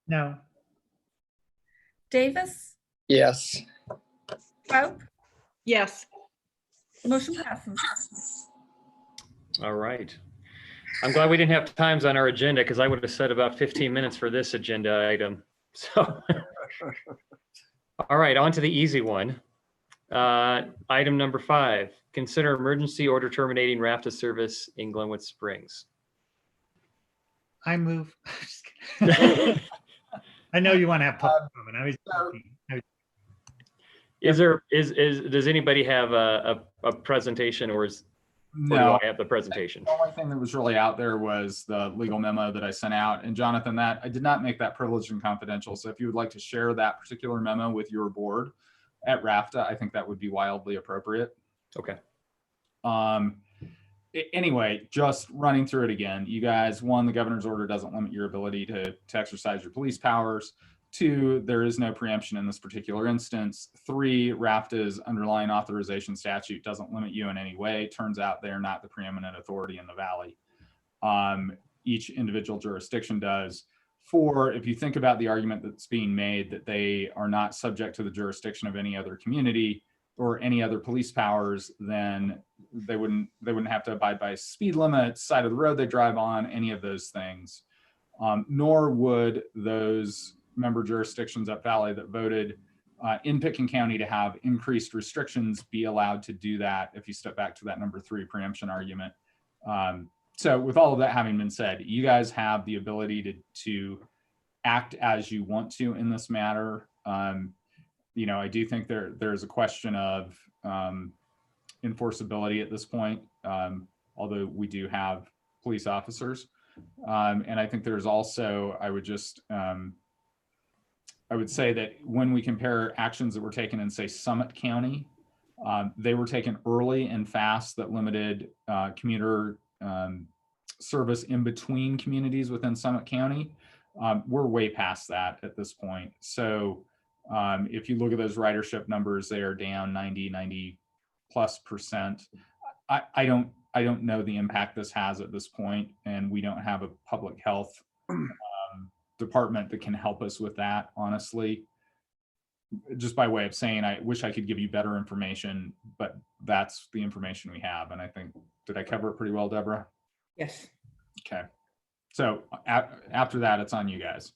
No. Davis, Yes. Pope, Yes. motion passes. All right. I'm glad we didn't have times on our agenda because I would have said about 15 minutes for this agenda item. So, all right, on to the easy one. Item number 5, consider emergency order terminating RAFTA service in Glenwood Springs. I move. Just kidding. I know you want to have public comment. I was joking. Does anybody have a presentation or do No. I have the presentation? The only thing that was really out there was the legal memo that I sent out. And Jonathan, that I did not make that privileged and confidential. So if you would like to share that particular memo with your board at RAFTA, I think that would be wildly appropriate. Okay. Anyway, just running through it again, you guys, 1, the governor's order doesn't limit your ability to exercise your police powers. 2, there is no preemption in this particular instance. 3, RAFTA's underlying authorization statute doesn't limit you in any way. Turns out they're not the preeminent authority in the Valley. Each individual jurisdiction does. 4, if you think about the argument that's being made that they are not subject to the jurisdiction of any other community or any other police powers, then they wouldn't have to abide by speed limits, side of the road they drive on, any of those things. Nor would those member jurisdictions at Valley that voted in Pitkin County to have increased restrictions be allowed to do that if you step back to that number 3 preemption argument. So with all of that having been said, you guys have the ability to act as you want to in this matter. I do think there's a question of enforceability at this point, although we do have police officers. And I think there's also, I would say that when we compare actions that were taken in, say, Summit County, they were taken early and fast that limited commuter service in between communities within Summit County. We're way past that at this point. So if you look at those ridership numbers, they are down 90+%. I don't know the impact this has at this point, and we don't have a public health department that can help us with that, honestly. Just by way of saying, I wish I could give you better information, but that's the information we have. And I think, did I cover it pretty well, Deborah? Yes. Okay. So after that, it's on you guys.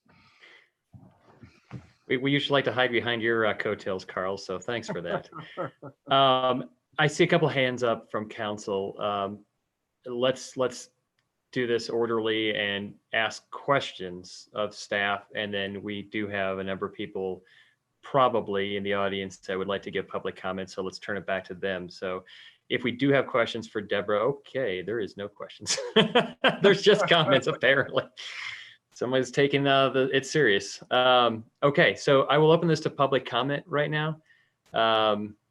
We usually like to hide behind your coattails, Carl, so thanks for that. I see a couple hands up from council. Let's do this orderly and ask questions of staff, and then we do have a number of people probably in the audience that would like to give public comments, so let's turn it back to them. So if we do have questions for Deborah, okay, there is no questions. There's just comments apparently. Somebody's taking it's serious. Okay, so I will open this to public comment right now.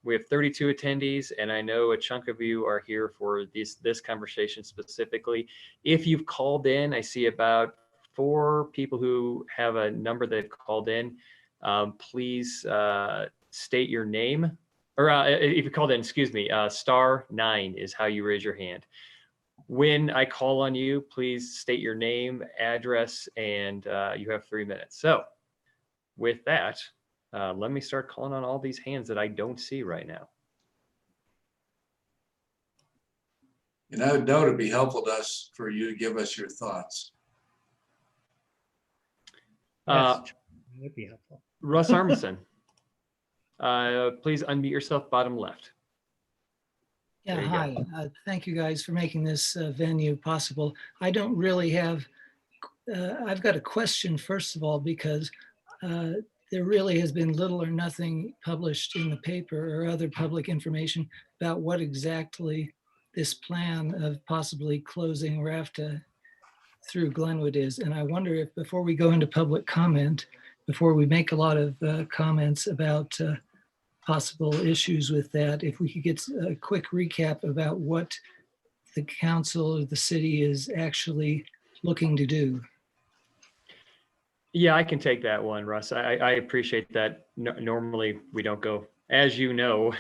We have 32 attendees, and I know a chunk of you are here for this conversation specifically. If you've called in, I see about 4 people who have a number that called in. Please state your name, or if you called in, excuse me, *9 is how you raise your hand. When I call on you, please state your name, address, and you have 3 minutes. So with that, let me start calling on all these hands that I don't see right now. And I would know it'd be helpful to us for you to give us your thoughts. Yes, that would be helpful. Russ Armisen, please unmute yourself, bottom left. Yeah, There you go. hi. Thank you guys for making this venue possible. I don't really have, I've got a question first of all, because there really has been little or nothing published in the paper or other public information about what exactly this plan of possibly closing RAFTA through Glenwood is. And I wonder if before we go into public comment, before we make a lot of comments about possible issues with that, if we could get a quick recap about what the council or the city is actually looking to do. Yeah, I can take that one, Russ. I appreciate that. Normally, we don't go, as you know,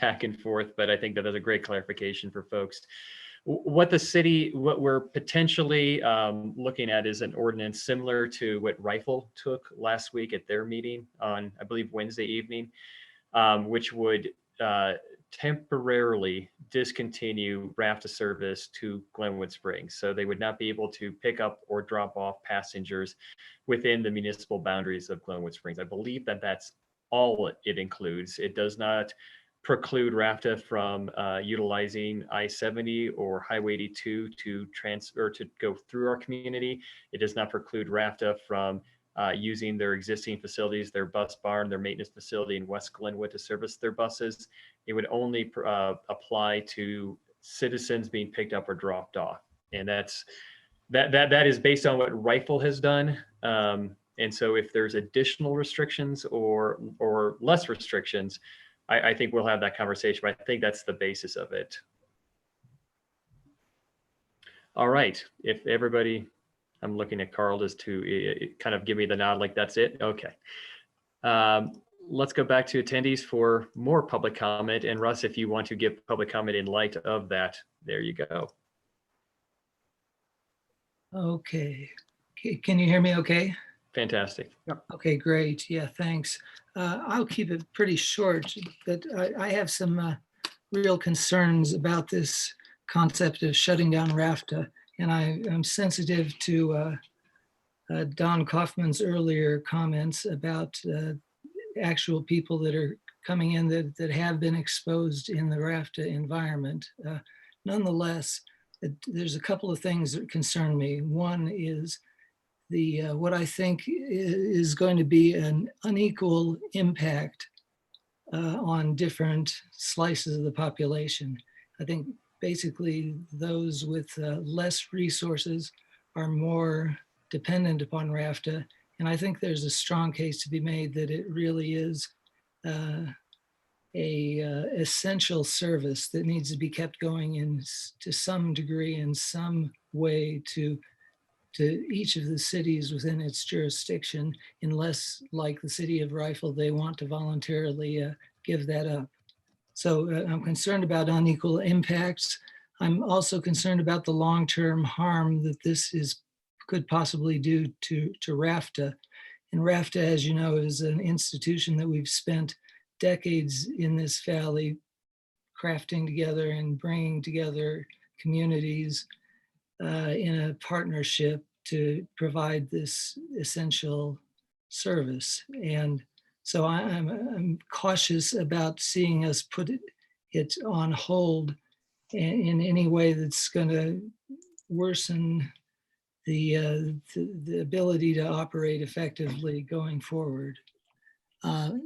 back and forth, but I think that is a great clarification for folks. What we're potentially looking at is an ordinance similar to what Rifle took last week at their meeting on, I believe, Wednesday evening, which would temporarily discontinue RAFTA service to Glenwood Springs. So they would not be able to pick up or drop off passengers within the municipal boundaries of Glenwood Springs. I believe that that's all it includes. It does not preclude RAFTA from utilizing I-70 or Highway 82 to transfer to go through our community. It does not preclude RAFTA from using their existing facilities, their bus barn, their maintenance facility in West Glenwood to service their buses. It would only apply to citizens being picked up or dropped off. And that is based on what Rifle has done. And so if there's additional restrictions or less restrictions, I think we'll have that conversation, but I think that's the basis of it. All right, if everybody, I'm looking at Carl as to kind of give me the nod like that's it. Okay. Let's go back to attendees for more public comment. And Russ, if you want to give public comment in light of that, there you go. Okay. Can you hear me okay? Fantastic. Okay, great. Yeah, thanks. I'll keep it pretty short, but I have some real concerns about this concept of shutting down RAFTA. And I'm sensitive to Don Kaufman's earlier comments about actual people that are coming in that have been exposed in the RAFTA environment. Nonetheless, there's a couple of things that concern me. One is what I think is going to be an unequal impact on different slices of the population. I think basically those with less resources are more dependent upon RAFTA. And I think there's a strong case to be made that it really is essential service that needs to be kept going to some degree, in some way, to each of the cities within its jurisdiction, unless, like the city of Rifle, they want to voluntarily give that up. So I'm concerned about unequal impacts. I'm also concerned about the long-term harm that this could possibly do to RAFTA. And RAFTA, as you know, is an institution that we've spent decades in this valley crafting together and bringing together communities in a partnership to provide this essential service. And so I'm cautious about seeing us put it on hold in any way that's going to worsen the ability to operate effectively going forward.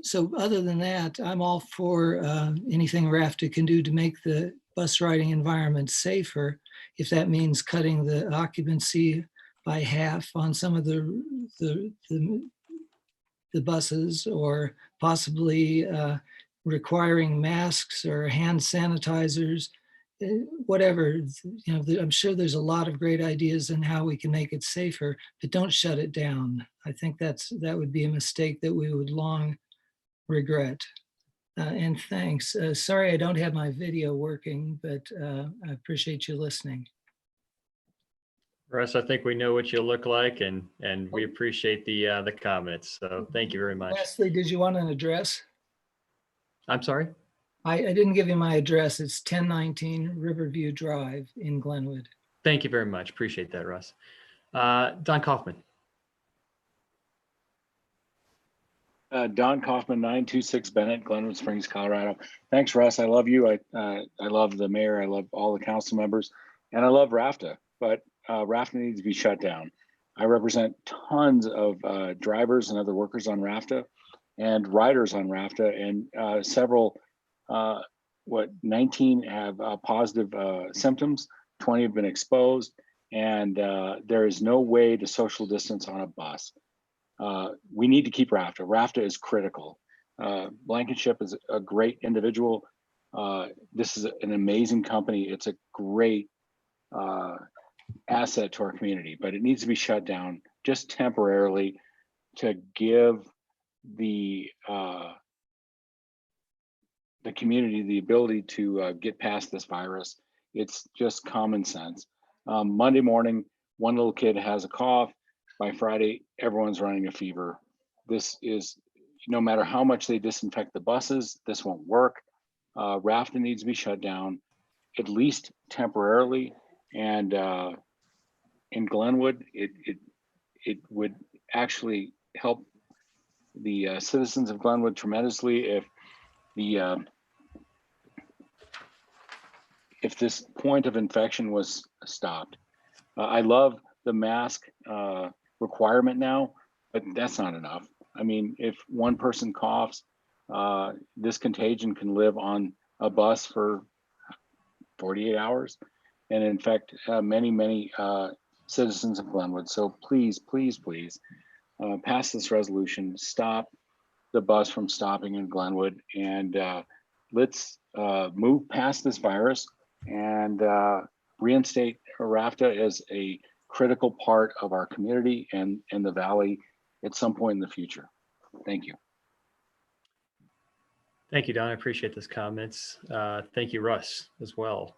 So other than that, I'm all for anything RAFTA can do to make the bus riding environment safer, if that means cutting the occupancy by half on some of the buses, or possibly requiring masks or hand sanitizers, whatever. You know, I'm sure there's a lot of great ideas on how we can make it safer, but don't shut it down. I think that would be a mistake that we would long regret. And thanks. Sorry I don't have my video working, but I appreciate you listening. Russ, I think we know what you look like, and we appreciate the comments. So thank you very much. Lastly, did you want an address? I'm sorry? I didn't give you my address. It's 1019 Riverview Drive in Glenwood. Thank you very much. Appreciate that, Russ. Don Kaufman. Don Kaufman, 926 Bennett, Glenwood Springs, Colorado. Thanks, Russ. I love you. I love the mayor. I love all the council members, and I love RAFTA. But RAFTA needs to be shut down. I represent tons of drivers and other workers on RAFTA, and riders on RAFTA, and several. 19 have positive symptoms. 20 have been exposed, and there is no way to social distance on a bus. We need to keep RAFTA. RAFTA is critical. Blankenship is a great individual. This is an amazing company. It's a great asset to our community, but it needs to be shut down just temporarily to give the community the ability to get past this virus. It's just common sense. Monday morning, one little kid has a cough. By Friday, everyone's running a fever. This is, no matter how much they disinfect the buses, this won't work. RAFTA needs to be shut down, at least temporarily. And in Glenwood, it would actually help the citizens of Glenwood tremendously if this point of infection was stopped. I love the mask requirement now, but that's not enough. I mean, if one person coughs, this contagion can live on a bus for 48 hours and infect many citizens of Glenwood. So please, please, please pass this resolution, stop the bus from stopping in Glenwood, and let's move past this virus and reinstate RAFTA as a critical part of our community and the Valley at some point in the future. Thank you. Thank you, Don. I appreciate those comments. Thank you, Russ, as well.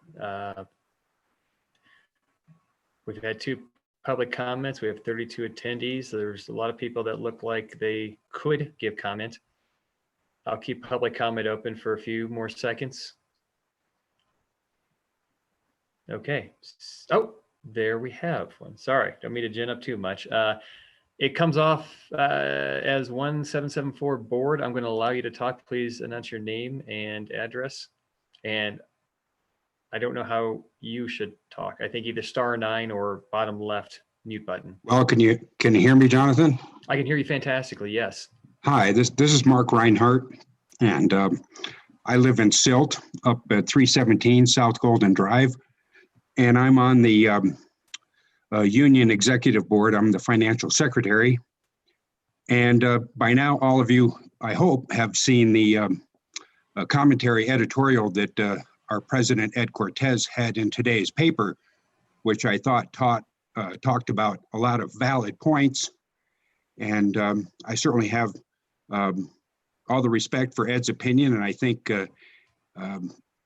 We've had 2 public comments. We have 32 attendees. There's a lot of people that look like they could give comment. I'll keep public comment open for a few more seconds. Okay. Oh, there we have one. Sorry, don't mean to gin up too much. It comes off as 1774 board. I'm going to allow you to talk. Please announce your name and address. And I don't know how you should talk. I think either *9 or bottom left mute button. Well, can you hear me, Jonathan? I can hear you fantastically. Yes. Hi, this is Mark Reinhardt, and I live in Silt up at 317 South Golden Drive, and I'm on the union executive board. I'm the financial secretary, and by now all of you, I hope, have seen the commentary editorial that our president Ed Cortez had in today's paper, which I thought talked about a lot of valid points, and I certainly have all the respect for Ed's opinion, and I think a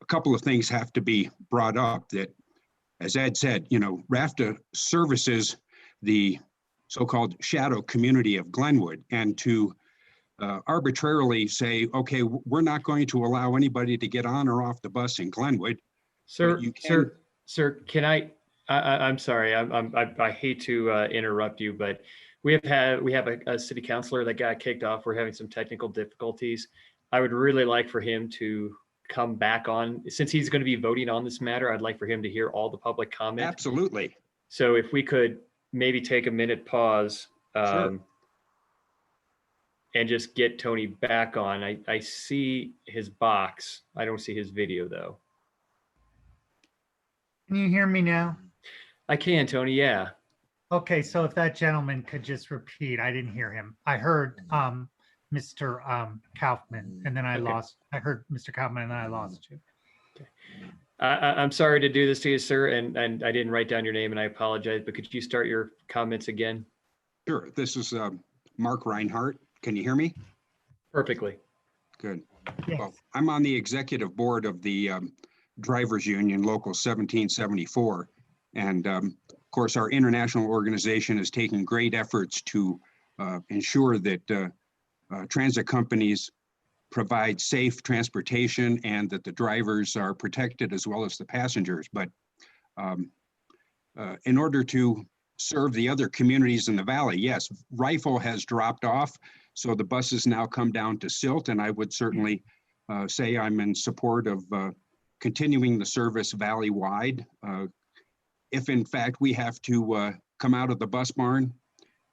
couple of things have to be brought up. That, as Ed said, RAFTA services the so-called shadow community of Glenwood, and to arbitrarily say, okay, we're not going to allow anybody to get on or off the bus in Glenwood. Sir, can I'm sorry, I hate to interrupt you, but we have a city councilor that got kicked off. We're having some technical difficulties. I would really like for him to come back on, since he's going to be voting on this matter. I'd like for him to hear all the public comment. Absolutely. So if we could maybe take a minute pause Sure. and just get Tony back on. I see his box. I don't see his video though. Can you hear me now? I can, Tony. Yeah. Okay, so if that gentleman could just repeat, I didn't hear him. I heard Mr. Kaufman, and then I heard Mr. Kaufman, and then I lost you. I'm sorry to do this to you, sir, and I didn't write down your name, and I apologize, but could you start your comments again? Sure. This is Mark Reinhardt. Can you hear me? Perfectly. Good. Yes. Well, I'm on the executive board of the Drivers Union Local 1774. And of course, our international organization is taking great efforts to ensure that transit companies provide safe transportation and that the drivers are protected as well as the passengers. But in order to serve the other communities in the valley, yes, Rifle has dropped off. So the buses now come down to Silt, and I would certainly say I'm in support of continuing the service valley-wide. If in fact we have to come out of the bus barn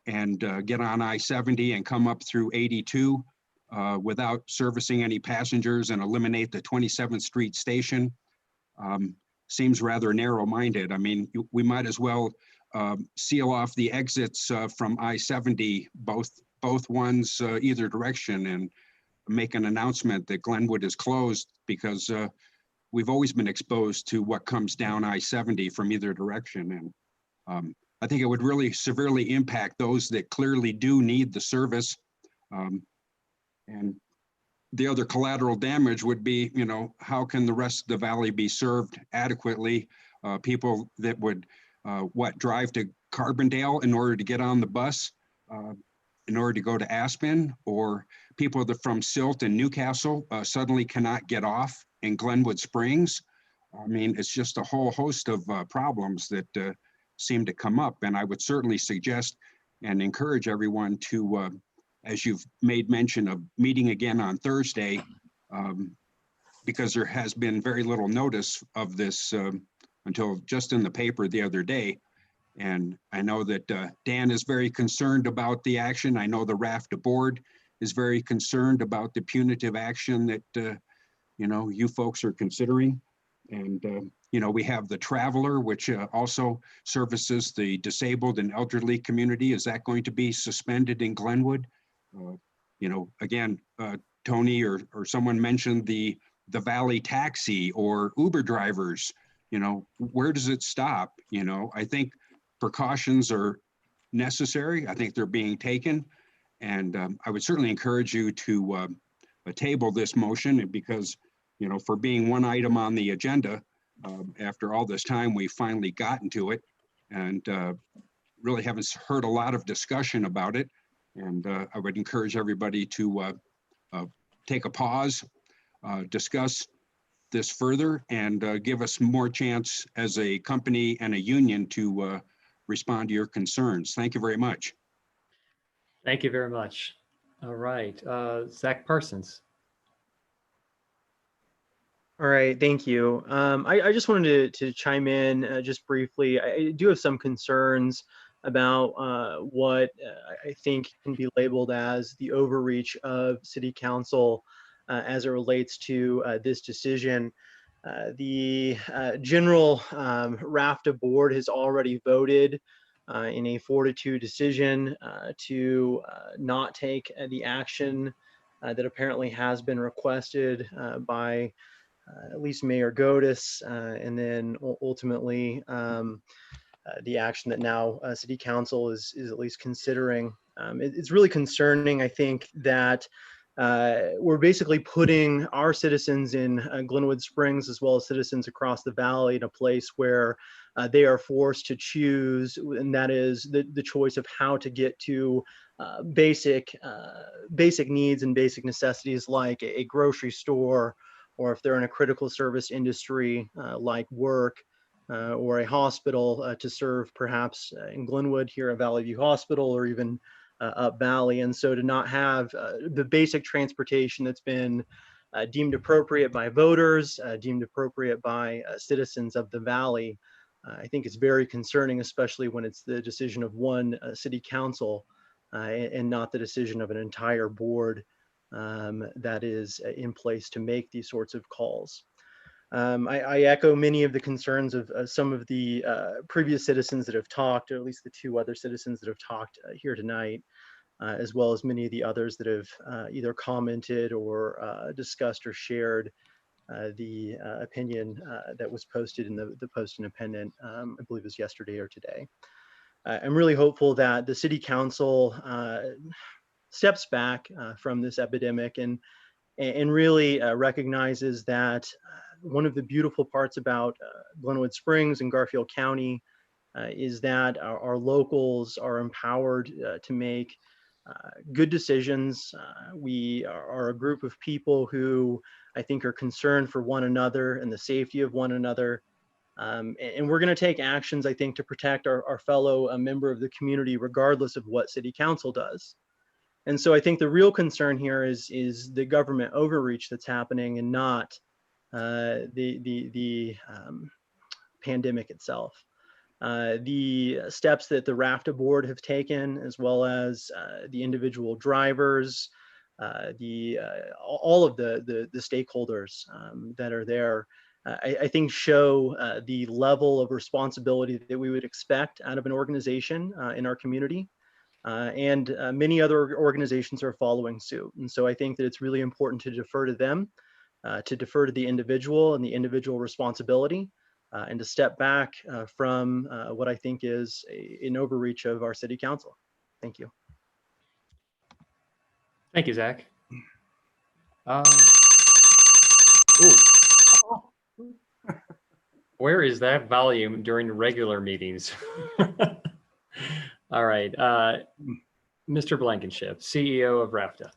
and get on I-70 and come up through 82 without servicing any passengers and eliminate the 27th Street station, seems rather narrow-minded. I mean, we might as well seal off the exits from I-70, both ones either direction, and make an announcement that Glenwood is closed, because we've always been exposed to what comes down I-70 from either direction. And I think it would really severely impact those that clearly do need the service. And the other collateral damage would be, you know, how can the rest of the valley be served adequately? People that would, drive to Carbondale in order to get on the bus, in order to go to Aspen, or people that from Silt and Newcastle suddenly cannot get off in Glenwood Springs. I mean, it's just a whole host of problems that seem to come up. And I would certainly suggest and encourage everyone to, as you've made mention of, meeting again on Thursday, because there has been very little notice of this until just in the paper the other day. And I know that Dan is very concerned about the action. I know the RAFTA board is very concerned about the punitive action that, you know, you folks are considering. And, you know, we have the Traveler, which also services the disabled and elderly community. Is that going to be suspended in Glenwood? You know, again, Tony or someone mentioned the Valley Taxi or Uber drivers. You know, where does it stop? You know, I think precautions are necessary. I think they're being taken. And I would certainly encourage you to table this motion, because, you know, for being one item on the agenda, after all this time, we finally gotten to it, and really haven't heard a lot of discussion about it. And I would encourage everybody to take a pause, discuss this further, and give us more chance as a company and a union to respond to your concerns. Thank you very much. Thank you very much. All right, Zach Parsons. All right, thank you. I just wanted to chime in just briefly. I do have some concerns about what I think can be labeled as the overreach of City Council as it relates to this decision. The general RAFTA board has already voted in a 4-2 decision to not take the action that apparently has been requested by at least Mayor Godis, and then ultimately the action that now City Council is at least considering. It's really concerning, I think, that we're basically putting our citizens in Glenwood Springs, as well as citizens across the valley, in a place where they are forced to choose, and that is the choice of how to get to basic needs and basic necessities, like a grocery store, or if they're in a critical service industry like work, or a hospital to serve perhaps in Glenwood here at Valley View Hospital, or even up Valley. And so to not have the basic transportation that's been deemed appropriate by voters, deemed appropriate by citizens of the Valley, I think it's very concerning, especially when it's the decision of one city council and not the decision of an entire board that is in place to make these sorts of calls. I echo many of the concerns of some of the previous citizens that have talked, or at least the 2 other citizens that have talked here tonight, as well as many of the others that have either commented or discussed or shared the opinion that was posted in the Post-Independent, I believe it was yesterday or today. I'm really hopeful that the City Council steps back from this epidemic and really recognizes that one of the beautiful parts about Glenwood Springs and Garfield County is that our locals are empowered to make good decisions. We are a group of people who I think are concerned for one another and the safety of one another. And we're going to take actions, I think, to protect our fellow member of the community, regardless of what City Council does. And so I think the real concern here is the government overreach that's happening, and not the pandemic itself. The steps that the RAFTA board have taken, as well as the individual drivers, all of the stakeholders that are there, I think show the level of responsibility that we would expect out of an organization in our community. And many other organizations are following suit. And so I think that it's really important to defer to them, to defer to the individual and the individual responsibility, and to step back from what I think is an overreach of our city council. Thank you. Thank you, Zach. Where is that volume during regular meetings? All right, Mr. Blankenship, CEO of RAFTA.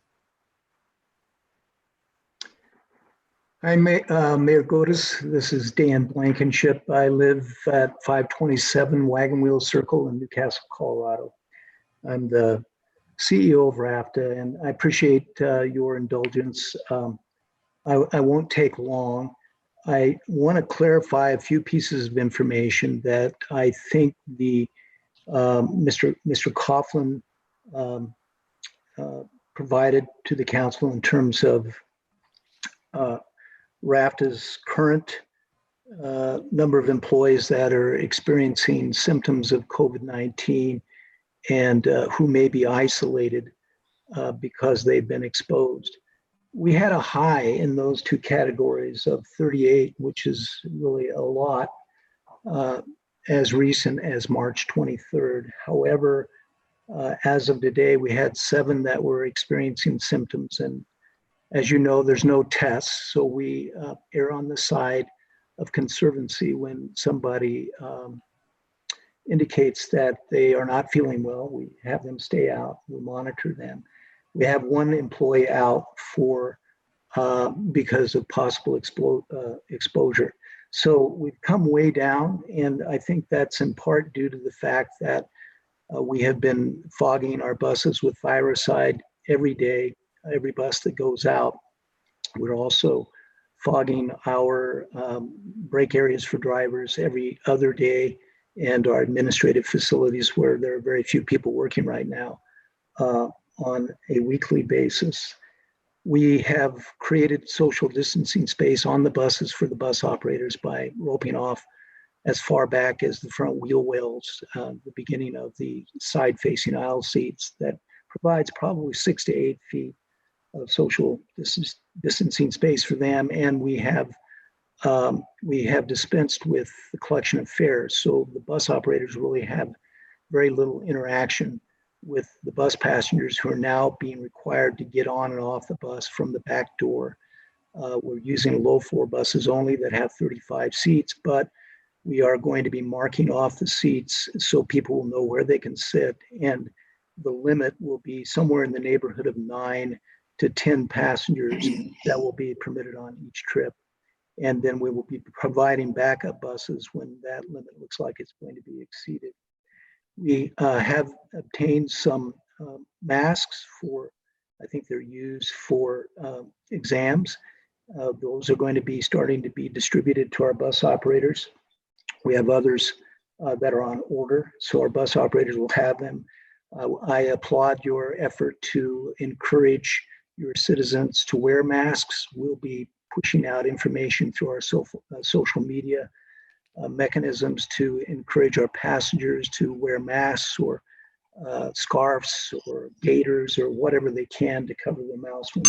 Hi, Mayor Godis. This is Dan Blankenship. I live at 527 Wagon Wheel Circle in Newcastle, Colorado. I'm the CEO of RAFTA, and I appreciate your indulgence. I won't take long. I want to clarify a few pieces of information that I think the Mr. Coughlin provided to the council in terms of RAFTA's current number of employees that are experiencing symptoms of COVID-19 and who may be isolated because they've been exposed. We had a high in those two categories of 38, which is really a lot, as recent as March 23rd. However, as of today, we had 7 that were experiencing symptoms. And as you know, there's no tests. So we err on the side of conservancy when somebody indicates that they are not feeling well. We have them stay out, we monitor them. We have 1 employee out for because of possible exposure. So we've come way down, and I think that's in part due to the fact that we have been fogging our buses with Viricide every day, every bus that goes out. We're also fogging our break areas for drivers every other day, and our administrative facilities where there are very few people working right now on a weekly basis. We have created social distancing space on the buses for the bus operators by roping off as far back as the front wheel wells, the beginning of the side-facing aisle seats. That provides probably 6 to 8 feet of social distancing space for them. And we have dispensed with the collection of fares. So the bus operators really have very little interaction with the bus passengers who are now being required to get on and off the bus from the back door. We're using low floor buses only that have 35 seats, but we are going to be marking off the seats so people will know where they can sit. And the limit will be somewhere in the neighborhood of 9 to 10 passengers that will be permitted on each trip. And then we will be providing backup buses when that limit looks like it's going to be exceeded. We have obtained some masks for, I think they're used for exams. Those are going to be starting to be distributed to our bus operators. We have others that are on order, so our bus operators will have them. I applaud your effort to encourage your citizens to wear masks. We'll be pushing out information through our social media mechanisms to encourage our passengers to wear masks or scarves or gaiters or whatever they can to cover their mouths when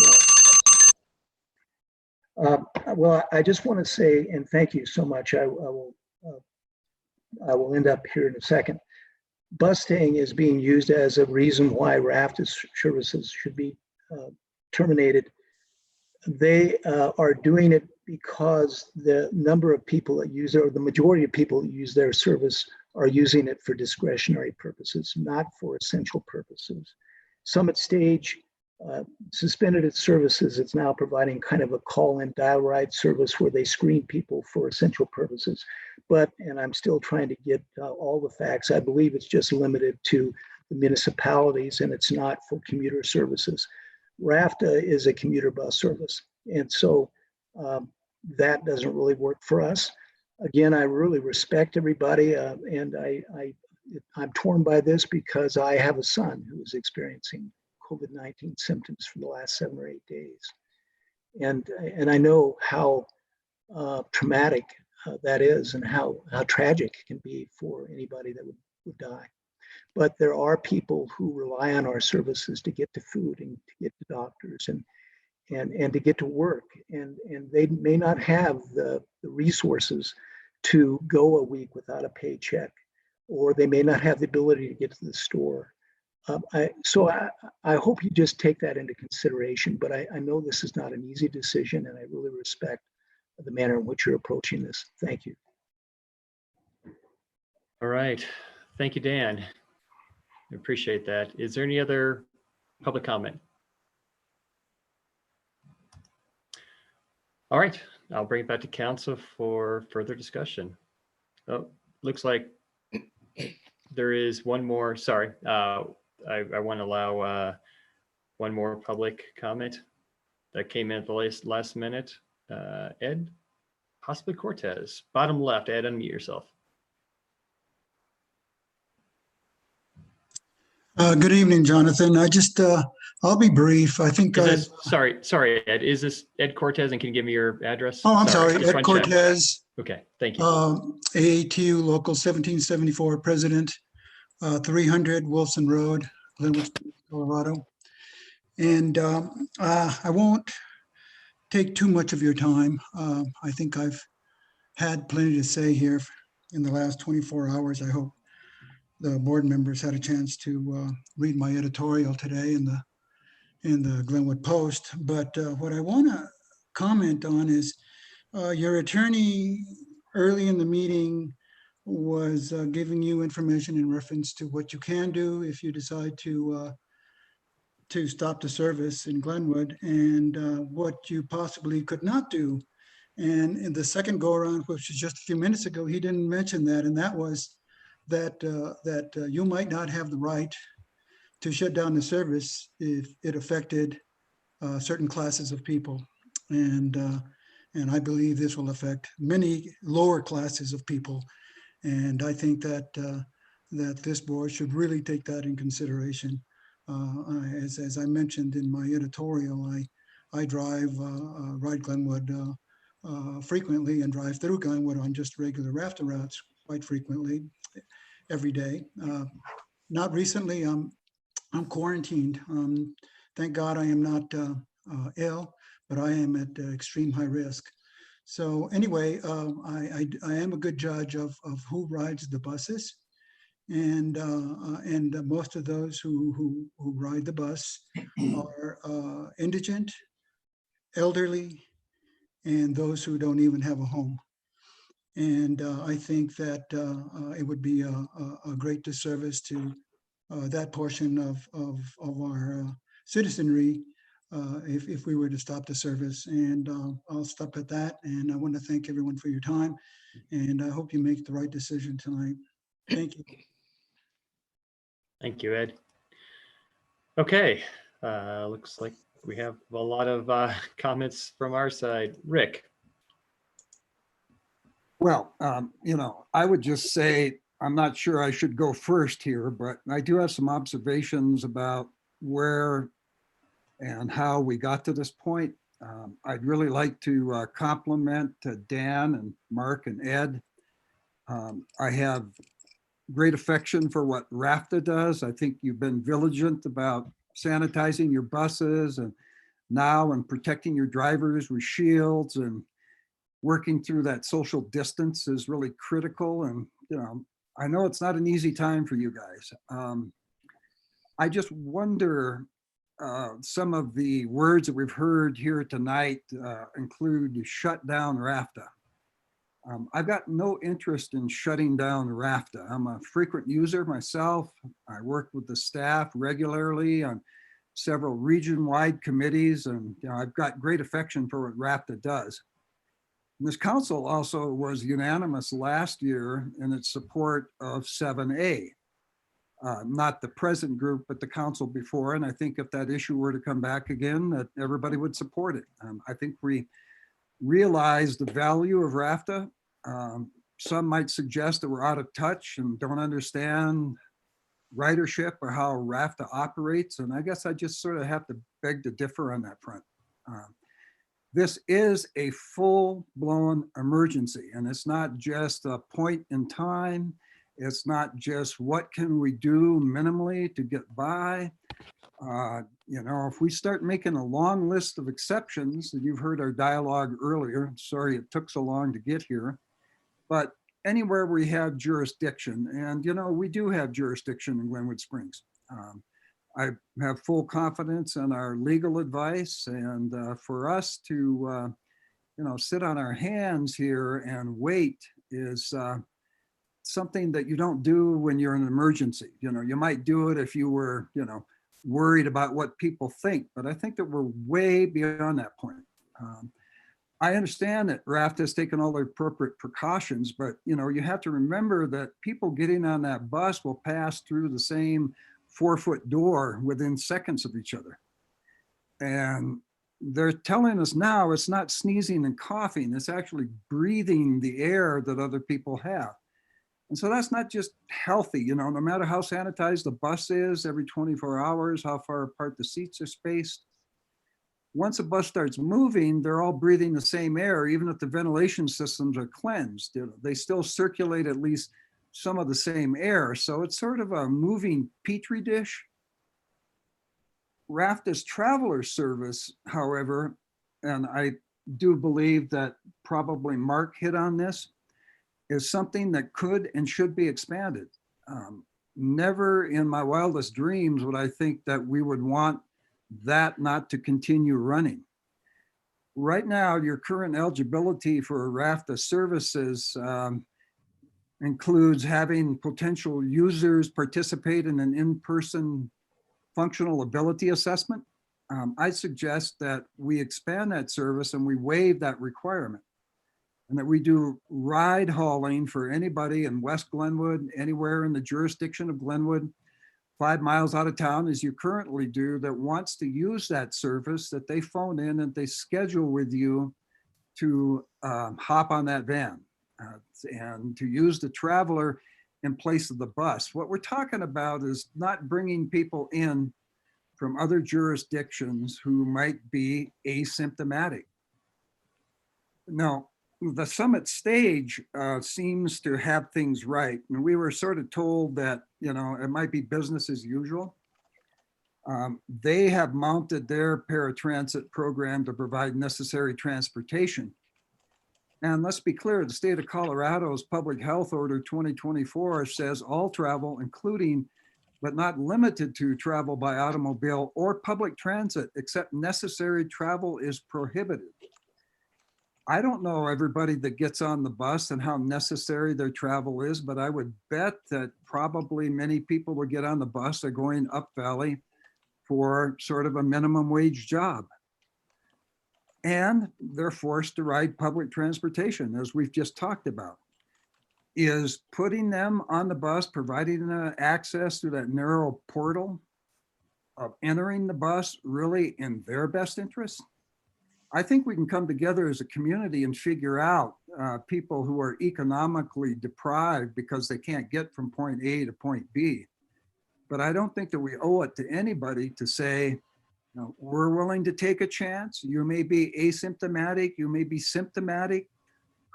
they're out. Well, I just want to say, and thank you so much. I will end up here in a second. Bus staying is being used as a reason why RAFTA services should be terminated. They are doing it because the number of people that use it, or the majority of people that use their service, are using it for discretionary purposes, not for essential purposes. Summit Stage suspended its services. It's now providing kind of a call-in dial ride service where they screen people for essential purposes. But, and I'm still trying to get all the facts, I believe it's just limited to the municipalities, and it's not for commuter services. RAFTA is a commuter bus service, and so that doesn't really work for us. Again, I really respect everybody, and I'm torn by this because I have a son who is experiencing COVID-19 symptoms for the last 7 or 8 days. And I know how traumatic that is, and how tragic it can be for anybody that would die. But there are people who rely on our services to get to food and to get to doctors and to get to work. And they may not have the resources to go a week without a paycheck, or they may not have the ability to get to the store. So I hope you just take that into consideration, but I know this is not an easy decision, and I really respect the manner in which you're approaching this. Thank you. All right. Thank you, Dan. I appreciate that. Is there any other public comment? All right, I'll bring it back to council for further discussion. Oh, looks like there is one more, sorry. I want to allow one more public comment that came in at the last minute. Ed, possibly Cortez. Bottom left, Ed, unmute yourself. Good evening, Jonathan. I'll be brief. I think Sorry, Ed, is this Ed Cortez, and can you give me your address? Oh, I'm sorry, just Ed want to check. Cortez. Okay, thank you. AATU Local 1774 President, 300 Wilson Road, Glenwood, Colorado. And I won't take too much of your time. I think I've had plenty to say here in the last 24 hours. I hope the board members had a chance to read my editorial today in the Glenwood Post. But what I want to comment on is your attorney early in the meeting was giving you information in reference to what you can do if you decide to stop the service in Glenwood, and what you possibly could not do. And in the second go around, which was just a few minutes ago, he didn't mention that, and that was that you might not have the right to shut down the service if it affected certain classes of people. And I believe this will affect many lower classes of people. And I think that that this board should really take that in consideration. As I mentioned in my editorial, I drive, ride Glenwood frequently, and drive through Glenwood on just regular RAFTA routes quite frequently every day. Not recently, I'm quarantined. Thank God I am not ill, but I am at extreme high risk. So anyway, I am a good judge of who rides the buses. And most of those who ride the bus are indigent, elderly, and those who don't even have a home. And I think that it would be a great disservice to that portion of our citizenry if we were to stop the service. And I'll stop at that. And I want to thank everyone for your time. And I hope you make the right decision tonight. Thank you. Thank you, Ed. Okay, looks like we have a lot of comments from our side. Rick. Well, I would just say, I'm not sure I should go first here, but I do have some observations about where and how we got to this point. I'd really like to compliment Dan and Mark and Ed. I have great affection for what RAFTA does. I think you've been vigilant about sanitizing your buses and protecting your drivers with shields, and working through that social distance is really critical. And, I know it's not an easy time for you guys. I just wonder, some of the words that we've heard here tonight include shut down RAFTA. I've got no interest in shutting down RAFTA. I'm a frequent user myself. I work with the staff regularly on several region-wide committees, and I've got great affection for what RAFTA does. And this council also was unanimous last year in its support of 7A. not the present group, but the council before. And I think if that issue were to come back again, that everybody would support it. I think we realize the value of RAFTA. Some might suggest that we're out of touch and don't understand ridership or how RAFTA operates. And I guess I just sort of have to beg to differ on that front. This is a full-blown emergency, and it's not just a point in time. It's not just what can we do minimally to get by. You know, if we start making a long list of exceptions, and you've heard our dialogue earlier, sorry it took so long to get here, but anywhere we have jurisdiction, and you know, we do have jurisdiction in Glenwood Springs. I have full confidence in our legal advice, and for us to, you know, sit on our hands here and wait is something that you don't do when you're in an emergency. You know, you might do it if you were, you know, worried about what people think, but I think that we're way beyond that point. I understand that RAFTA has taken all the appropriate precautions, but you know, you have to remember that people getting on that bus will pass through the same 4-foot door within seconds of each other. And they're telling us now it's not sneezing and coughing, it's actually breathing the air that other people have. And so that's not just healthy, you know, no matter how sanitized the bus is every 24 hours, how far apart the seats are spaced. Once a bus starts moving, they're all breathing the same air, even if the ventilation systems are cleansed. You know, they still circulate at least some of the same air. So it's sort of a moving petri dish. RAFTA's traveler service, however, and I do believe that probably Mark hit on this, is something that could and should be expanded. Never in my wildest dreams would I think that we would want that not to continue running. Right now, your current eligibility for RAFTA services includes having potential users participate in an in-person functional ability assessment. I suggest that we expand that service and we waive that requirement, and that we do ride hauling for anybody in West Glenwood, anywhere in the jurisdiction of Glenwood, 5 miles out of town, as you currently do, that wants to use that service, that they phone in and they schedule with you to hop on that van and to use the traveler in place of the bus. What we're talking about is not bringing people in from other jurisdictions who might be asymptomatic. Now, the summit stage seems to have things right. And we were sort of told that, you know, it might be business as usual. They have mounted their paratransit program to provide necessary transportation. And let's be clear, the state of Colorado's Public Health Order 2024 says all travel, including but not limited to travel by automobile or public transit, except necessary travel is prohibited. I don't know everybody that gets on the bus and how necessary their travel is, but I would bet that probably many people who get on the bus are going up valley for sort of a minimum wage job. And they're forced to ride public transportation, as we've just talked about. Is putting them on the bus, providing them access through that narrow portal of entering the bus really in their best interest? I think we can come together as a community and figure out people who are economically deprived because they can't get from point A to point B. But I don't think that we owe it to anybody to say, you know, we're willing to take a chance. You may be asymptomatic, you may be symptomatic.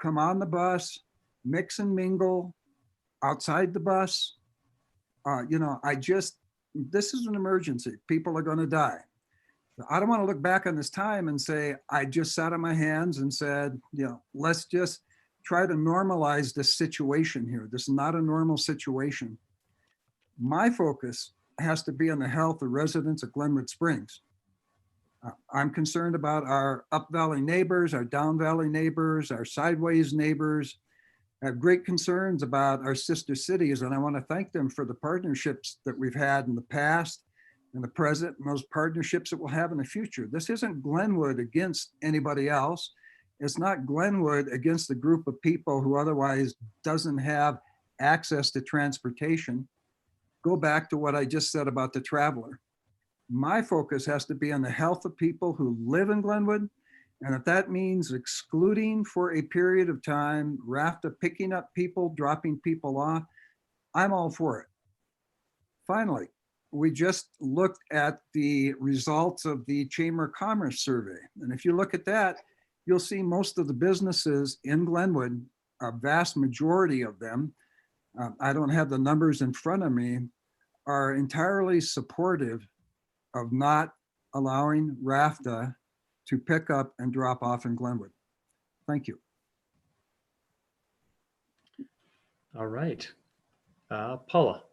Come on the bus, mix and mingle outside the bus. You know, this is an emergency. People are going to die. I don't want to look back on this time and say, I just sat on my hands and said, you know, let's just try to normalize this situation here. This is not a normal situation. My focus has to be on the health of residents of Glenwood Springs. I'm concerned about our up valley neighbors, our down valley neighbors, our sideways neighbors. I have great concerns about our sister cities, and I want to thank them for the partnerships that we've had in the past, in the present, and those partnerships that we'll have in the future. This isn't Glenwood against anybody else. It's not Glenwood against the group of people who otherwise doesn't have access to transportation. go back to what I just said about the traveler. My focus has to be on the health of people who live in Glenwood. And if that means excluding for a period of time, RAFTA picking up people, dropping people off, I'm all for it. Finally, we just looked at the results of the Chamber of Commerce survey. And if you look at that, you'll see most of the businesses in Glenwood, a vast majority of them, I don't have the numbers in front of me, are entirely supportive of not allowing RAFTA to pick up and drop off in Glenwood. Thank you. All right. Paula.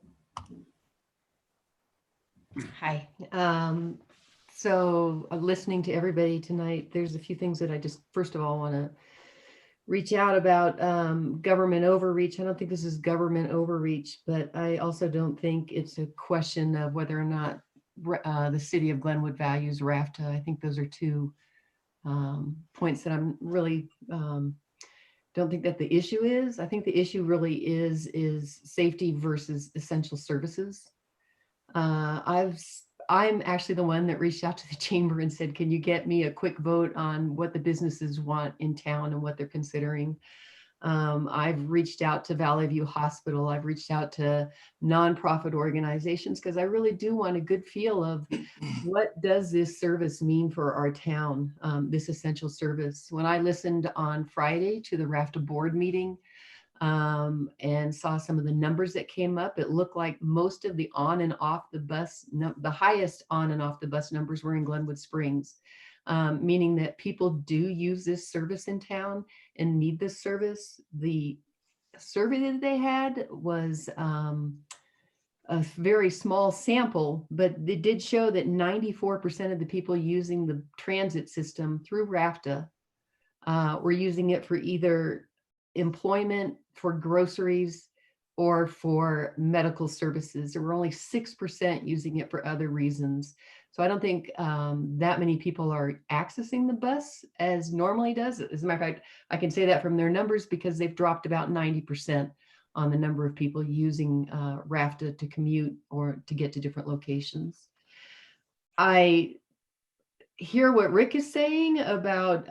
Hi. So listening to everybody tonight, there's a few things that I just, first of all, want to reach out about government overreach. I don't think this is government overreach, but I also don't think it's a question of whether or not the city of Glenwood values RAFTA. I think those are two points that I'm really don't think that the issue is. I think the issue really is safety versus essential services. I'm actually the one that reached out to the chamber and said, can you get me a quick vote on what the businesses want in town and what they're considering? I've reached out to Valley View Hospital. I've reached out to nonprofit organizations because I really do want a good feel of what does this service mean for our town, this essential service. When I listened on Friday to the RAFTA board meeting and saw some of the numbers that came up, it looked like most of the on and off the bus, the highest on and off the bus numbers were in Glenwood Springs. Meaning that people do use this service in town and need this service. The survey that they had was a very small sample, but it did show that 94% of the people using the transit system through RAFTA were using it for either employment, for groceries, or for medical services. There were only 6% using it for other reasons. So I don't think that many people are accessing the bus as normally does. As a matter of fact, I can say that from their numbers because they've dropped about 90% on the number of people using RAFTA to commute or to get to different locations. I hear what Rick is saying about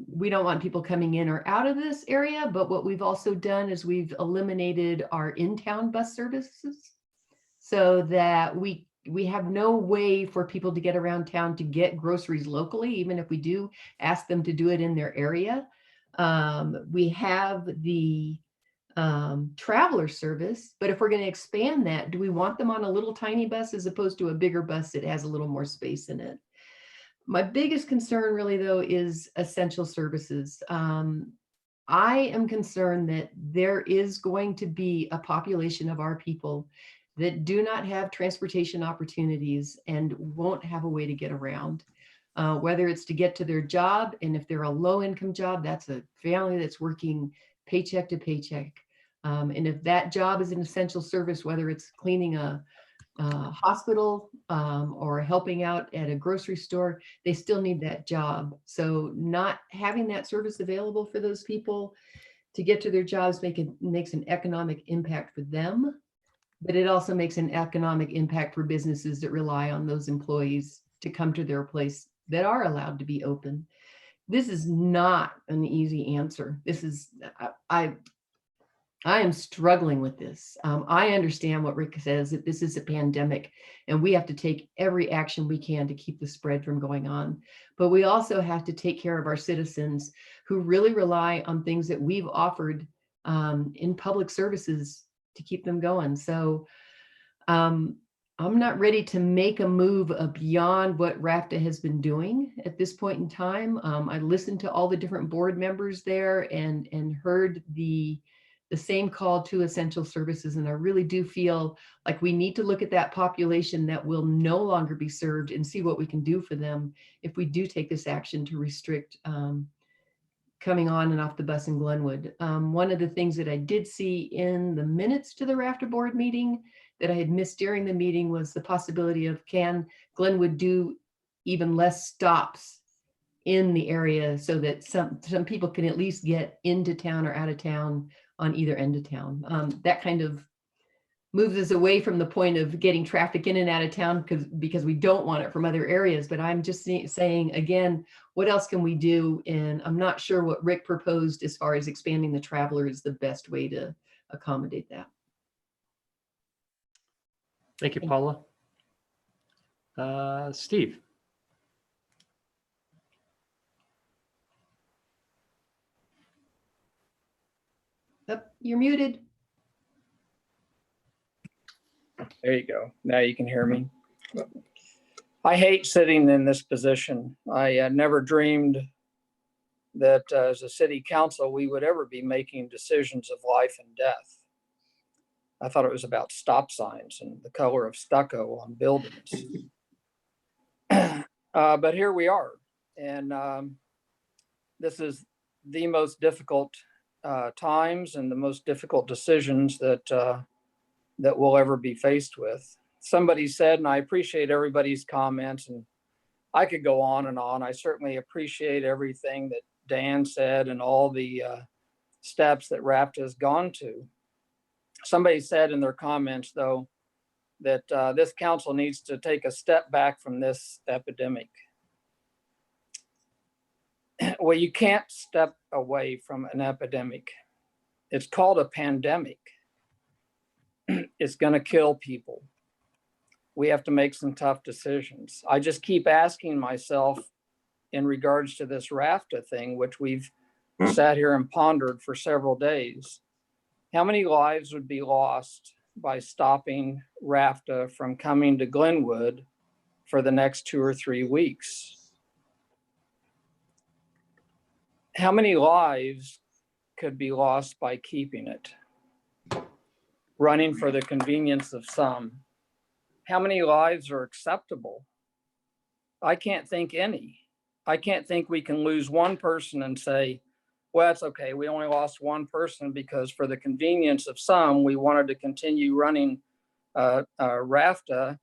we don't want people coming in or out of this area, but what we've also done is we've eliminated our in-town bus services so that we have no way for people to get around town to get groceries locally, even if we do ask them to do it in their area. We have the traveler service, but if we're going to expand that, do we want them on a little tiny bus as opposed to a bigger bus that has a little more space in it? My biggest concern really though is essential services. I am concerned that there is going to be a population of our people that do not have transportation opportunities and won't have a way to get around, whether it's to get to their job. And if they're a low income job, that's a family that's working paycheck to paycheck. And if that job is an essential service, whether it's cleaning a hospital or helping out at a grocery store, they still need that job. So not having that service available for those people to get to their jobs makes an economic impact for them, but it also makes an economic impact for businesses that rely on those employees to come to their place that are allowed to be open. This is not an easy answer. This is, I am struggling with this. I understand what Rick says, that this is a pandemic and we have to take every action we can to keep the spread from going on. But we also have to take care of our citizens who really rely on things that we've offered in public services to keep them going. So I'm not ready to make a move beyond what RAFTA has been doing at this point in time. I listened to all the different board members there and heard the same call to essential services. And I really do feel like we need to look at that population that will no longer be served and see what we can do for them if we do take this action to restrict coming on and off the bus in Glenwood. One of the things that I did see in the minutes to the RAFTA board meeting that I had missed during the meeting was the possibility of, can Glenwood do even less stops in the area so that some people can at least get into town or out of town on either end of town. That kind of moves us away from the point of getting traffic in and out of town because we don't want it from other areas. But I'm just saying, again, what else can we do? And I'm not sure what Rick proposed as far as expanding the traveler is the best way to accommodate that. Thank you, Paula. Steve. Oh, you're muted. There you go. Now you can hear me. I hate sitting in this position. I never dreamed that as a city council, we would ever be making decisions of life and death. I thought it was about stop signs and the color of stucco on buildings. But here we are. And this is the most difficult times and the most difficult decisions that we'll ever be faced with. Somebody said, and I appreciate everybody's comments, and I could go on and on. I certainly appreciate everything that Dan said and all the steps that RAFTA has gone to. Somebody said in their comments, though, that this council needs to take a step back from this epidemic. Well, you can't step away from an epidemic. It's called a pandemic. It's going to kill people. We have to make some tough decisions. I just keep asking myself in regards to this RAFTA thing, which we've sat here and pondered for several days. How many lives would be lost by stopping RAFTA from coming to Glenwood for the next 2 or 3 weeks? How many lives could be lost by keeping it, running for the convenience of some? How many lives are acceptable? I can't think any. I can't think we can lose one person and say, well, it's okay. We only lost one person because for the convenience of some, we wanted to continue running RAFTA,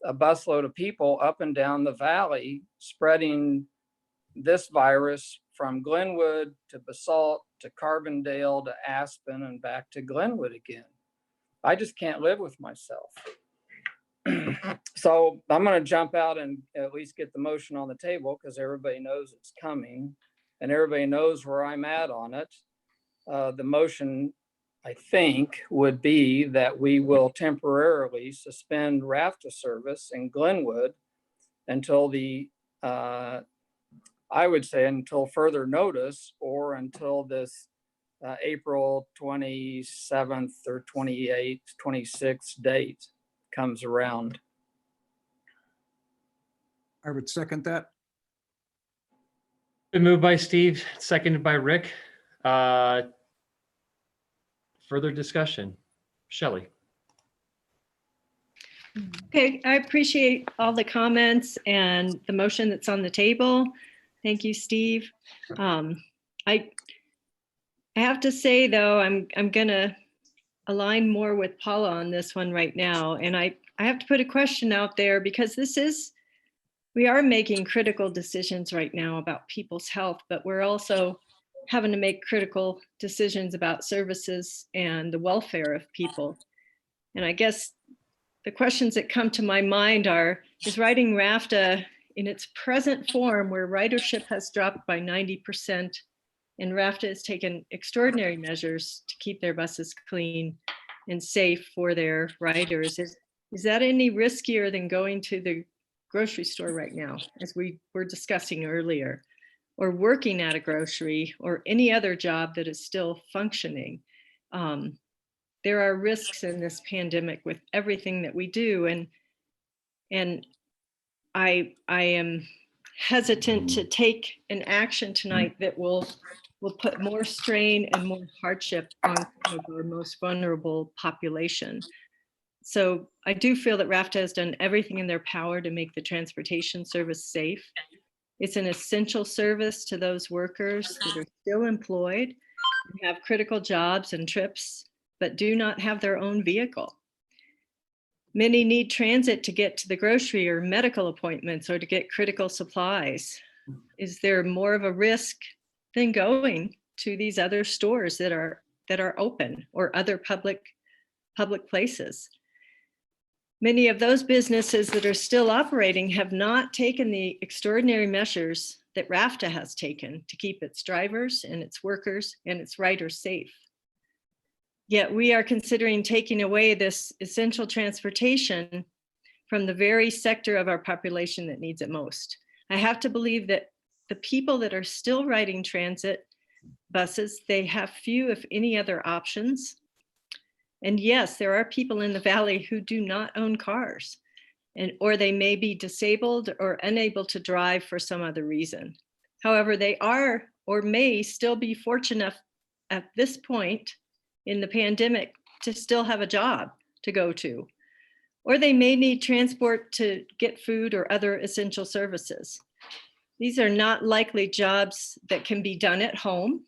a busload of people up and down the valley, spreading this virus from Glenwood to Basalt to Carbondale to Aspen and back to Glenwood again. I just can't live with myself. So I'm going to jump out and at least get the motion on the table because everybody knows it's coming and everybody knows where I'm at on it. The motion, I think, would be that we will temporarily suspend RAFTA service in Glenwood until I would say until further notice or until this April 27th or 28th, 26th date comes around. I would second that. Been moved by Steve, seconded by Rick. Further discussion. Shelley. Okay, I appreciate all the comments and the motion that's on the table. Thank you, Steve. I have to say, though, I'm gonna align more with Paula on this one right now. And I have to put a question out there because we are making critical decisions right now about people's health, but we're also having to make critical decisions about services and the welfare of people. And I guess the questions that come to my mind are, is riding RAFTA in its present form where ridership has dropped by 90% and RAFTA has taken extraordinary measures to keep their buses clean and safe for their riders. Is that any riskier than going to the grocery store right now, as we were discussing earlier, or working at a grocery or any other job that is still functioning? There are risks in this pandemic with everything that we do. And I am hesitant to take an action tonight that will put more strain and more hardship on our most vulnerable population. So I do feel that RAFTA has done everything in their power to make the transportation service safe. It's an essential service to those workers that are still employed, and have critical jobs and trips, but do not have their own vehicle. Many need transit to get to the grocery or medical appointments or to get critical supplies. Is there more of a risk than going to these other stores that are open or other public public places. Many of those businesses that are still operating have not taken the extraordinary measures that RAFTA has taken to keep its drivers and its workers and its riders safe. Yet we are considering taking away this essential transportation from the very sector of our population that needs it most. I have to believe that the people that are still riding transit buses, they have few, if any, other options. And yes, there are people in the valley who do not own cars, or they may be disabled or unable to drive for some other reason. However, they are or may still be fortunate enough at this point in the pandemic to still have a job to go to, or they may need transport to get food or other essential services. These are not likely jobs that can be done at home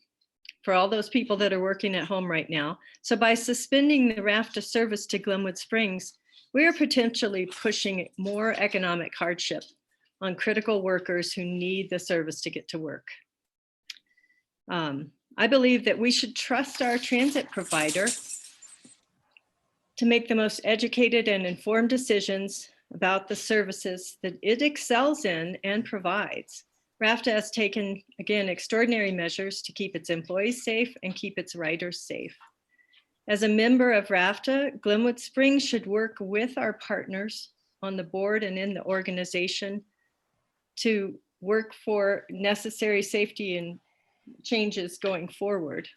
for all those people that are working at home right now. So by suspending the RAFTA service to Glenwood Springs, we are potentially pushing more economic hardship on critical workers who need the service to get to work. I believe that we should trust our transit provider to make the most educated and informed decisions about the services that it excels in and provides. RAFTA has taken, again, extraordinary measures to keep its employees safe and keep its riders safe. As a member of RAFTA, Glenwood Springs should work with our partners on the board and in the organization to work for necessary safety and changes going forward.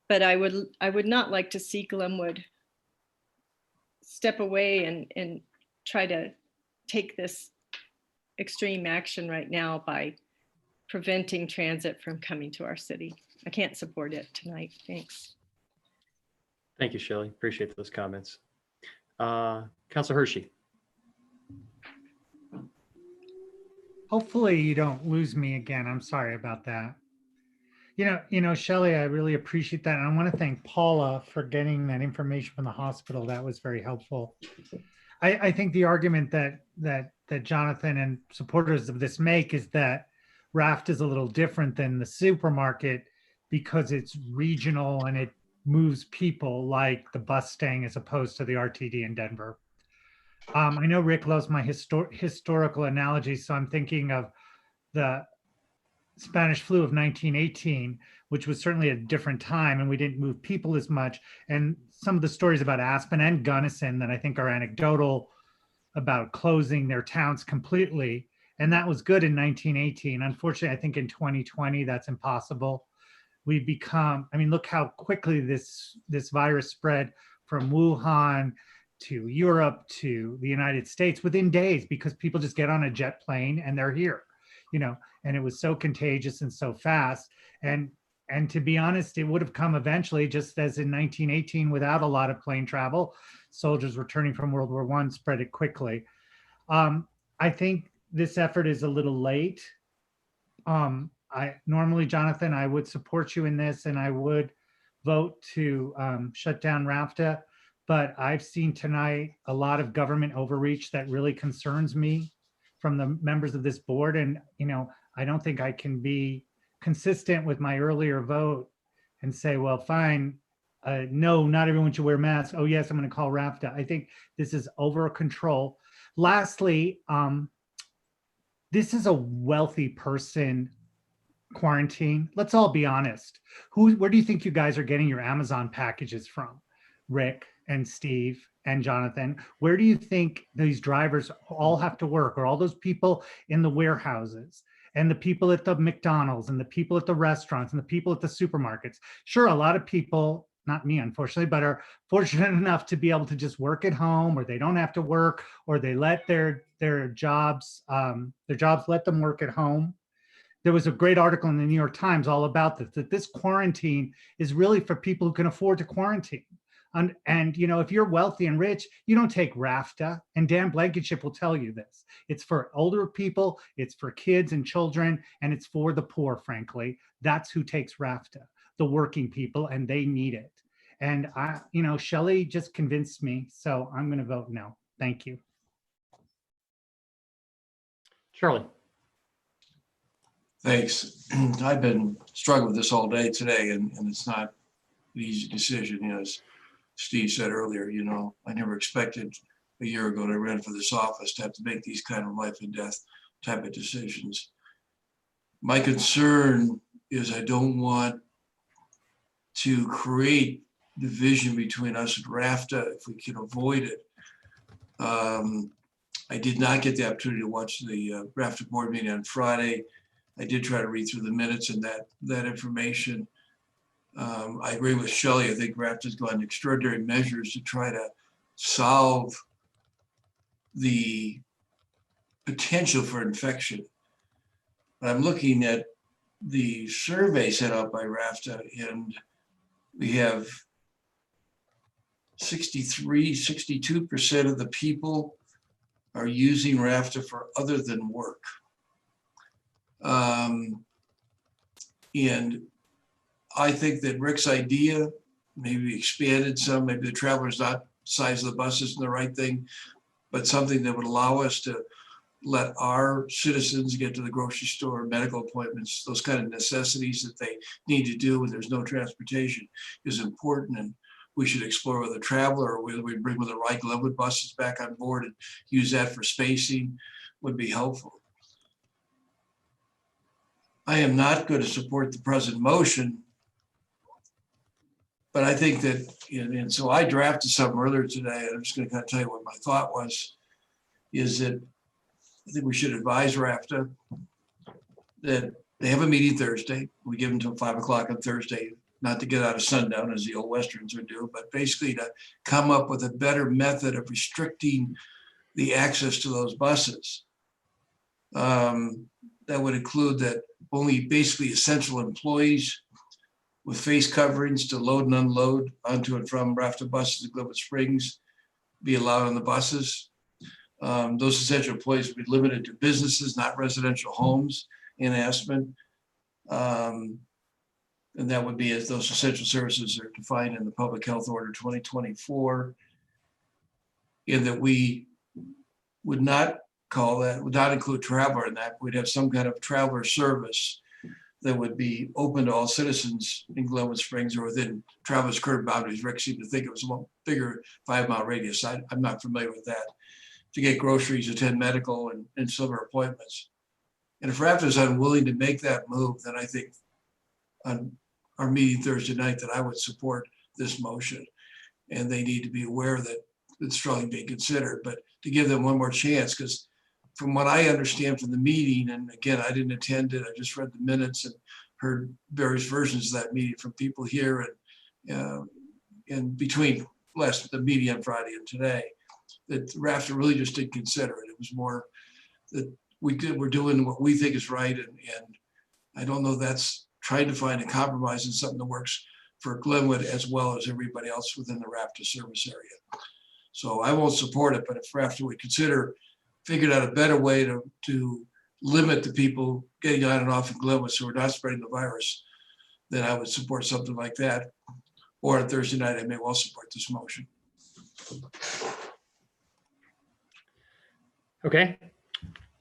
But I would not like to see Glenwood step away and try to take this extreme action right now by preventing transit from coming to our city. I can't support it tonight. Thanks. Thank you, Shelley. Appreciate those comments. Councilor Hershey. Hopefully you don't lose me again. I'm sorry about that. You know, Shelley, I really appreciate that. And I want to thank Paula for getting that information from the hospital. That was very helpful. I think the argument that Jonathan and supporters of this make is that RAFT is a little different than the supermarket because it's regional and it moves people like the bus staying as opposed to the RTD in Denver. I know Rick loves my historical analogy, so I'm thinking of the Spanish flu of 1918, which was certainly a different time and we didn't move people as much. And some of the stories about Aspen and Gunnison that I think are anecdotal about closing their towns completely. And that was good in 1918. Unfortunately, I think in 2020, that's impossible. We've become, I mean, look how quickly this virus spread from Wuhan to Europe to the United States within days because people just get on a jet plane and they're here, you know, and it was so contagious and so fast. And to be honest, it would have come eventually, just as in 1918, without a lot of plane travel. Soldiers returning from World War I spread it quickly. I think this effort is a little late. Normally, Jonathan, I would support you in this and I would vote to shut down RAFTA, but I've seen tonight a lot of government overreach that really concerns me from the members of this board. And, you know, I don't think I can be consistent with my earlier vote and say, well, fine, no, not everyone should wear masks. Oh yes, I'm going to call RAFTA. I think this is over control. Lastly, this is a wealthy person quarantine. Let's all be honest. Where do you think you guys are getting your Amazon packages from? Rick and Steve and Jonathan, where do you think these drivers all have to work, or all those people in the warehouses and the people at the McDonald's and the people at the restaurants and the people at the supermarkets? Sure, a lot of people, not me unfortunately, but are fortunate enough to be able to just work at home, or they don't have to work, or they let their jobs let them work at home. There was a great article in the New York Times all about this, that this quarantine is really for people who can afford to quarantine. And you know, if you're wealthy and rich, you don't take RAFTA, and Dan Blankenship will tell you this. It's for older people, it's for kids and children, and it's for the poor, frankly. That's who takes RAFTA, the working people, and they need it. And you know, Shelley just convinced me, so I'm gonna vote no. Thank you. Charlie. Thanks. I've been struggling with this all day today, and it's not an easy decision. You know, as Steve said earlier, you know, I never expected a year ago to run for this office to have to make these kind of life and death type of decisions. My concern is I don't want to create division between us and RAFTA if we can avoid it. I did not get the opportunity to watch the RAFTA board meeting on Friday. I did try to read through the minutes and that information. I agree with Shelley. I think RAFTA's gone extraordinary measures to try to solve the potential for infection. But I'm looking at the survey set up by RAFTA, and we have 62% of the people are using RAFTA for other than work. And I think that Rick's idea, maybe expanded some, maybe the traveler's not size of the bus isn't the right thing, but something that would allow us to let our citizens get to the grocery store, medical appointments, those kind of necessities that they need to do when there's no transportation is important. And we should explore with a traveler, or whether we bring with the right Glenwood buses back on board and use that for spacing would be helpful. I am not going to support the present motion, but I think that, and so I drafted something earlier today, and I'm just going to kind of tell you what my thought was, is that I think we should advise RAFTA that they have a meeting Thursday. We give them until 5 o'clock on Thursday, not to get out of sundown as the old Westerns would do, but basically to come up with a better method of restricting the access to those buses. That would include that only basically essential employees with face coverings to load and unload onto and from RAFTA buses at Glenwood Springs be allowed on the buses. Those essential employees would be limited to businesses, not residential homes in Aspen. And that would be as those essential services are defined in the Public Health Order 2024. And that we would not call that, would not include traveler in that. We'd have some kind of traveler service that would be open to all citizens in Glenwood Springs or within traveler's current boundaries. Rick seemed to think it was a bigger 5-mile radius. I'm not familiar with that. To get groceries, attend medical and similar appointments. And if RAFTA is unwilling to make that move, then I think on our meeting Thursday night that I would support this motion. And they need to be aware that it's strongly being considered, but to give them one more chance, because from what I understand from the meeting, and again, I didn't attend it, I just read the minutes and heard various versions of that meeting from people here and between the meeting on Friday and today, that RAFTA really just didn't consider it. It was more that we're doing what we think is right. And I don't know that's trying to find a compromise in something that works for Glenwood as well as everybody else within the RAFTA service area. So I won't support it, but if RAFTA would consider figured out a better way to limit the people getting on and off in Glenwood so we're not spreading the virus, then I would support something like that. Or on Thursday night, I may well support this motion. Okay,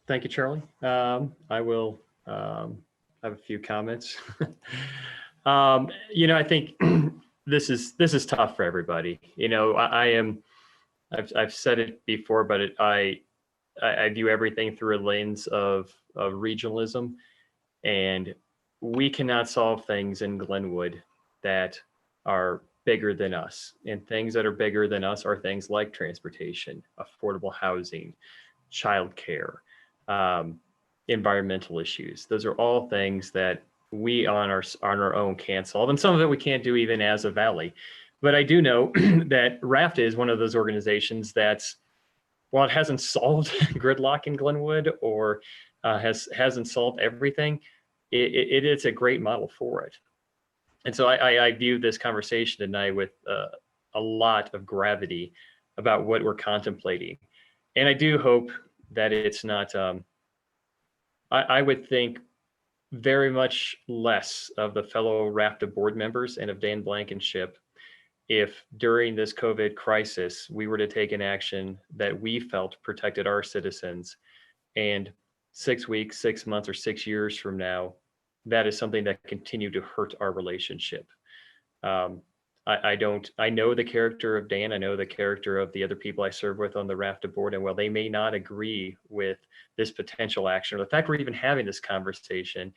thank you, Charlie. I will have a few comments. I think this is tough for everybody. I've said it before, but I view everything through a lens of regionalism, and we cannot solve things in Glenwood that are bigger than us. And things that are bigger than us are things like transportation, affordable housing, childcare, environmental issues. Those are all things that we on our own can't solve, and some of it we can't do even as a valley. But I do know that RAFTA is one of those organizations that's, while it hasn't solved gridlock in Glenwood or hasn't solved everything, it is a great model for it. And so I view this conversation tonight with a lot of gravity about what we're contemplating. And I do hope that it's not, I would think very much less of the fellow RAFTA board members and of Dan Blankenship if during this COVID crisis, we were to take an action that we felt protected our citizens, and 6 weeks, 6 months, or 6 years from now, that is something that continued to hurt our relationship. I know the character of Dan. I know the character of the other people I serve with on the RAFTA board. And while they may not agree with this potential action, or the fact we're even having this conversation,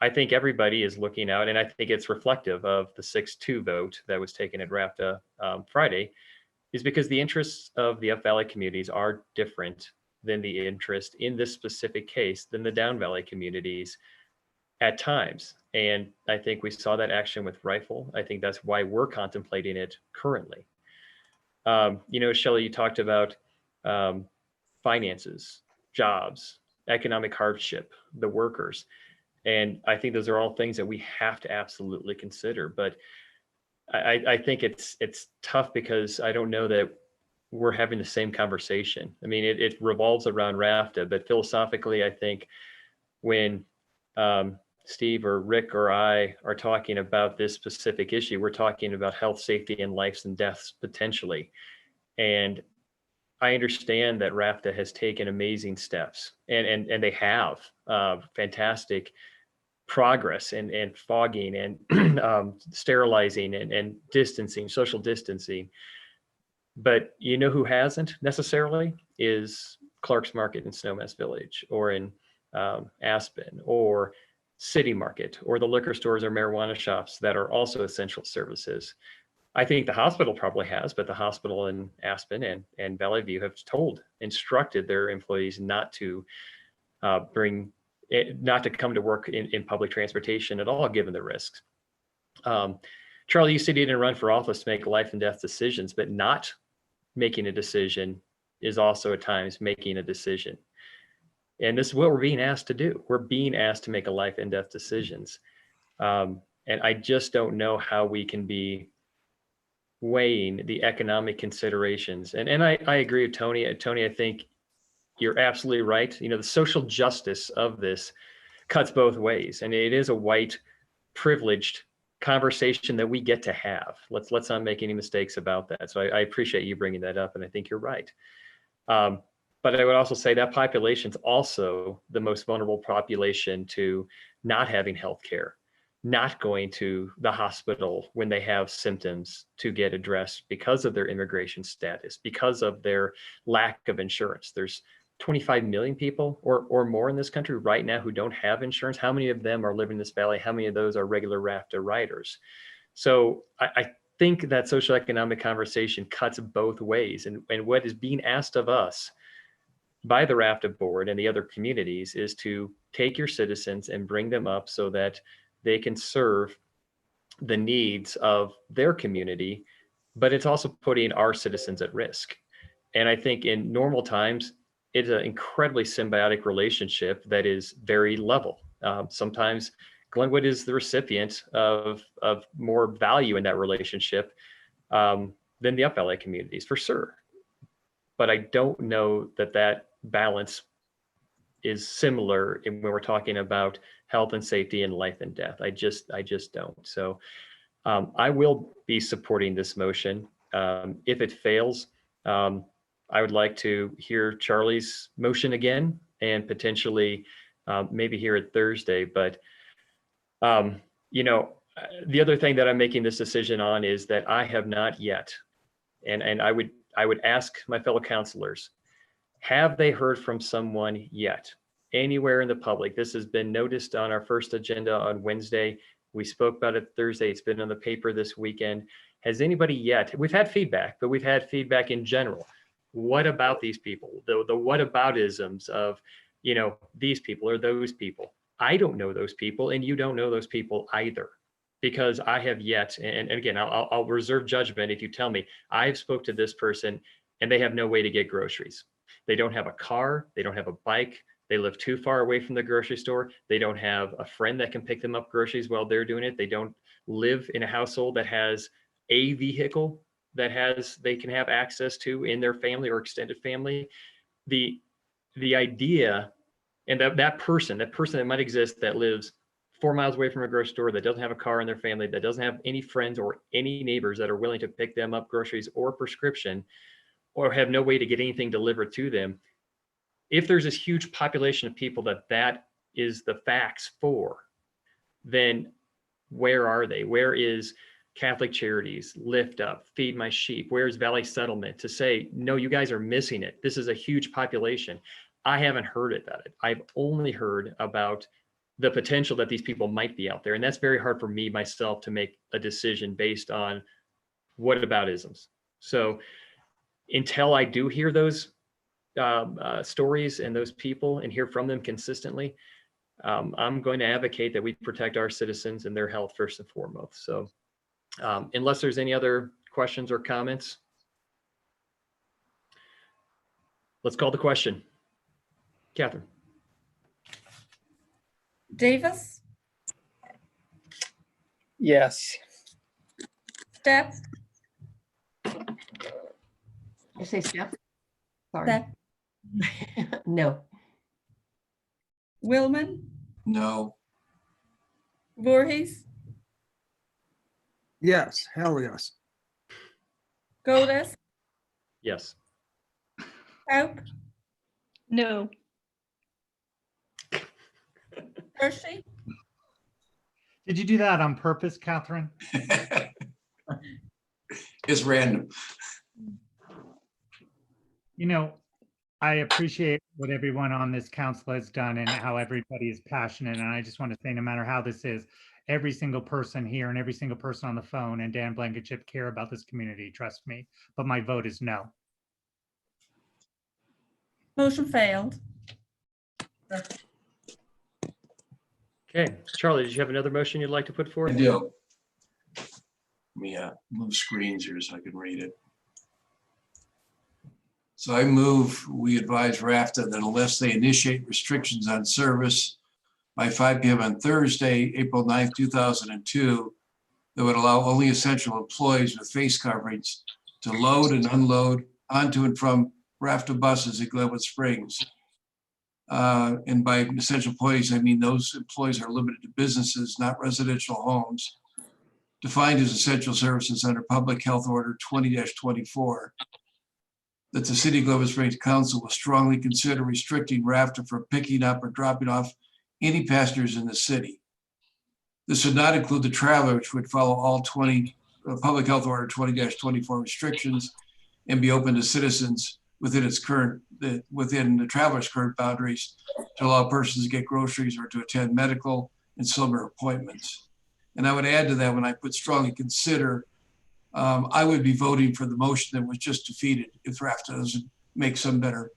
I think everybody is looking out, and I think it's reflective of the 6-2 vote that was taken at RAFTA Friday, is because the interests of the Up Valley communities are different than the interest in this specific case than the Down Valley communities at times. And I think we saw that action with Rifle. I think that's why we're contemplating it currently. Shelley, you talked about finances, jobs, economic hardship, the workers. And I think those are all things that we have to absolutely consider. But I think it's tough because I don't know that we're having the same conversation. I mean, it revolves around RAFTA, but philosophically, I think when Steve or Rick or I are talking about this specific issue, we're talking about health, safety, and lives and deaths potentially. And I understand that RAFTA has taken amazing steps, and they have fantastic progress and fogging and sterilizing and distancing, social distancing. But you know who hasn't necessarily is Clark's Market in Snowmass Village, or in Aspen, or City Market, or the liquor stores or marijuana shops that are also essential services. I think the hospital probably has, but the hospital in Aspen and Valley View have instructed their employees not to not to come to work in public transportation at all, given the risks. Charlie, you said you didn't run for office to make life and death decisions, but not making a decision is also at times making a decision. And this is what we're being asked to do. We're being asked to make a life and death decisions. And I just don't know how we can be weighing the economic considerations. And I agree with Tony. Tony, I think you're absolutely right. The social justice of this cuts both ways. And it is a white privileged conversation that we get to have. Let's not make any mistakes about that. So I appreciate you bringing that up, and I think you're right. But I would also say that population's also the most vulnerable population to not having health care, not going to the hospital when they have symptoms to get addressed because of their immigration status, because of their lack of insurance. There's 25 million people or more in this country right now who don't have insurance. How many of them are living in this valley? How many of those are regular RAFTA riders? So I think that socioeconomic conversation cuts both ways. And what is being asked of us by the RAFTA board and the other communities is to take your citizens and bring them up so that they can serve the needs of their community, but it's also putting our citizens at risk. And I think in normal times, it's an incredibly symbiotic relationship that is very level. Sometimes Glenwood is the recipient of more value in that relationship than the Up Valley communities, for sure. But I don't know that balance is similar when we're talking about health and safety and life and death. I just don't. So I will be supporting this motion. If it fails, I would like to hear Charlie's motion again and potentially maybe hear it Thursday. But, the other thing that I'm making this decision on is that I have not yet, and I would ask my fellow counselors, have they heard from someone yet anywhere in the public? This has been noticed on our first agenda on Wednesday. We spoke about it Thursday. It's been on the paper this weekend. Has anybody yet? We've had feedback, but we've had feedback in general. What about these people? The whataboutisms of, these people or those people. I don't know those people, and you don't know those people either, because I have yet, and again, I'll reserve judgment if you tell me I've spoke to this person and they have no way to get groceries. They don't have a car, they don't have a bike, they live too far away from the grocery store, they don't have a friend that can pick them up groceries while they're doing it, they don't live in a household that has a vehicle that they can have access to in their family or extended family. The idea, and that person that might exist that lives 4 miles away from a grocery store, that doesn't have a car in their family, that doesn't have any friends or any neighbors that are willing to pick them up groceries or prescription, or have no way to get anything delivered to them. If there's this huge population of people that is the facts for, then where are they? Where is Catholic Charities, Lift Up, Feed My Sheep, Where's Valley Settlement, to say, no, you guys are missing it. This is a huge population. I haven't heard about it. I've only heard about the potential that these people might be out there. And that's very hard for me myself to make a decision based on whataboutisms. So until I do hear those stories and those people and hear from them consistently, I'm going to advocate that we protect our citizens and their health first and foremost. So unless there's any other questions or comments, let's call the question. Catherine. Davis, Yes. Step, You say Steph? Sorry. Step, No. Willman, No. Voorhees, Yes, hell yes. Godes, Yes. Hope, No. Hershey, Did you do that on purpose, Catherine? It's random. You know, I appreciate what everyone on this council has done and how everybody is passionate. And I just want to say, no matter how this is, every single person here and every single person on the phone and Dan Blankenship care about this community, trust me. But my vote is no. motion failed. Okay, Charlie, did you have another motion you'd like to put forth? I do. Let me move screens here so I can read it. So I move, we advise RAFTA that unless they initiate restrictions on service by 5 p.m. on Thursday, April 9th, 2002, that would allow only essential employees with face coverings to load and unload onto and from RAFTA buses at Glenwood Springs. And by essential employees, I mean those employees are limited to businesses, not residential homes, defined as essential services under Public Health Order 20-24. That the City of Glenwood Springs Council will strongly consider restricting RAFTA from picking up or dropping off any passengers in the city. This would not include the traveler, which would follow all Public Health Order 20-24 restrictions and be open to citizens within the traveler's current boundaries to allow persons to get groceries or to attend medical and similar appointments. And I would add to that, when I put strongly consider, I would be voting for the motion that was just defeated if RAFTA doesn't make some better,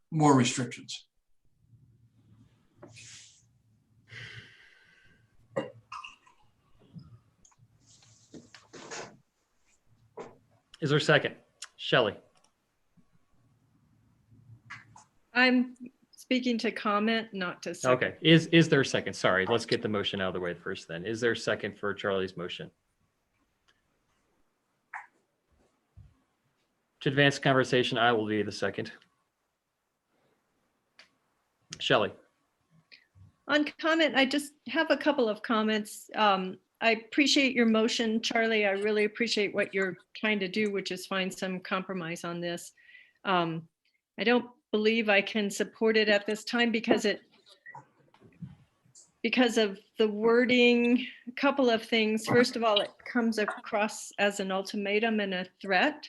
more restrictions. Is there a second? Shelley. I'm speaking to comment, not to second. Okay, is there a second? Sorry, let's get the motion out of the way first then. Is there a second for Charlie's motion? To advance the conversation, I will be the second. Shelley. On comment, I just have a couple of comments. I appreciate your motion, Charlie. I really appreciate what you're trying to do, which is find some compromise on this. I don't believe I can support it at this time because of the wording. A couple of things. First of all, it comes across as an ultimatum and a threat.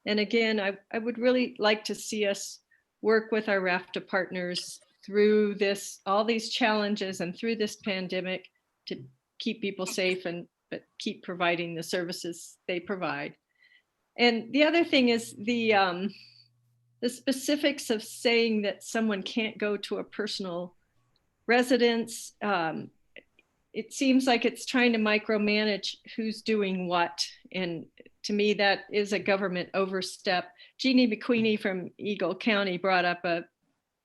And again, I would really like to see us work with our RAFTA partners through this, all these challenges and through this pandemic to keep people safe but keep providing the services they provide. And the other thing is the specifics of saying that someone can't go to a personal residence. It seems like it's trying to micromanage who's doing what. And to me, that is a government overstep. Jeannie McQueenie from Eagle County brought up an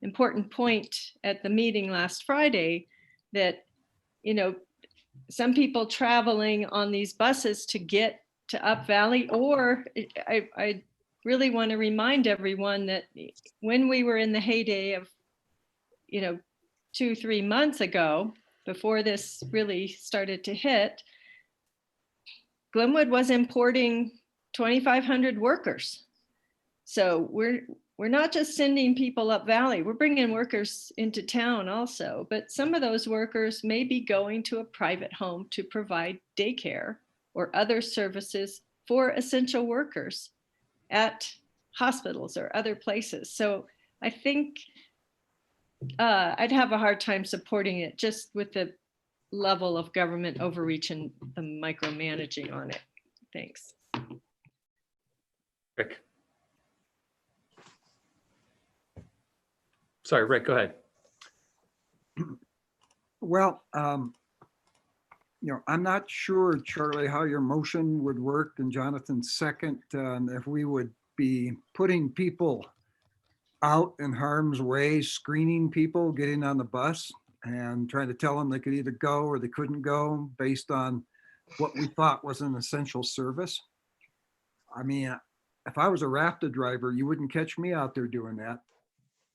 important point at the meeting last Friday that, you know, some people traveling on these buses to get to Up Valley, or I really want to remind everyone that when we were in the heyday of, 2-3 months ago, before this really started to hit, Glenwood was importing 2,500 workers. So we're not just sending people up valley, we're bringing workers into town also, but some of those workers may be going to a private home to provide daycare or other services for essential workers at hospitals or other places. So I think I'd have a hard time supporting it just with the level of government overreach and the micromanaging on it. Thanks. Rick. Sorry, Rick, go ahead. Well, I'm not sure, Charlie, how your motion would work and Jonathan's second, if we would be putting people out in harm's way, screening people, getting on the bus and trying to tell them they could either go or they couldn't go based on what we thought was an essential service. I mean, if I was a RAFTA driver, you wouldn't catch me out there doing that.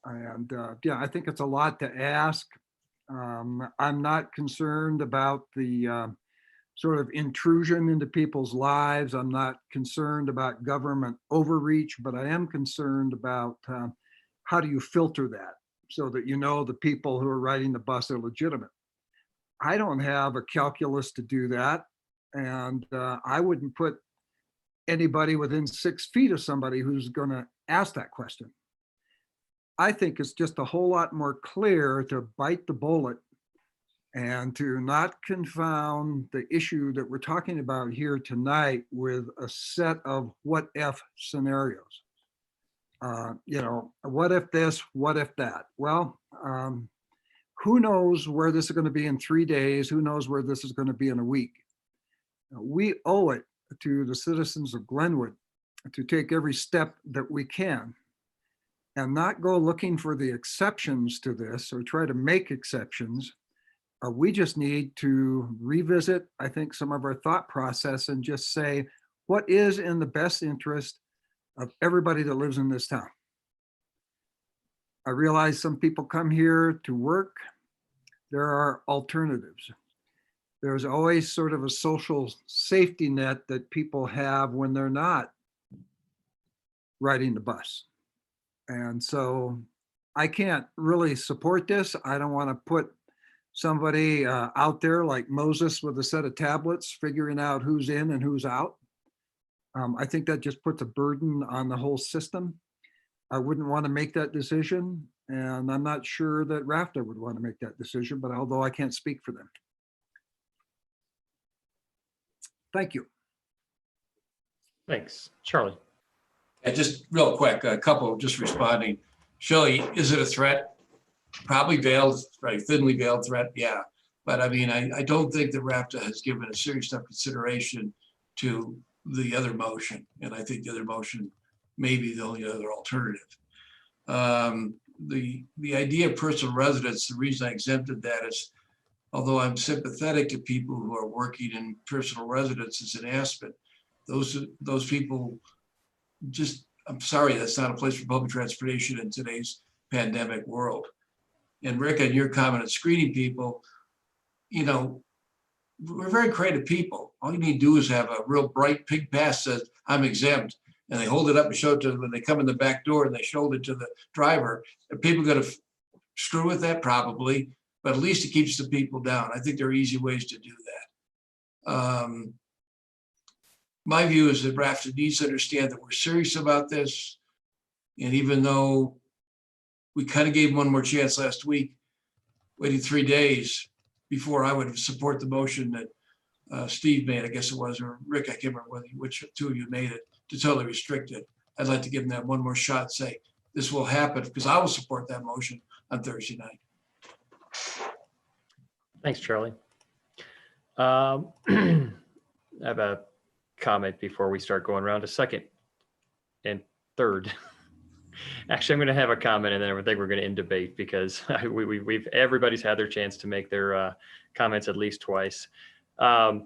And yeah, I think it's a lot to ask. I'm not concerned about the sort of intrusion into people's lives. I'm not concerned about government overreach, but I am concerned about how do you filter that so that you know the people who are riding the bus are legitimate. I don't have a calculus to do that. And I wouldn't put anybody within 6 feet of somebody who's going to ask that question. I think it's just a whole lot more clear to bite the bullet and to not confound the issue that we're talking about here tonight with a set of what if scenarios. What if this, what if that? Well, who knows where this is going to be in 3 days? Who knows where this is going to be in a week? We owe it to the citizens of Glenwood to take every step that we can and not go looking for the exceptions to this or try to make exceptions. We just need to revisit, I think, some of our thought process and just say, what is in the best interest of everybody that lives in this town? I realize some people come here to work. There are alternatives. There's always sort of a social safety net that people have when they're not riding the bus. And so I can't really support this. I don't want to put somebody out there like Moses with a set of tablets figuring out who's in and who's out. I think that just puts a burden on the whole system. I wouldn't want to make that decision. And I'm not sure that RAFTA would want to make that decision, but although I can't speak for them. Thank you. Thanks. Charlie. And just real quick, a couple just responding. Shelley, is it a threat? Probably veiled, right? Thinly veiled threat, yeah. But I mean, I don't think that RAFTA has given a serious enough consideration to the other motion. And I think the other motion may be the only other alternative. The idea of personal residence, the reason I exempted that is, although I'm sympathetic to people who are working in personal residences in Aspen, those people just, I'm sorry, that's not a place for public transportation in today's pandemic world. And Rick, on your comment on screening people, we're very creative people. All you need to do is have a real bright pink pass that says, I'm exempt. And they hold it up and show it to them when they come in the back door and they show it to the driver. Are people going to screw with that? Probably, but at least it keeps the people down. I think there are easy ways to do that. My view is that RAFTA needs to understand that we're serious about this. And even though we kind of gave one more chance last week, waiting 3 days before I would support the motion that Steve made, I guess it was, or Rick, I can't remember which two of you made it, to totally restrict it. I'd like to give them that one more shot and say, this will happen, because I will support that motion on Thursday night. Thanks, Charlie. I have a comment before we start going around to second and third. Actually, I'm going to have a comment and then I think we're going to end debate because everybody's had their chance to make their comments at least twice. I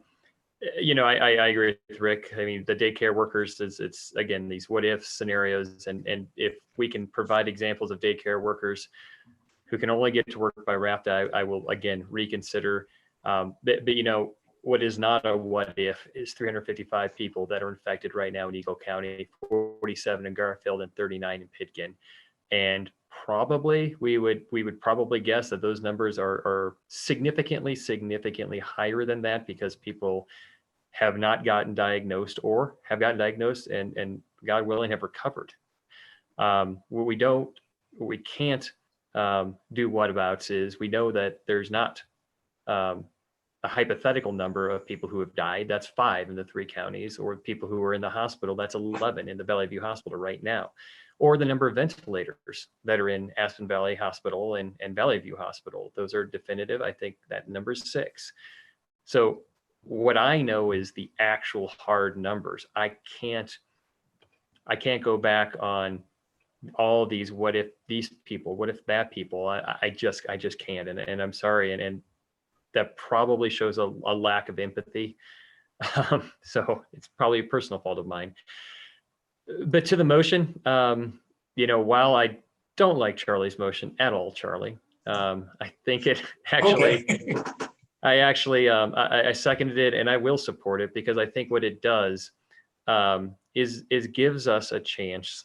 agree with Rick. I mean, the daycare workers, it's again, these what if scenarios. And if we can provide examples of daycare workers who can only get to work by RAFTA, I will again reconsider. But what is not a what if is 355 people that are infected right now in Eagle County, 47 in Garfield and 39 in Pitkin. And probably we would probably guess that those numbers are significantly higher than that, because people have not gotten diagnosed or have gotten diagnosed and God willing have recovered. What we can't do whatabouts is, we know that there's not a hypothetical number of people who have died. That's 5 in the 3 counties, or people who are in the hospital. That's 11 in the Valley View Hospital right now, or the number of ventilators that are in Aspen Valley Hospital and Valley View Hospital. Those are definitive. I think that number is 6. So what I know is the actual hard numbers. I can't go back on all these what if these people, what if that people. I just can't, and I'm sorry, and that probably shows a lack of empathy. So it's probably a personal fault of mine. But to the motion, while I don't like Charlie's motion at all, Charlie, I think it actually, Okay. I seconded it, and I will support it, because I think what it does is gives us a chance.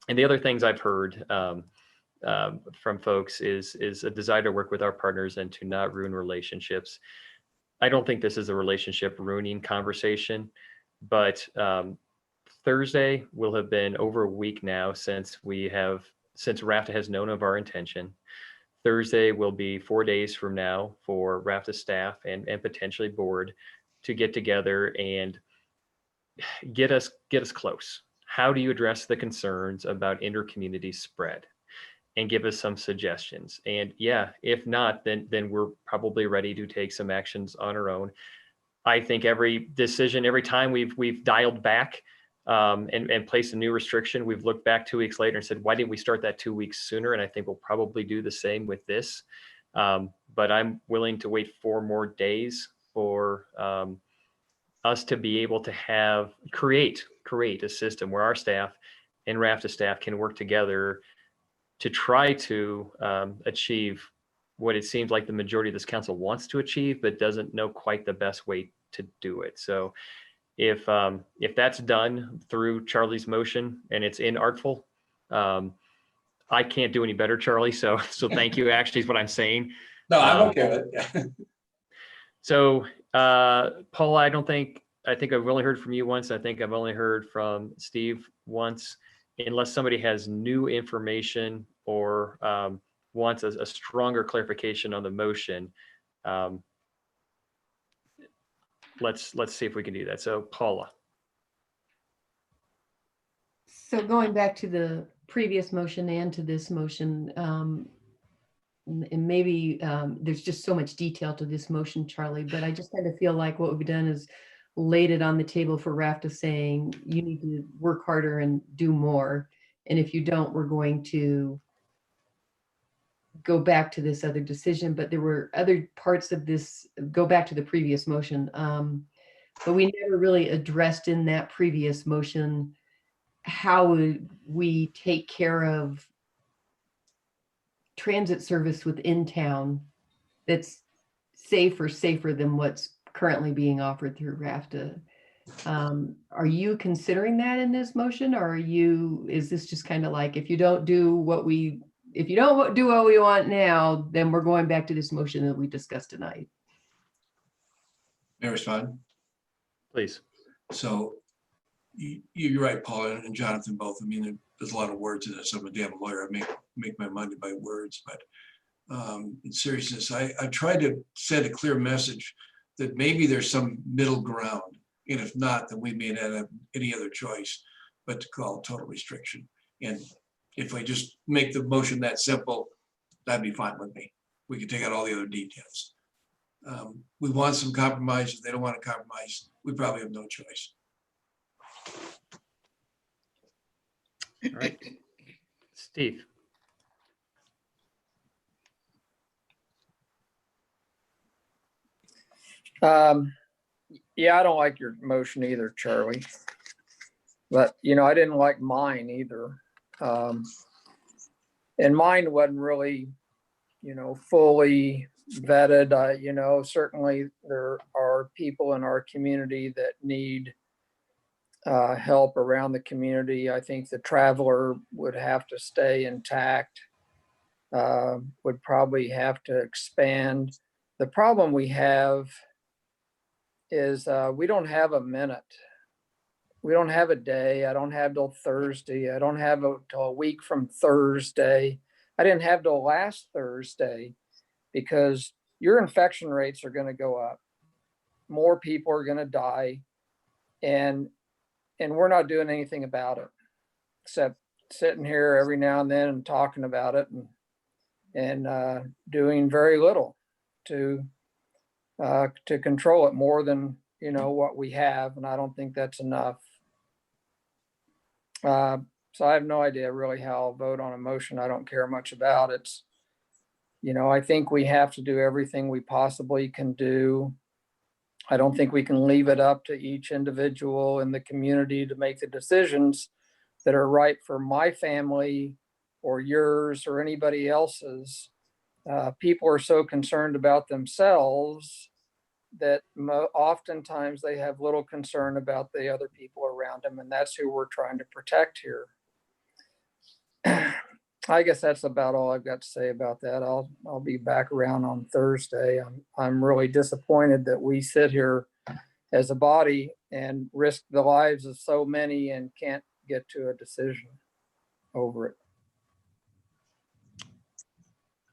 And the other things I've heard from folks is a desire to work with our partners and to not ruin relationships. I don't think this is a relationship ruining conversation, but Thursday will have been over a week now since RAFTA has known of our intention. Thursday will be 4 days from now for RAFTA staff and potentially board to get together and get us close. How do you address the concerns about inter-community spread? And give us some suggestions. And yeah, if not, then we're probably ready to take some actions on our own. I think every decision, every time we've dialed back and placed a new restriction, we've looked back 2 weeks later and said, why didn't we start that 2 weeks sooner? And I think we'll probably do the same with this. But I'm willing to wait 4 more days for us to be able to create a system where our staff and RAFTA staff can work together to try to achieve what it seems like the majority of this council wants to achieve, but doesn't know quite the best way to do it. So if that's done through Charlie's motion and it's inartful, I can't do any better, Charlie. So thank you, actually, is what I'm saying. No, I'm okay with it. So Paul, I think I've only heard from you once. I think I've only heard from Steve once. Unless somebody has new information or wants a stronger clarification on the motion, let's see if we can do that. So Paula. So going back to the previous motion and to this motion, and maybe there's just so much detail to this motion, Charlie, but I just kind of feel like what we've done is laid it on the table for RAFTA, saying you need to work harder and do more. And if you don't, we're going to go back to this other decision. But there were other parts of this, go back to the previous motion. But we never really addressed in that previous motion how we take care of transit service within town that's safer than what's currently being offered through RAFTA. Are you considering that in this motion, or is this just kind of like, if you don't do what we want now, then we're going back to this motion that we discussed tonight? May I respond? Please. So you're right, Paul and Jonathan both. I mean, there's a lot of words in this. I'm a damn lawyer. I make my money by words, but in seriousness, I tried to send a clear message that maybe there's some middle ground. And if not, then we may not have any other choice but to call total restriction. And if I just make the motion that simple, that'd be fine with me. We could take out all the other details. We want some compromise. If they don't want to compromise, we probably have no choice. All right. Steve. Yeah, I don't like your motion either, Charlie. But, I didn't like mine either. And mine wasn't really, fully vetted. You know, certainly there are people in our community that need help around the community. I think the Traveler would have to stay intact, would probably have to expand. The problem we have is we don't have a minute. We don't have a day. I don't have till Thursday. I don't have till a week from Thursday. I didn't have till last Thursday because your infection rates are going to go up. More people are going to die, and we're not doing anything about it except sitting here every now and then and talking about it and doing very little to control it more than, you know, what we have. And I don't think that's enough. So I have no idea really how I'll vote on a motion I don't care much about. It's, you know, I think we have to do everything we possibly can do. I don't think we can leave it up to each individual in the community to make the decisions that are right for my family or yours or anybody else's. People are so concerned about themselves that oftentimes they have little concern about the other people around them, and that's who we're trying to protect here. I guess that's about all I've got to say about that. I'll be back around on Thursday. I'm really disappointed that we sit here as a body and risk the lives of so many and can't get to a decision over it.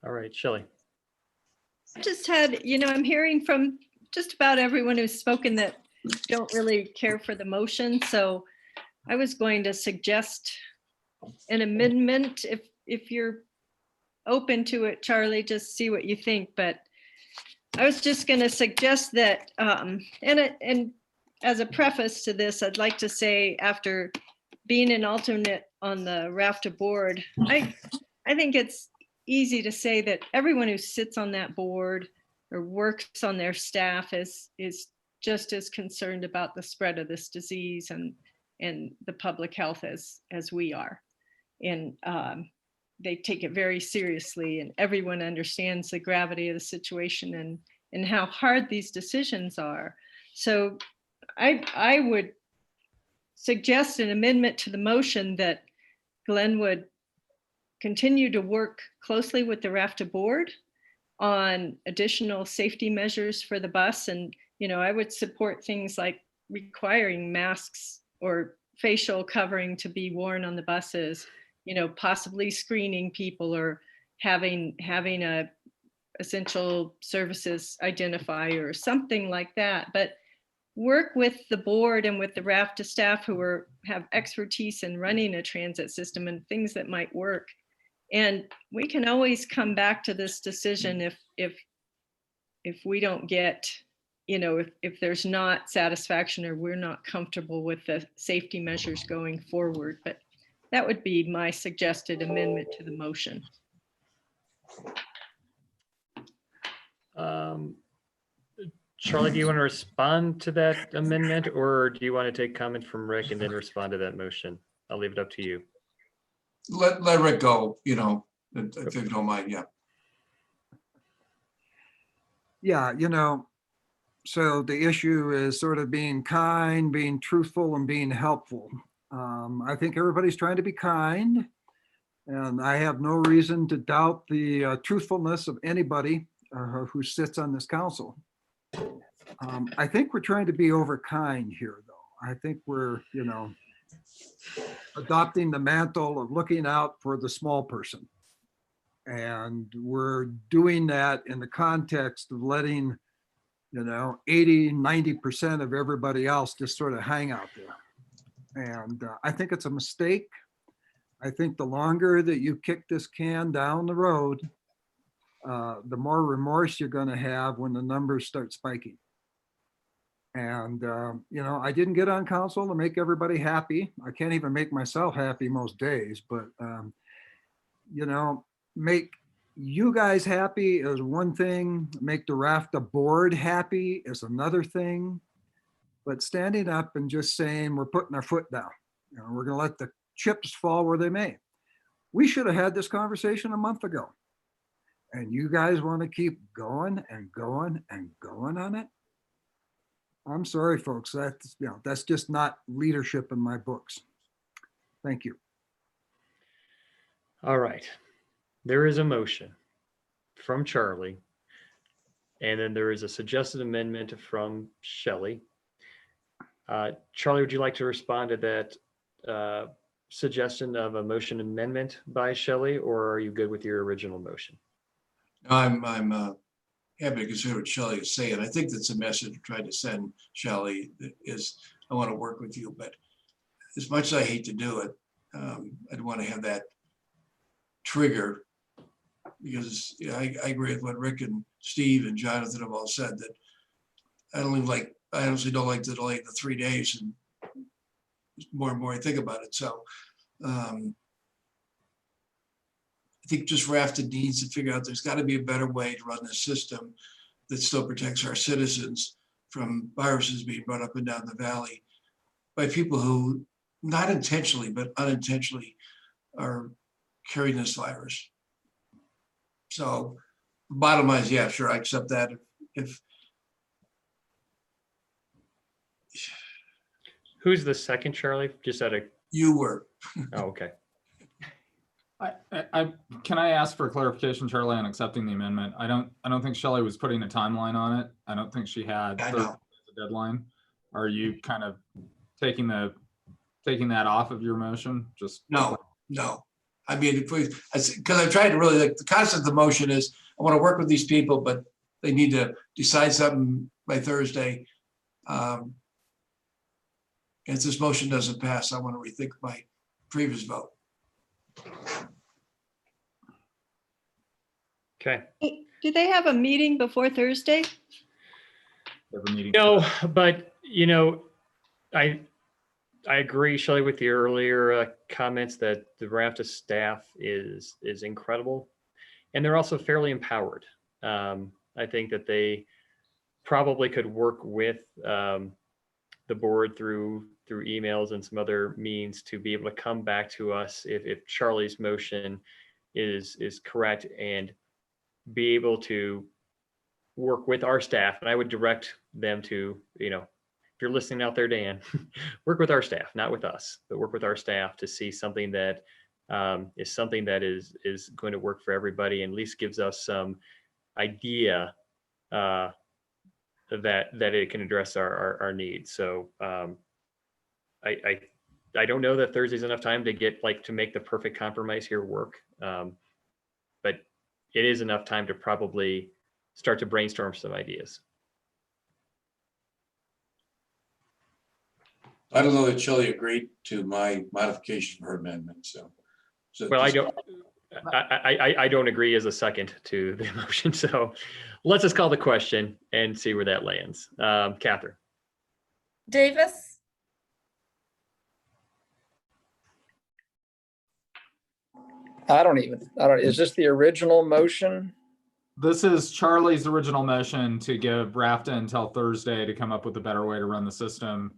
All right, Shelley. I just had, you know, I'm hearing from just about everyone who's spoken that don't really care for the motion. So I was going to suggest an amendment. If you're open to it, Charlie, just see what you think. But I was just going to suggest that, and as a preface to this, I'd like to say, after being an alternate on the RAFTA board, I think it's easy to say that everyone who sits on that board or works on their staff is just as concerned about the spread of this disease and the public health as we are. And they take it very seriously, and everyone understands the gravity of the situation and how hard these decisions are. So I would suggest an amendment to the motion that Glenn would continue to work closely with the RAFTA board on additional safety measures for the bus. And, you know, I would support things like requiring masks or facial covering to be worn on the buses, you know, possibly screening people or having a essential services identifier or something like that. But work with the board and with the RAFTA staff who have expertise in running a transit system and things that might work. And we can always come back to this decision if we don't get, you know, if there's not satisfaction or we're not comfortable with the safety measures going forward. But that would be my suggested amendment to the motion. Charlie, do you want to respond to that amendment, or do you want to take comment from Rick and then respond to that motion? I'll leave it up to you. Let Rick go, you know, if you don't mind, yeah. Yeah, you know, so the issue is sort of being kind, being truthful, and being helpful. I think everybody's trying to be kind, and I have no reason to doubt the truthfulness of anybody who sits on this council. I think we're trying to be over kind here, though. I think we're, you know, adopting the mantle of looking out for the small person. And we're doing that in the context of letting, you know, 80, 90% of everybody else just sort of hang out there. And I think it's a mistake. I think the longer that you kick this can down the road, the more remorse you're going to have when the numbers start spiking. And, you know, I didn't get on council to make everybody happy. I can't even make myself happy most days, but, you know, make you guys happy is one thing. Make the RAFTA board happy is another thing. But standing up and just saying we're putting our foot down, you know, we're going to let the chips fall where they may. We should have had this conversation a month ago. and you guys want to keep going and going and going on it? I'm sorry, folks. That's just not leadership in my books. Thank you. All right. There is a motion from Charlie. And then there is a suggested amendment from Shelley. Charlie, would you like to respond to that suggestion of a motion amendment by Shelley, or are you good with your original motion? I'm happy to consider what Shelley is saying. I think that's a message I'm trying to send Shelley, that is, I want to work with you, but as much as I hate to do it, I'd want to have that trigger, because I agree with what Rick and Steve and Jonathan have all said, that I honestly don't like to delay the 3 days, and more and more I think about it. So I think just RAFTA needs to figure out there's got to be a better way to run this system that still protects our citizens from viruses being brought up and down the valley by people who, not intentionally, but unintentionally, are carrying this virus. So bottom line is, yeah, sure, I accept that. If Who's the second, Charlie? Just out of, you were. oh, okay. Can I ask for clarification, Charlie, on accepting the amendment? I don't think Shelley was putting a timeline on it. I don't think she had I 30 know. days of deadline. Are you kind of taking that off of your motion? Just No. I mean, because I'm trying to really, like, the concept of the motion is, I want to work with these people, but they need to decide something by Thursday. If this motion doesn't pass, I want to rethink my previous vote. Okay. Do they have a meeting before Thursday? No, but I agree, Shelley, with the earlier comments that the RAFTA staff is incredible, and they're also fairly empowered. I think that they probably could work with the board through emails and some other means to be able to come back to us if Charlie's motion is correct, and be able to work with our staff. And I would direct them to, if you're listening out there, Dan, work with our staff, not with us, but work with our staff to see something that is something that is going to work for everybody, and at least gives us some idea that it can address our needs. So I don't know that Thursday's enough time to make the perfect compromise here work. But it is enough time to probably start to brainstorm some ideas. I don't know that Shelley agreed to my modification for her amendment, so. Well, I don't agree as a second to the motion. So let's just call the question and see where that lands. Catherine. Davis, Is this the original motion? This is Charlie's original motion to give RAFTA until Thursday to come up with a better way to run the system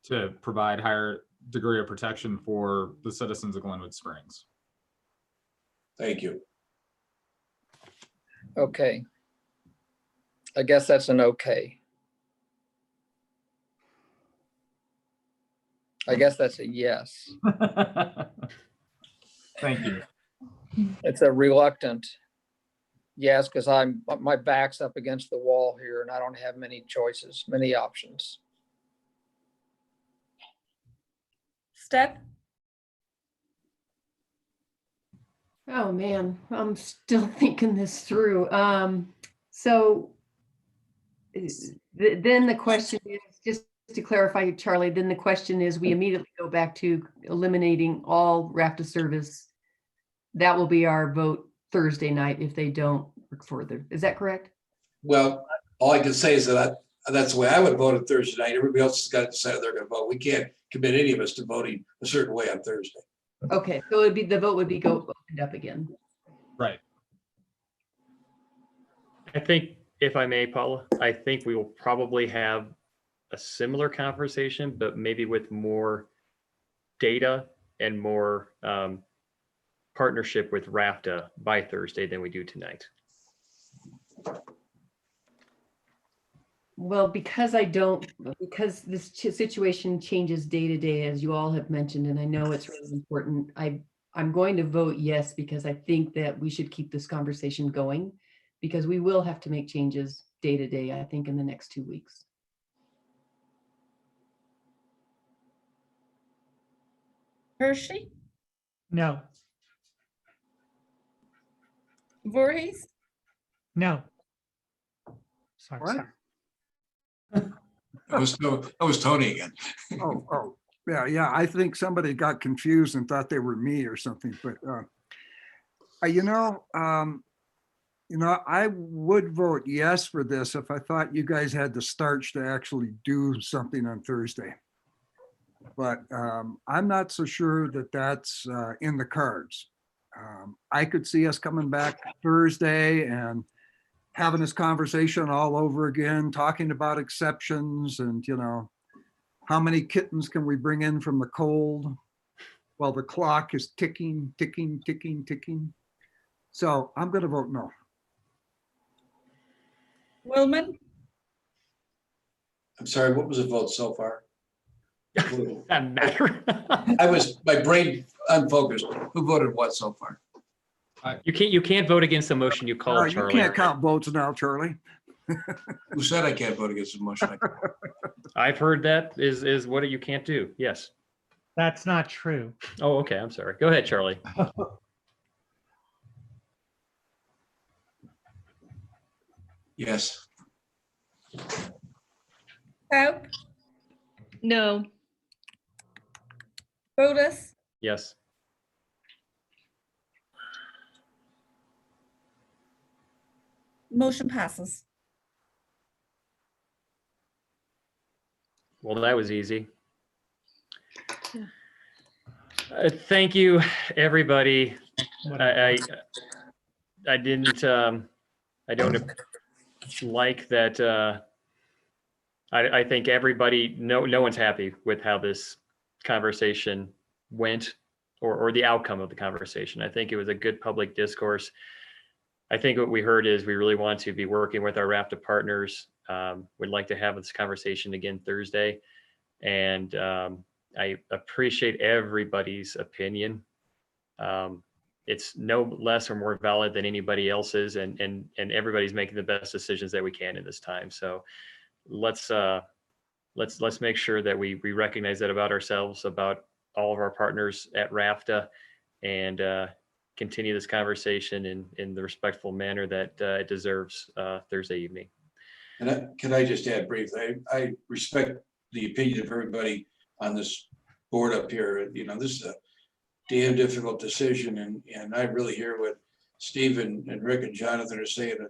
to provide higher degree of protection for the citizens of Glenwood Springs. Thank you. Okay. I guess that's an okay. I guess that's a yes. Thank you. It's a reluctant yes, because my back's up against the wall here and I don't have many choices, many options. Steph, Oh, man, I'm still thinking this through. So then the question is, just to clarify, Charlie, then the question is, we immediately go back to eliminating all RAFTA service. That will be our vote Thursday night if they don't work further. Is that correct? Well, all I can say is that that's the way I would vote on Thursday night. Everybody else has got to decide they're going to vote. We can't commit any of us to voting a certain way on Thursday. Okay, so the vote would be opened up again. Right. I think, if I may, Paula, I think we will probably have a similar conversation, but maybe with more data and more partnership with RAFTA by Thursday than we do tonight. Well, because because this situation changes day to day, as you all have mentioned, and I know it's really important, I'm going to vote yes, because I think that we should keep this conversation going, because we will have to make changes day to day, I think, in the next 2 weeks. Hershey, No, Voorhees, no. Sorry, What? sorry. That was Tony again. Oh, yeah. I think somebody got confused and thought they were me or something, but, I would vote yes for this if I thought you guys had the starch to actually do something on Thursday. But I'm not so sure that that's in the cards. I could see us coming back Thursday and having this conversation all over again, talking about exceptions and, how many kittens can we bring in from the cold while the clock is ticking, ticking, ticking, ticking. So I'm going to vote no. Willman, I'm sorry, what was the vote so far? Doesn't matter. My brain unfocused. Who voted what so far? You can't vote against the motion you No, called, you Charlie. can't count votes now, Charlie. Who said I can't vote against the motion? I've heard that is what you can't do. Yes. That's not true. Oh, okay. I'm sorry. Go ahead, Charlie. Yes. Hope, No. Otis, Yes. motion passes. Well, that was easy. Thank you, everybody. I didn't, I don't like that. I think everybody, no one's happy with how this conversation went or the outcome of the conversation. I think it was a good public discourse. I think what we heard is we really want to be working with our RAFTA partners. We'd like to have this conversation again Thursday. And I appreciate everybody's opinion. It's no less or more valid than anybody else's, and everybody's making the best decisions that we can in this time. So let's make sure that we recognize that about ourselves, about all of our partners at RAFTA, and continue this conversation in the respectful manner that it deserves Thursday evening. And can I just add briefly, I respect the opinion of everybody on this board up here. This is a damn difficult decision, and I really hear what Steve and Rick and Jonathan are saying, that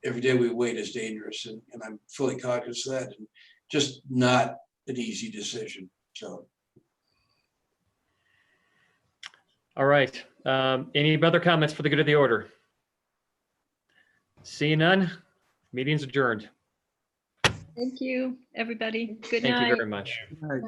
every day we wait is dangerous, and I'm fully conscious of that, and just not an easy decision. So. All right. Any other comments for the good of the order? Seeing none, meeting's adjourned. Thank you, everybody. Good Thank night. you very much. Right.